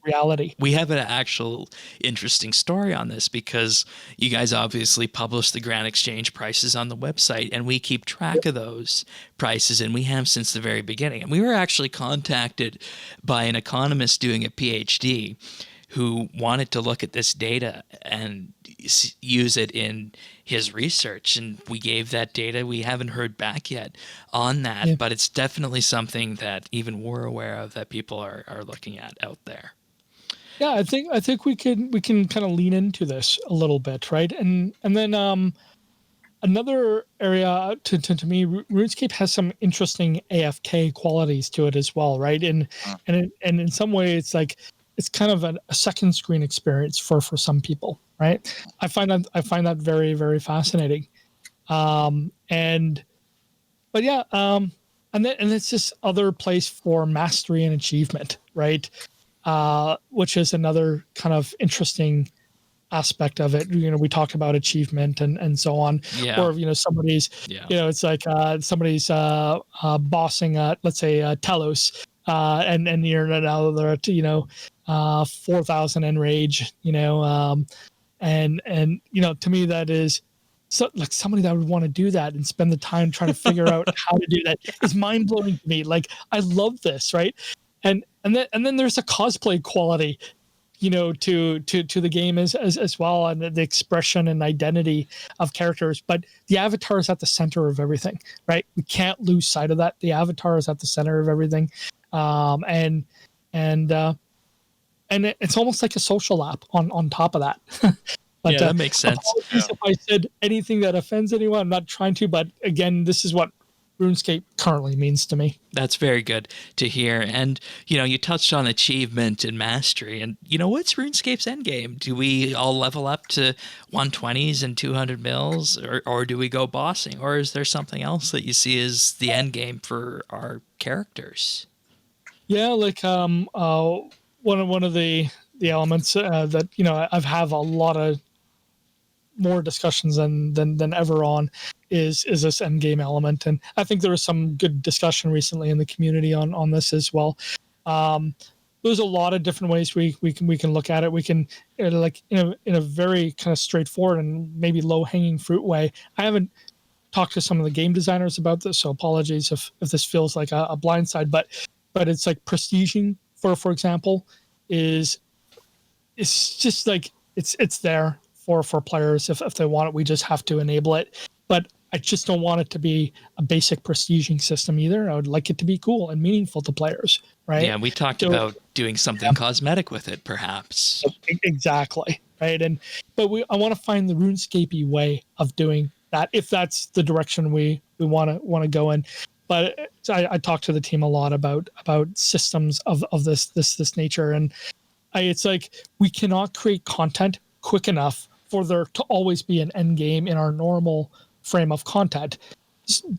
reality. We have an actual interesting story on this because you guys obviously publish the Grand Exchange prices on the website, and we keep track of those prices, and we have since the very beginning. And we were actually contacted by an economist doing a PhD who wanted to look at this data and use it in his research, and we gave that data. We haven't heard back yet on that, but it's definitely something that even we're aware of that people are looking at out there. Yeah, I think we can kind of lean into this a little bit, right? And then another area to me, RuneScape has some interesting AFK qualities to it as well, right? And in some way, it's like it's kind of a second screen experience for some people, right? I find that very, very fascinating. And it's this other place for mastery and achievement, right? Which is another kind of interesting aspect of it. We talk about achievement and so on. Yeah. Or somebody's it's like somebody's bossing let's say Telos, and you're now they're at 4,000 enrage, and to me that is like somebody that would want to do that and spend the time trying to figure out how to do that is mind blowing to me. Like I love this, right? And then there's a cosplay quality, to the game as well, and the expression and identity of characters. But the avatar is at the center of everything, right? We can't lose sight of that. The avatar is at the center of everything, and it's almost like a social app on top of that. But, that makes sense. Apologies if I said anything that offends anyone. I'm not trying to, but again, this is what RuneScape currently means to me. That's very good to hear. And, you touched on achievement and mastery. And, what's RuneScape's endgame? Do we all level up to 120s and 200 mils, or do we go bossing? Or is there something else that you see as the endgame for our characters? Yeah, like one of the elements that, I've have a lot of more discussions than ever on is this end game element, and I think there was some good discussion recently in the community on this as well. There's a lot of different ways we can look at it. We can like in a very kind of straightforward and maybe low hanging fruit way. I haven't talked to some of the game designers about this, so apologies if this feels like a blindside, but it's like prestiging for example it's just like it's there for players if they want it. We just have to enable it. But I just don't want it to be a basic prestiging system either. I would like it to be cool and meaningful to players, right? Yeah, we talked about doing something cosmetic with it, perhaps. Exactly, right? But I want to find the RuneScape-y way of doing that if that's the direction we want to go in. But I talk to the team a lot about systems of this nature, and it's like we cannot create content quick enough for there to always be an end game in our normal frame of content.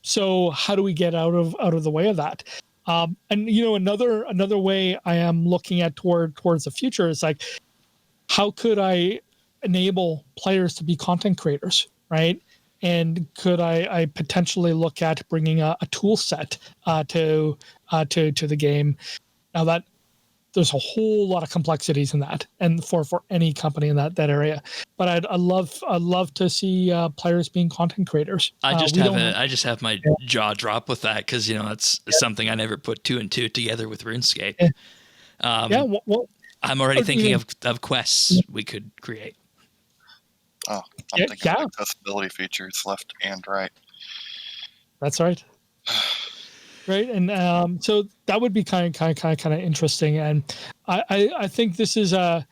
So how do we get out of the way of that? And another way I am looking at towards the future is like, how could I enable players to be content creators, right? And could I potentially look at bringing a tool set to the game? Now that there's a whole lot of complexities in that, and for any company in that area. But I'd love to see players being content creaters. I just have my jaw drop with that, because that's something I never put two and two together with RuneScape. Well, I'm already thinking of quests we could create. Oh, I'm thinking of accessibility features left and right. That's right. Right, and so that would be kind of interesting, and I think this is a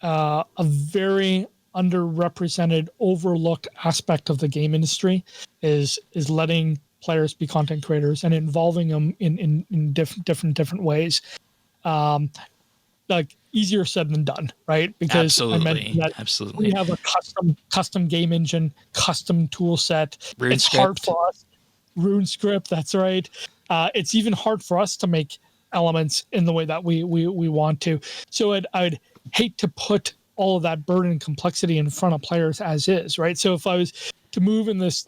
very underrepresented, overlooked aspect of the game industry is letting players be content creators and involving them in different ways. Like easier said than done, right? Because absolutely, we have a custom game engine, custom tool set. RuneScript. It's hard for us. RuneScript, that's right. It's even hard for us to make elements in the way that we want to. So I'd hate to put all of that burden and complexity in front of players as is, right? So if I was to move in this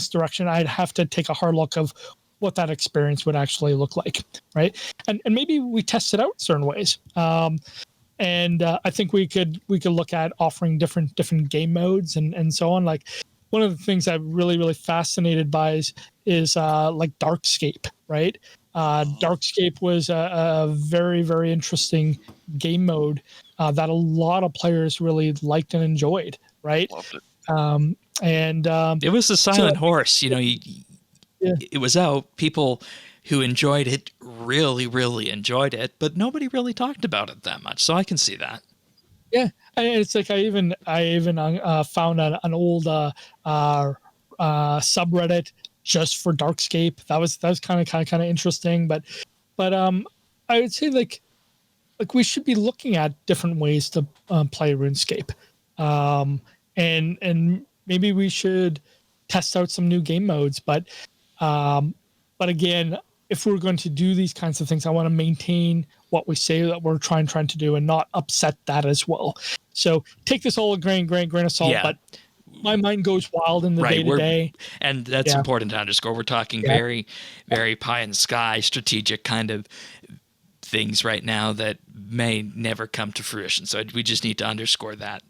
direction, I'd have to take a hard look of what that experience would actually look like, right? And maybe we test it out in certain ways. And I think we could look at offering different game modes and so on. Like one of the things I'm really fascinated by is like Darkscape, right? Darkscape was a very interesting game mode that a lot of players really liked and enjoyed, right? Loved it. It was the silent horse, It was out. People who enjoyed it really enjoyed it, but nobody really talked about it that much. So I can see that. Yeah, it's like I even found an old subreddit just for Darkscape. That was kind of interesting, but I would say like we should be looking at different ways to play RuneScape, and maybe we should test out some new game modes. But again, if we're going to do these kinds of things, I want to maintain what we say that we're trying to do and not upset that as well. So take this all a grain of salt, but my mind goes wild in the day-to-day. And that's important to underscore. We're talking very, very pie in the sky, strategic kind of things right now that may never come to fruition. So we just need to underscore that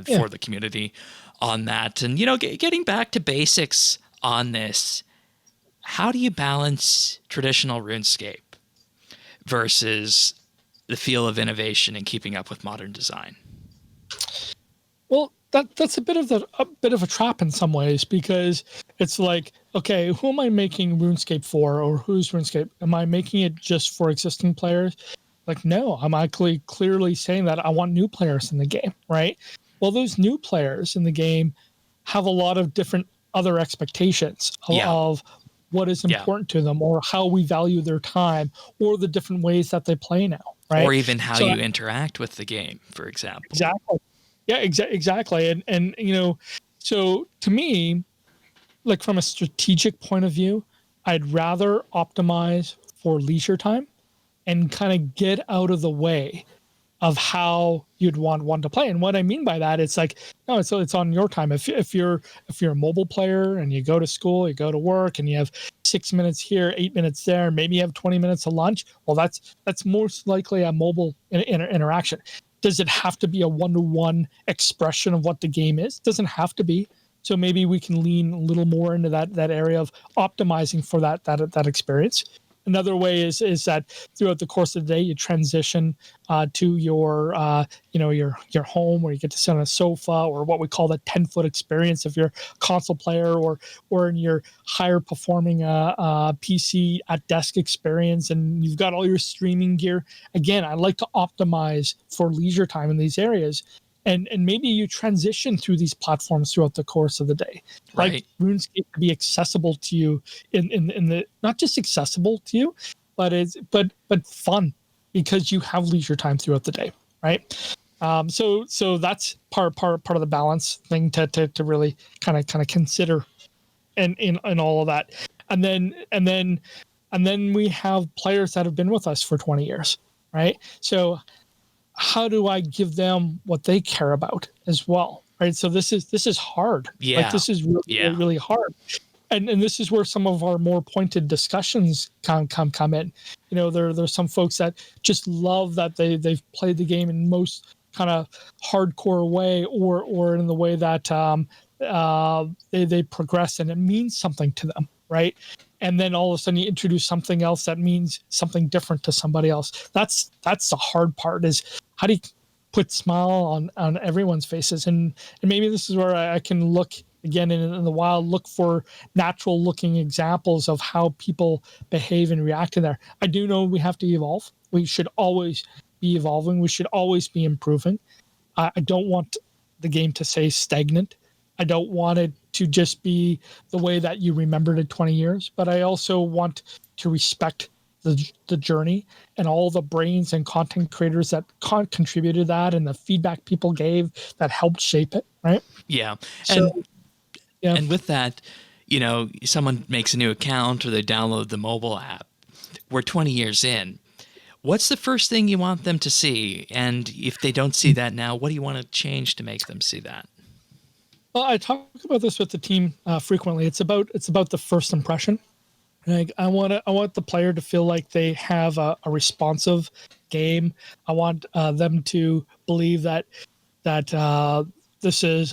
for the community on that. And, getting back to basics on this, how do you balance traditional RuneScape versus the feel of innovation and keeping up with modern design? Well, that's a bit of a trap in some ways, because it's like, okay, who am I making RuneScape for, or who's RuneScape? Am I making it just for existing players? Like, no, I'm actually clearly saying that I want new players in the game, right? Well, those new players in the game have a lot of different other expectations of what is important to them, or how we value their time, or the different ways that they play now, right? Or even how you interact with the game, for example. Exactly. Yeah, exactly. And so to me, like from a strategic point of view, I'd rather optimize for leisure time and kind of get out of the way of how you'd want one to play. And what I mean by that, it's like, no, it's on your time. If you're a mobile player and you go to school, you go to work, and you have 6 minutes here, 8 minutes there, maybe you have 20 minutes of lunch, well, that's most likely a mobile interaction. Does it have to be a one-to-one expression of what the game is? Doesn't have to be. So maybe we can lean a little more into that area of optimizing for that experience. Another way is that throughout the course of the day, you transition to your home, where you get to sit on a sofa, or what we call the 10-foot experience if you're a console player, or in your higher performing PC at desk experience, and you've got all your streaming gear. Again, I like to optimize for leisure time in these areas, and maybe you transition through these platforms throughout the course of the day. Right. Like RuneScape to be accessible to you in the not just accessible to you, but fun because you have leisure time throughout the day, right? So that's part of the balance thing to really kind of consider in all of that. And then we have players that have been with us for 20 years, right? So how do I give them what they care about as well, right? So this is hard. Yeah. Like this is really, really hard. And this is where some of our more pointed discussions come in. You know, there's some folks that just love that they've played the game in most kind of hardcore way or in the way that they progress and it means something to them, right? And then all of a sudden you introduce something else that means something different to somebody else. That's the hard part, is how do you put smile on everyone's faces? And maybe this is where I can look again in the wild, look for natural looking examples of how people behave and react in there. I do know we have to evolve. We should always be evolving. We should always be improving. I don't want the game to stay stagnant. I don't want it to just be the way that you remembered it 20 years, but I also want to respect the journey and all the brains and content creators that contributed to that and the feedback people gave that helped shape it, right? Yeah. So, and with that, you know, someone makes a new account or they download the mobile app. We're 20 years in. What's the first thing you want them to see? And if they don't see that now, what do you want to change to make them see that? Well, I talk about this with the team frequently. It's about the first impression. Like I want the player to feel like they have a responsive game. I want them to believe that this is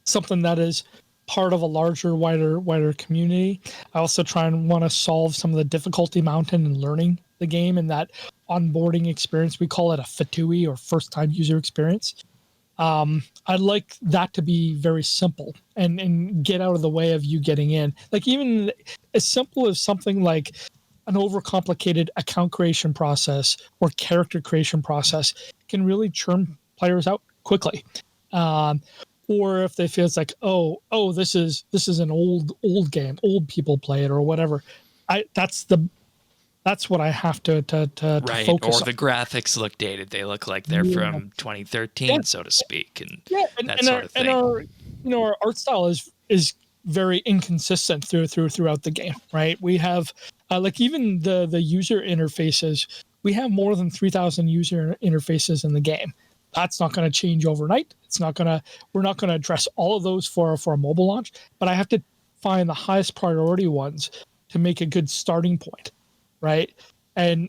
something that is part of a larger, wider community. I also try and want to solve some of the difficulty mountain in learning the game and that onboarding experience. We call it a FATUI, or first time user experience. I'd like that to be very simple and get out of the way of you getting in. Like even as simple as something like an overcomplicated account creation process or character creation process can really churn players out quickly. Or if they feel it's like, oh, this is an old game, old people play it or whatever. That's what I have to right. focus on. Or the graphics look dated. They look like they're from 2013, so to speak, and that sort of thing. And our art style is very inconsistent throughout the game, right? We have like even the user interfaces. We have more than 3,000 user interfaces in the game. That's not going to change overnight. We're not going to address all of those for a mobile launch, but I have to find the highest priority ones to make a good starting point, right? And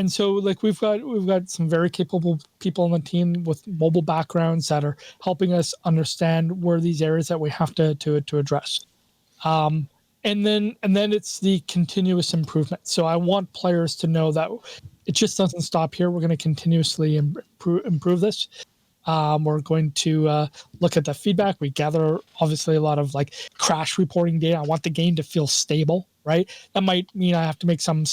so like we've got some very capable people on the team with mobile backgrounds that are helping us understand where these areas that we have to address. And then it's the continuous improvement. So I want players to know that it just doesn't stop here. We're going to continuously improve this. We're going to look at the feedback. We gather obviously a lot of like crash reporting data. I want the game to feel stable, right? That might mean I have to make some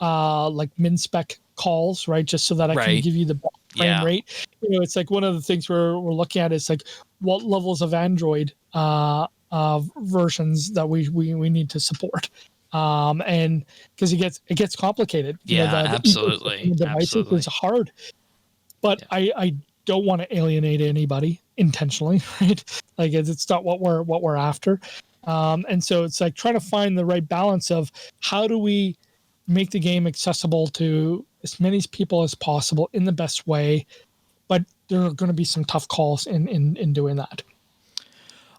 like min spec calls, right? Just so that I can give you the frame rate. You know, it's like one of the things we're looking at is like what levels of Android versions that we need to support. And because it gets complicated. Yeah, you know, the absolutely. Devices is hard, but I don't want to alienate anybody intentionally, right? Like it's not what we're after. And so it's like trying to find the right balance of how do we make the game accessible to as many people as possible in the best way, but there are going to be some tough calls in doing that.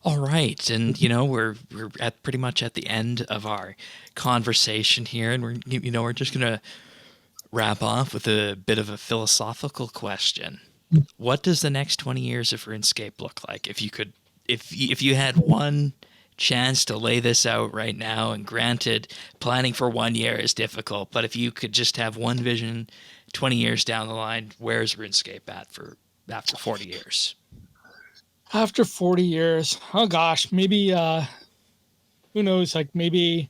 All right, and you know we're at pretty much at the end of our conversation here, and we're just gonna wrap off with a bit of a philosophical question. What does the next 20 years of RuneScape look like? If you had one chance to lay this out right now, and granted, planning for 1 year is difficult, but if you could just have one vision 20 years down the line, where's RuneScape at after 40 years? After 40 years, oh gosh, maybe who knows? Like maybe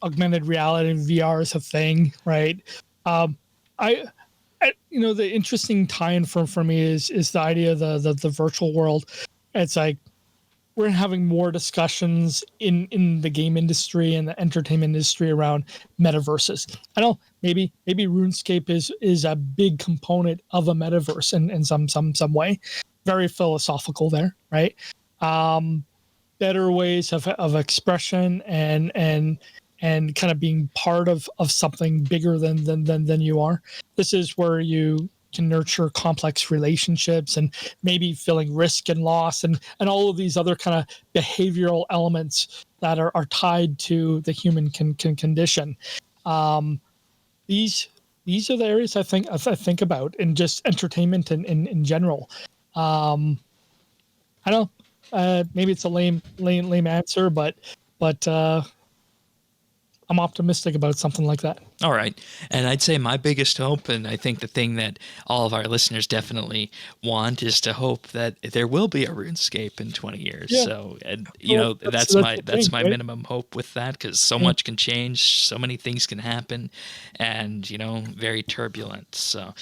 augmented reality and VR is a thing, right? I the interesting tie-in for me is the idea of the virtual world. It's like we're having more discussions in the game industry and the entertainment industry around metaverses. I know maybe RuneScape is a big component of a metaverse in some way. Very philosophical there, right? Better ways of expression and kind of being part of something bigger than you are. This is where you can nurture complex relationships and maybe feeling risk and loss and all of these other kind of behavioral elements that are tied to the human condition. These are the areas I think about in just entertainment in general. I don't know, maybe it's a lame answer, but I'm optimistic about something like that. All right. And I'd say my biggest hope, and I think the thing that all of our listeners definitely want, is to hope that there will be a RuneScape in 20 years. Yeah. So, and that's my minimum hope with that, because so much can change, so many things can happen, and very turbulent. So,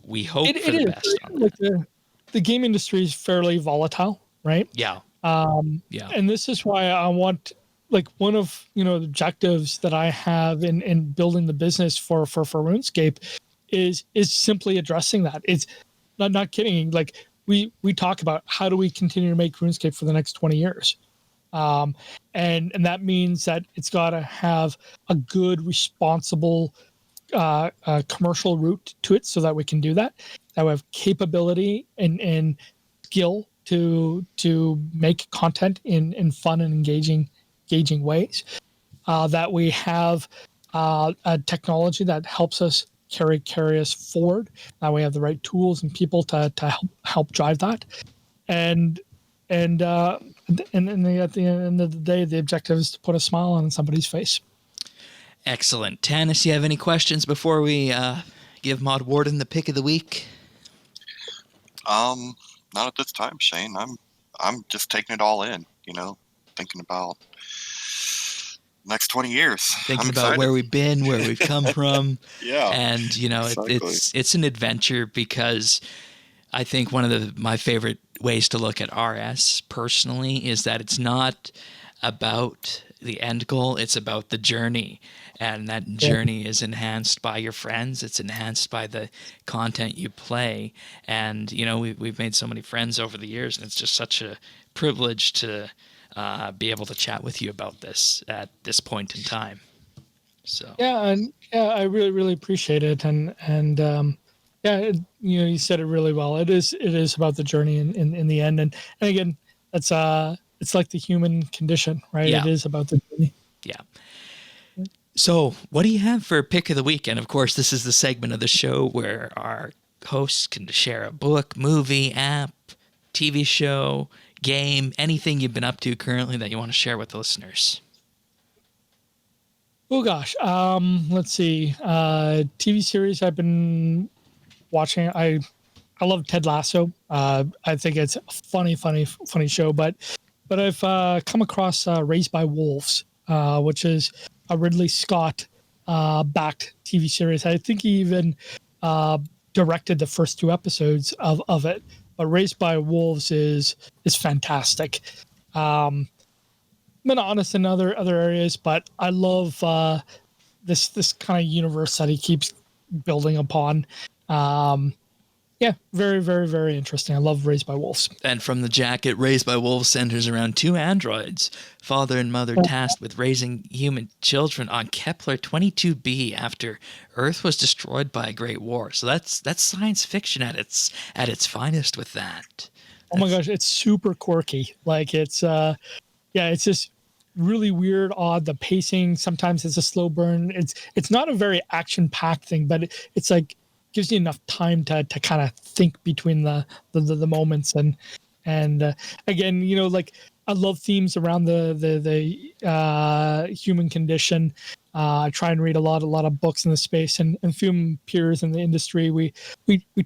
we hope for the best on that. The game industry is fairly volatile, right? Yeah. Yeah. And this is why I want. Like one of the objectives that I have in building the business for RuneScape is simply addressing that. It's not kidding. Like we talk about how do we continue to make RuneScape for the next 20 years, and that means that it's got to have a good, responsible commercial route to it, so that we can do that. That we have capability and skill to make content in fun and engaging ways, that we have a technology that helps us carry us forward. Now we have the right tools and people to help drive that, and at the end of the day, the objective is to put a smile on somebody's face. Excellent. Tanis, you have any questions before we give Mod Warden the pick of the week? Not at this time, Shane. I'm just taking it all in, thinking about next 20 years. Thinking about where we've been, where we've come from. Yeah. And, exactly. it's an adventure, because I think one of my favorite ways to look at RS personally is that it's not about the end goal, it's about the journey. And that journey is enhanced by your friends. It's enhanced by the content you play. And, we've made so many friends over the years, and it's just such a privilege to be able to chat with you about this at this point in time. So I really appreciate it, and you said it really well. It is about the journey in the end, and again, it's like the human condition, right? Yeah. It is about the journey. Yeah. So, what do you have for pick of the week? And of course, this is the segment of the show where our hosts can share a book, movie, app, TV show, game, anything you've been up to currently that you want to share with the listeners. Oh gosh, let's see. TV series I've been watching. I love Ted Lasso. I think it's a funny show. But I've come across Raised by Wolves, which is a Ridley Scott backed TV series. I think he even directed the first 2 episodes of it. But Raised by Wolves is fantastic. I'm honest in other areas, but I love this kind of universe that he keeps building upon. Very, very, very interesting. I love Raised by Wolves. And from the jacket, Raised by Wolves centers around 2 androids, father and mother tasked with raising human children on Kepler 22b after Earth was destroyed by a great war. So that's science fiction at its finest with that. Oh my gosh, it's super quirky. Like it's just really weird, odd. The pacing, sometimes it's a slow burn. It's not a very action-packed thing, but it's like gives you enough time to kind of think between the moments, and again, like I love themes around the human condition. I try and read a lot of books in the space, and few peers in the industry. We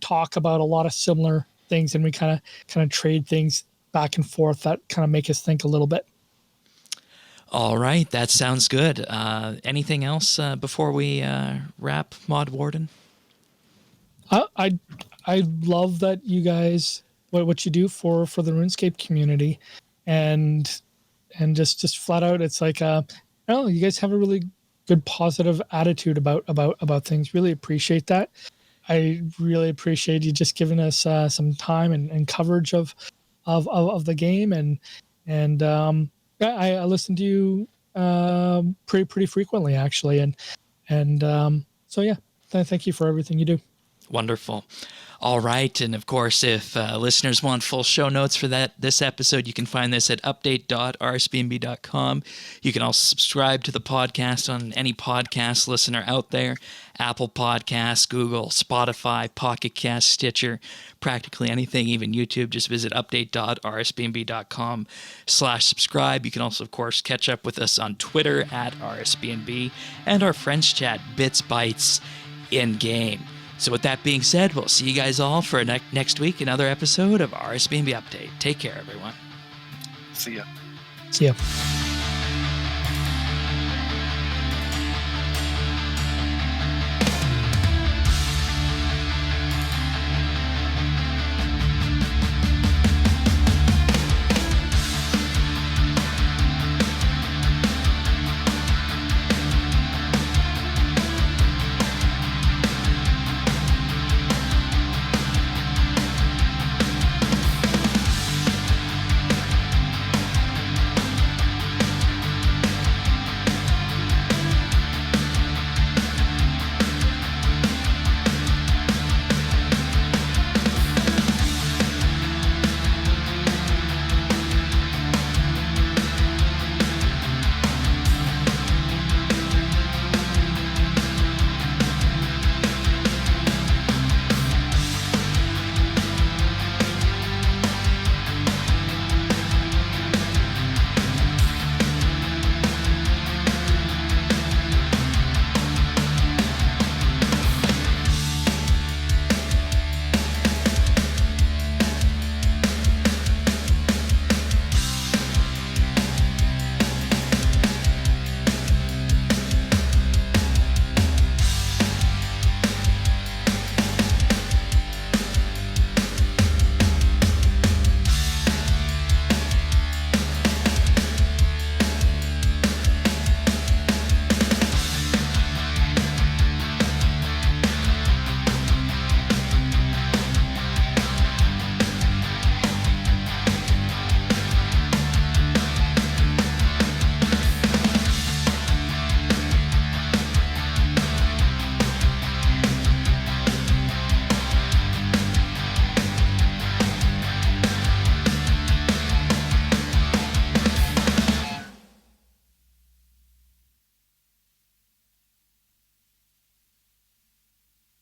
talk about a lot of similar things, and we kind of trade things back and forth that kind of make us think a little bit. All right, that sounds good. Anything else before we wrap, Mod Warden? I love that you guys what you do for the RuneScape community, and just flat out, it's like oh, you guys have a really good positive attitude about things. Really appreciate that. I really appreciate you just giving us some time and coverage of the game, and I listen to you pretty frequently actually, and so yeah, thank you for everything you do. Wonderful. All right. And of course, if listeners want full show notes for this episode, you can find this at update.rsbnb.com. You can also subscribe to the podcast on any podcast listener out there: Apple Podcasts, Google, Spotify, Pocket Cast, Stitcher, practically anything, even YouTube. Just visit update.rsbnb.com/subscribe. You can also, of course, catch up with us on Twitter at RSBNB and our friends chat, BitsBytes, in-game. So with that being said, we'll see you guys all for next week, another episode of RSBANDB Update. Take care, everyone. See ya. See ya.